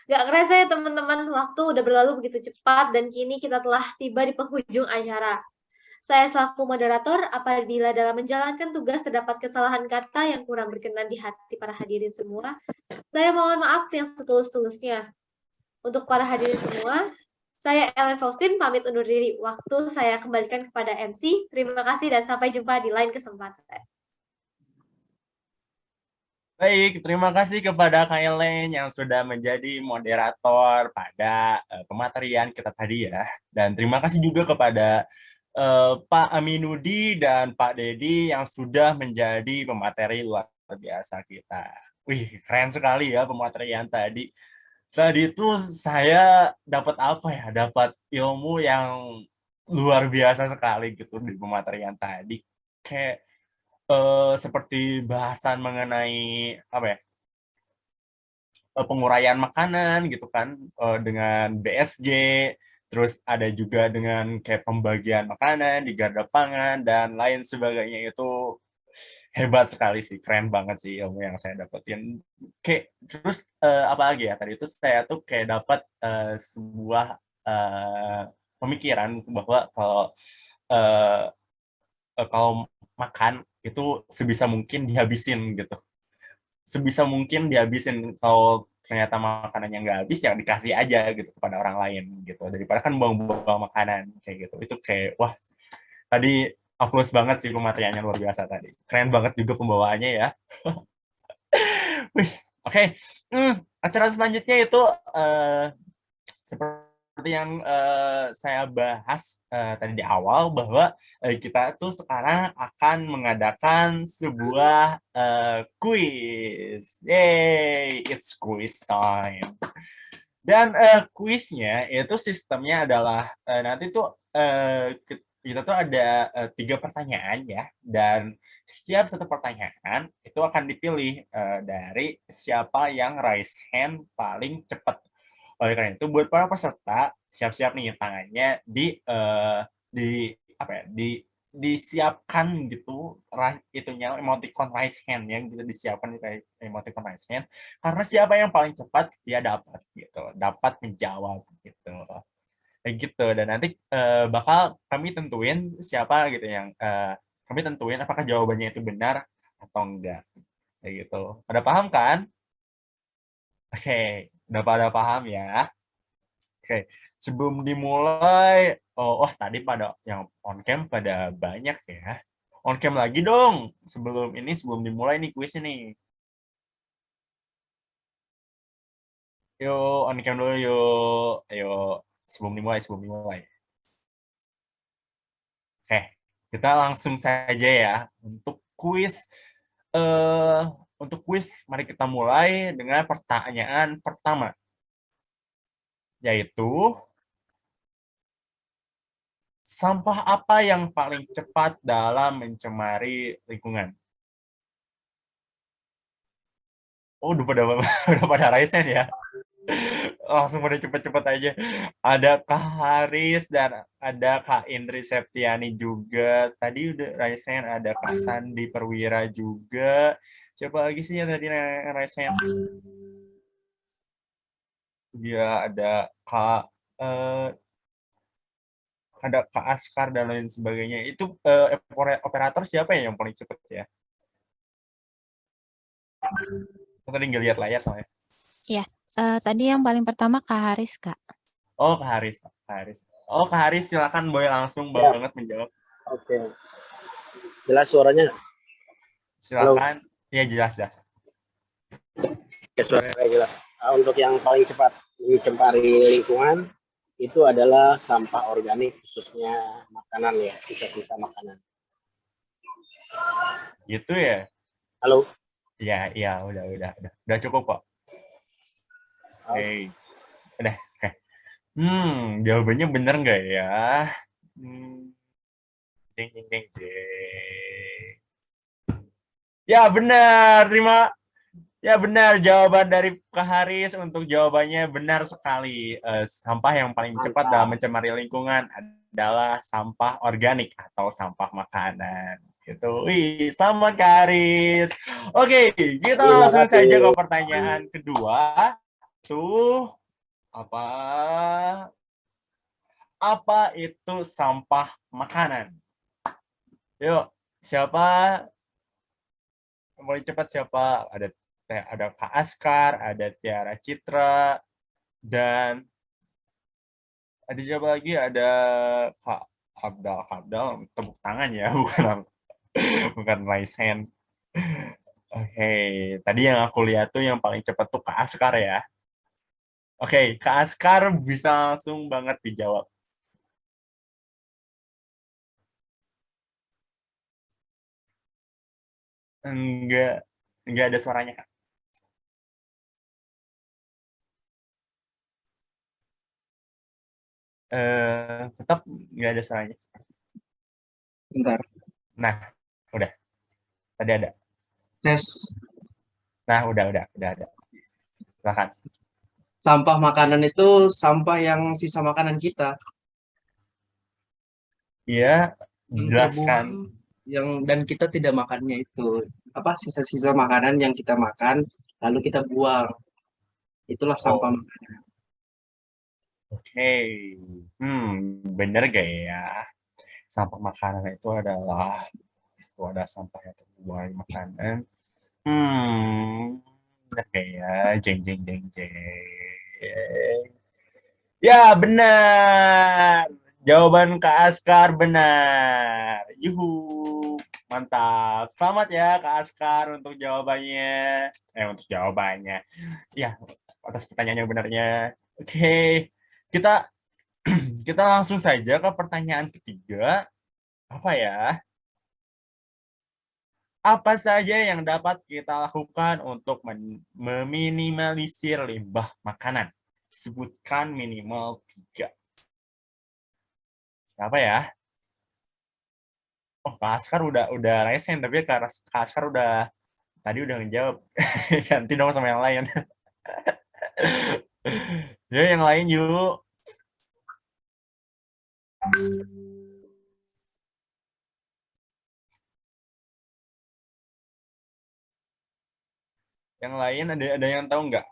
Gak kerasa ya teman-teman, waktu udah berlalu begitu cepat dan kini kita telah tiba di penghujung acara. Saya selaku moderator, apabila dalam menjalankan tugas terdapat kesalahan kata yang kurang berkenan di hati para hadirin semua, saya mohon maaf yang setulus-tulusnya. Untuk para hadirin semua, saya Ellen Faustin pamit undur diri. Waktu saya kembalikan kepada MC. Terima kasih dan sampai jumpa di lain kesempatan. Baik, terima kasih kepada Kak Ellen yang sudah menjadi moderator pada pematerian kita tadi ya. Dan terima kasih juga kepada Pak Aminudi dan Pak Dedi yang sudah menjadi pemateri luar biasa kita. Wih, keren sekali ya pematerian tadi. Tadi itu saya dapat apa ya? Dapat ilmu yang luar biasa sekali gitu di pematerian tadi. Kayak seperti bahasan mengenai apa ya, penguraian makanan gitu kan, dengan BSG, terus ada juga dengan kayak pembagian makanan di garda pangan dan lain sebagainya. Itu hebat sekali sih, keren banget sih ilmu yang saya dapetin. Kayak terus apa lagi ya, tadi itu saya tuh kayak dapat sebuah pemikiran bahwa kalau makan itu sebisa mungkin dihabisin gitu. Sebisa mungkin dihabisin. Kalau ternyata makanannya nggak habis, jangan dikasih aja gitu kepada orang lain gitu. Daripada kan buang-buang makanan kayak gitu. Itu kayak wah, tadi aplaus banget sih pemateriannya, luar biasa tadi. Keren banget juga pembawaannya ya. Wih, Oke, acara selanjutnya itu seperti yang saya bahas tadi di awal bahwa kita tuh sekarang akan mengadakan sebuah quiz. Yay, it's quiz time. Dan kuisnya itu sistemnya adalah nanti tuh kita tuh ada 3 pertanyaan ya, dan setiap satu pertanyaan itu akan dipilih dari siapa yang raise hand paling cepat. Oleh karena itu, buat para peserta siap-siap nih tangannya di apa ya, disiapkan gitu itunya emoticon raise hand yang gitu, disiapkan di emoticon raise hand, karena siapa yang paling cepat dia dapat gitu, dapat menjawab gitu. Kayak gitu, dan nanti bakal kami tentuin siapa gitu yang kami tentuin apakah jawabannya itu benar atau enggak. Kayak gitu. Ada paham kan? Oke, udah pada paham ya. Oke, sebelum dimulai, tadi pada yang on cam pada banyak ya. On cam lagi dong, sebelum dimulai nih kuis ini. Yuk, on cam dulu yuk. Ayo, sebelum dimulai. Oke, kita langsung saja ya untuk kuis. Untuk kuis, mari kita mulai dengan pertanyaan pertama, yaitu sampah apa yang paling cepat dalam mencemari lingkungan? Oh, udah pada raisen ya. Langsung pada cepet-cepet aja. Ada Kak Haris dan ada Kak Indri Septiani juga. Tadi udah raisen, ada Kak Sandi Perwira juga. Siapa lagi sih yang tadi raisen? Dia eh, ada Kak Askar dan lain sebagainya. Itu operator siapa ya yang paling cepet ya? Tadi nggak lihat layar soalnya. Ya, tadi yang paling pertama Kak Haris, Kak. Oh, Kak Haris. Oh, Kak Haris, silakan boleh langsung banget menjawab. Oke. Jelas suaranya? Silakan. Ya, jelas. Oke, suaranya jelas. Untuk yang paling cepat mencemari lingkungan itu adalah sampah organik, khususnya makanan ya, sisa-sisa makanan. Gitu ya? Halo? Iya, udah cukup kok. Oke. Udah, oke. Jawabannya bener nggak ya? Jeng. Ya, benar. Ya, benar. Jawaban dari Kak Haris untuk jawabannya benar sekali. Sampah yang paling cepat dalam mencemari lingkungan adalah sampah organik atau sampah makanan. Gitu. Wih, selamat Kak Haris. Oke, kita langsung saja ke pertanyaan kedua. Tuh, apa itu sampah makanan? Yuk, siapa paling cepat siapa? Ada Kak Askar, ada Tiara Citra, dan ada siapa lagi? Ada Kak Abdal, tepuk tangan ya, bukan raise hand. Oke, tadi yang aku lihat tuh yang paling cepat tuh Kak Askar ya. Oke, Kak Askar bisa langsung banget dijawab. Enggak ada suaranya, Kak. Tetap nggak ada suaranya. Bentar. Nah, udah. Tadi ada. Tes. Nah, udah ada. Silakan. Sampah makanan itu sampah yang sisa makanan kita. Iya, jelaskan. Dan kita tidak makannya itu. Sisa-sisa makanan yang kita makan, lalu kita buang. Itulah sampah makanan. Oke. Bener gak ya? Sampah makanan itu ada sampah yang terbuang makanan. Bener gak ya? Jeng. Ya, benar. Jawaban Kak Askar benar. Yuhu. Mantap. Selamat ya Kak Askar untuk jawabannya. Untuk jawabannya. Ya, atas pertanyaannya benarnya. Oke. Kita kita langsung saja ke pertanyaan ketiga. Apa ya? Apa saja yang dapat kita lakukan untuk meminimalisir limbah makanan? Sebutkan minimal 3. Apa ya? Oh, Kak Askar udah resen, tapi Kak Askar tadi udah ngejawab. Ganti dong sama yang lain. Ya, yang lain yuk. Yang lain ada yang tahu nggak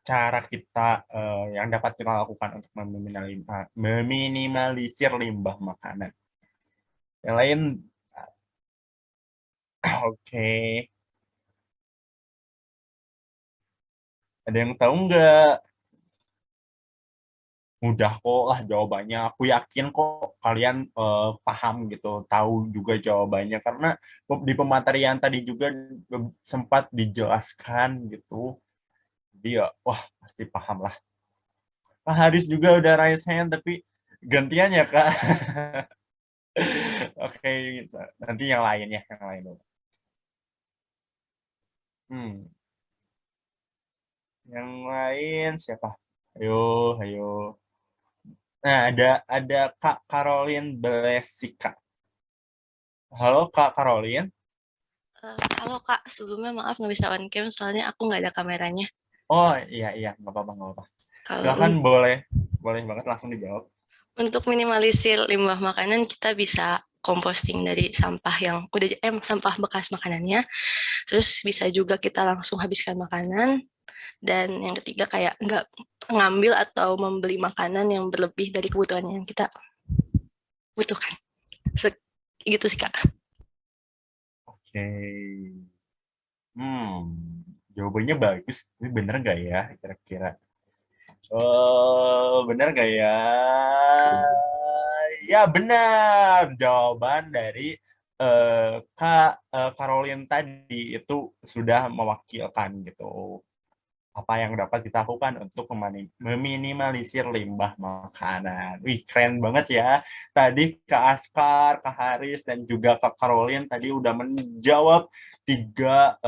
cara kita yang dapat kita lakukan untuk meminimalisir limbah makanan? Yang lain, oke. Ada yang tahu nggak? Mudah kok lah jawabannya. Aku yakin kok kalian paham gitu, tahu juga jawabannya karena di pematerian tadi juga sempat dijelaskan gitu. Jadi ya, wah pasti paham lah. Pak Haris juga udah raise hand tapi gantian ya Kak. Oke, nanti yang lain ya, yang lain dulu. Yang lain siapa? Ayo. Nah, ada Kak Caroline Belesika. Halo Kak Caroline. Halo Kak, sebelumnya maaf nggak bisa on cam soalnya aku nggak ada kameranya. Oh iya, nggak apa-apa. Silakan boleh banget langsung dijawab. Untuk minimalisir limbah makanan kita bisa composting dari sampah yang sampah bekas makanannya. Terus bisa juga kita langsung habiskan makanan. Dan yang ketiga kayak nggak ngambil atau membeli makanan yang berlebih dari kebutuhan yang kita butuhkan. Gitu sih Kak. Oke. Jawabannya bagus. Ini bener nggak ya kira-kira? Bener nggak ya? Ya benar. Jawaban dari Kak Caroline tadi itu sudah mewakilkan gitu. Apa yang dapat kita lakukan untuk meminimalisir limbah makanan. Wih, keren banget ya. Tadi Kak Askar, Kak Haris, dan juga Kak Caroline tadi udah menjawab 3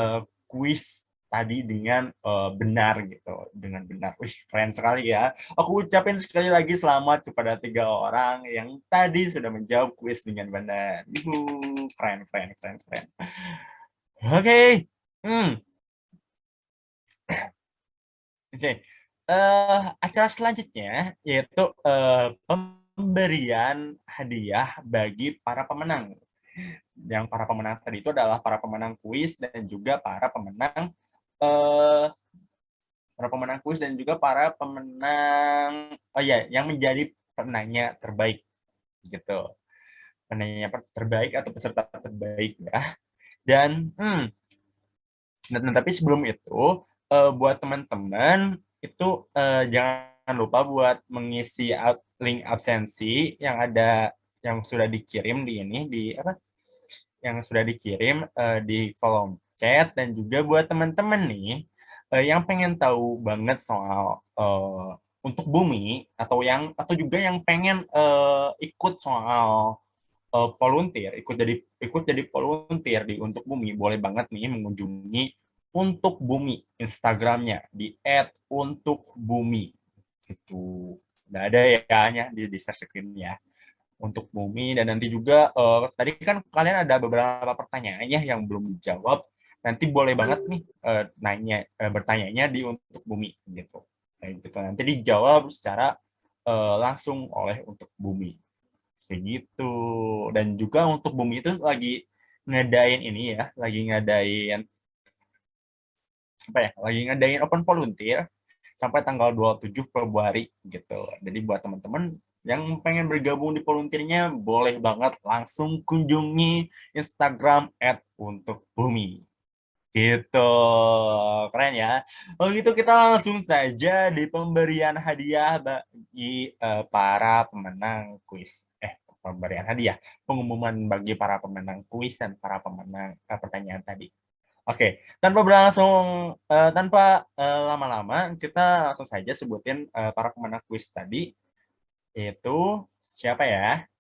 kuis tadi dengan benar gitu. Dengan benar. Wih, keren sekali ya. Aku ucapin sekali lagi selamat kepada 3 orang yang tadi sudah menjawab kuis dengan benar. Keren. Oke. Oke, acara selanjutnya yaitu pemberian hadiah bagi para pemenang. Yang para pemenang tadi itu adalah para pemenang kuis dan juga para pemenang yang menjadi penanya terbaik gitu. Penanya terbaik atau peserta terbaik ya. Dan tapi sebelum itu buat teman-teman itu jangan lupa buat mengisi link absensi yang sudah dikirim yang sudah dikirim di kolom chat, dan juga buat teman-teman nih yang pengen tahu banget soal untuk bumi atau juga yang pengen ikut soal volunteer, ikut jadi volunteer di Untuk Bumi, boleh banget nih mengunjungi Untuk Bumi Instagramnya di @untukbumi. Itu udah ada ya di share screen ya, Untuk Bumi. Dan nanti juga tadi kan kalian ada beberapa pertanyaan ya yang belum dijawab. Nanti boleh banget nih bertanyanya di Untuk Bumi gitu. Gitu. Nanti dijawab secara langsung oleh Untuk Bumi. Kayak gitu. Dan juga Untuk Bumi itu lagi ngadain open volunteer sampai tanggal 27 Februari gitu. Jadi buat teman-teman yang pengen bergabung di volunteernya, boleh banget langsung kunjungi Instagram @untukbumi. Gitu. Keren ya. Kalau gitu kita langsung saja di pemberian hadiah bagi para pemenang kuis. pemberian hadiah, pengumuman bagi para pemenang kuis dan para pemenang pertanyaan tadi. Oke, tanpa lama-lama, kita langsung saja sebutin para pemenang kuis tadi. Yaitu siapa ya?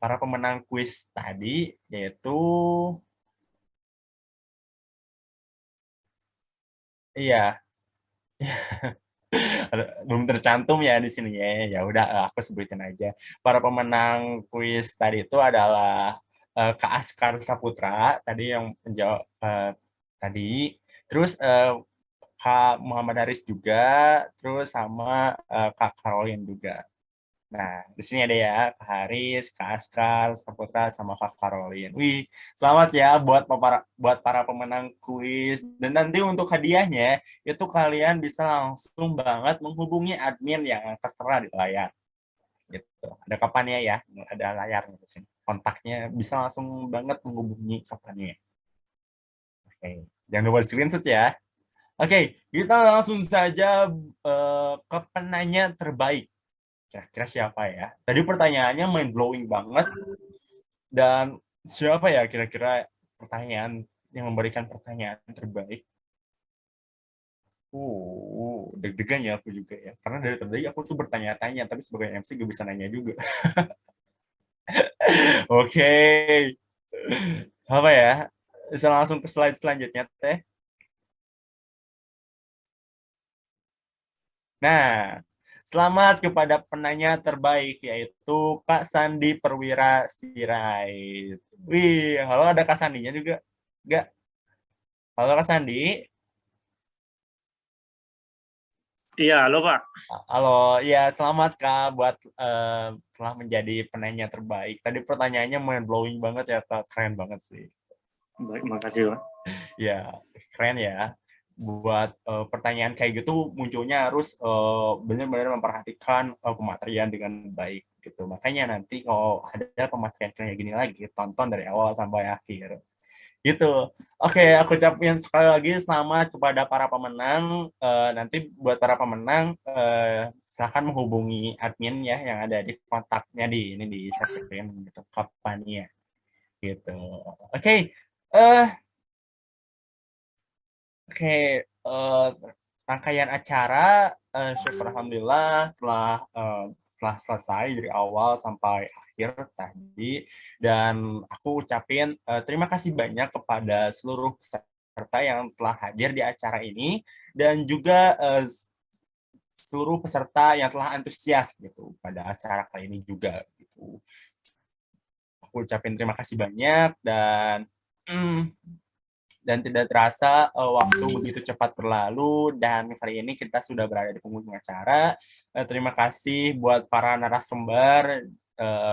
Para pemenang kuis tadi yaitu iya. Belum tercantum ya di sini ya. Ya udah aku sebutin aja. Para pemenang kuis tadi itu adalah Kak Askar Saputra tadi yang menjawab tadi. Terus Kak Muhammad Haris juga, terus sama Kak Caroline juga. Nah, di sini ada ya Kak Haris, Kak Askar, Saputra, sama Kak Caroline. Wih, selamat ya buat para pemenang kuis. Dan nanti untuk hadiahnya, itu kalian bisa langsung banget menghubungi admin yang tertera di layar. Gitu. Ada kapannya ya, ada layarnya di sini. Kontaknya bisa langsung banget menghubungi kapannya. Oke, jangan lupa di-screenshot ya. Oke, kita langsung saja ke penanya terbaik. Kira-kira siapa ya? Tadi pertanyaannya mind blowing banget. Dan siapa ya kira-kira pertanyaan yang memberikan pertanyaan terbaik? Deg-degan ya aku juga ya. Karena dari tadi aku tuh bertanya-tanya, tapi sebagai MC gak bisa nanya juga. Oke. Apa ya? Bisa langsung ke slide selanjutnya, Teh. Nah, selamat kepada penanya terbaik, yaitu Kak Sandi Perwira Sirait. Wih, halo, ada Kak Sandinya juga? Enggak? Halo Kak Sandi? Iya, halo Pak. Halo, ya selamat Kak buat telah menjadi penanya terbaik. Tadi pertanyaannya mind blowing banget ya Kak, keren banget sih. Baik, makasih Pak. Ya, keren ya. Buat pertanyaan kayak gitu munculnya harus benar-benar memperhatikan pematerian dengan baik gitu. Makanya nanti kalau ada pematerian kayak gini lagi, tonton dari awal sampai akhir. Gitu. Oke, aku ucapin sekali lagi selamat kepada para pemenang. Nanti buat para pemenang silakan menghubungi admin ya yang ada di kontaknya di ini di screen gitu kapannya. Gitu. Oke. Oke, rangkaian acara syukur alhamdulillah telah selesai dari awal sampai akhir tadi, dan aku ucapin terima kasih banyak kepada seluruh peserta yang telah hadir di acara ini dan juga seluruh peserta yang telah antusias gitu pada acara kali ini juga gitu. Aku ucapin terima kasih banyak dan tidak terasa waktu begitu cepat berlalu dan kali ini kita sudah berada di penghujung acara. Terima kasih buat para narasumber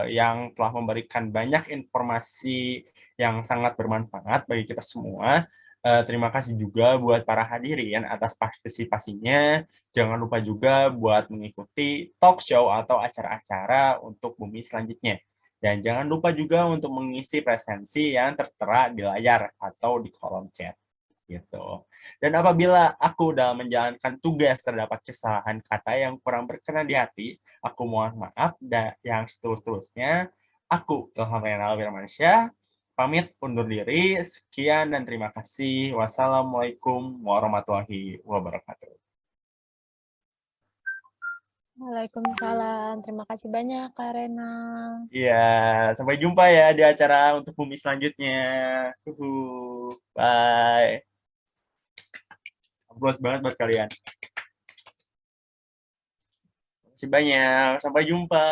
yang telah memberikan banyak informasi yang sangat bermanfaat bagi kita semua. Terima kasih juga buat para hadirin atas partisipasinya. Jangan lupa juga buat mengikuti talk show atau acara-acara untuk Bumi selanjutnya. Dan jangan lupa juga untuk mengisi presensi yang tertera di layar atau di kolom chat. Gitu. Dan apabila aku dalam menjalankan tugas terdapat kesalahan kata yang kurang berkenan di hati, aku mohon maaf dan yang setulus-tulusnya. Aku Ilham Renal Firmansyah, pamit undur diri. Sekian dan terima kasih. Wassalamualaikum warahmatullahi wabarakatuh. Waalaikumsalam. Terima kasih banyak, Kak Rena. Iya, sampai jumpa ya di acara untuk Bumi selanjutnya. Bye. Aplaus banget buat kalian. Terima kasih banyak. Sampai jumpa.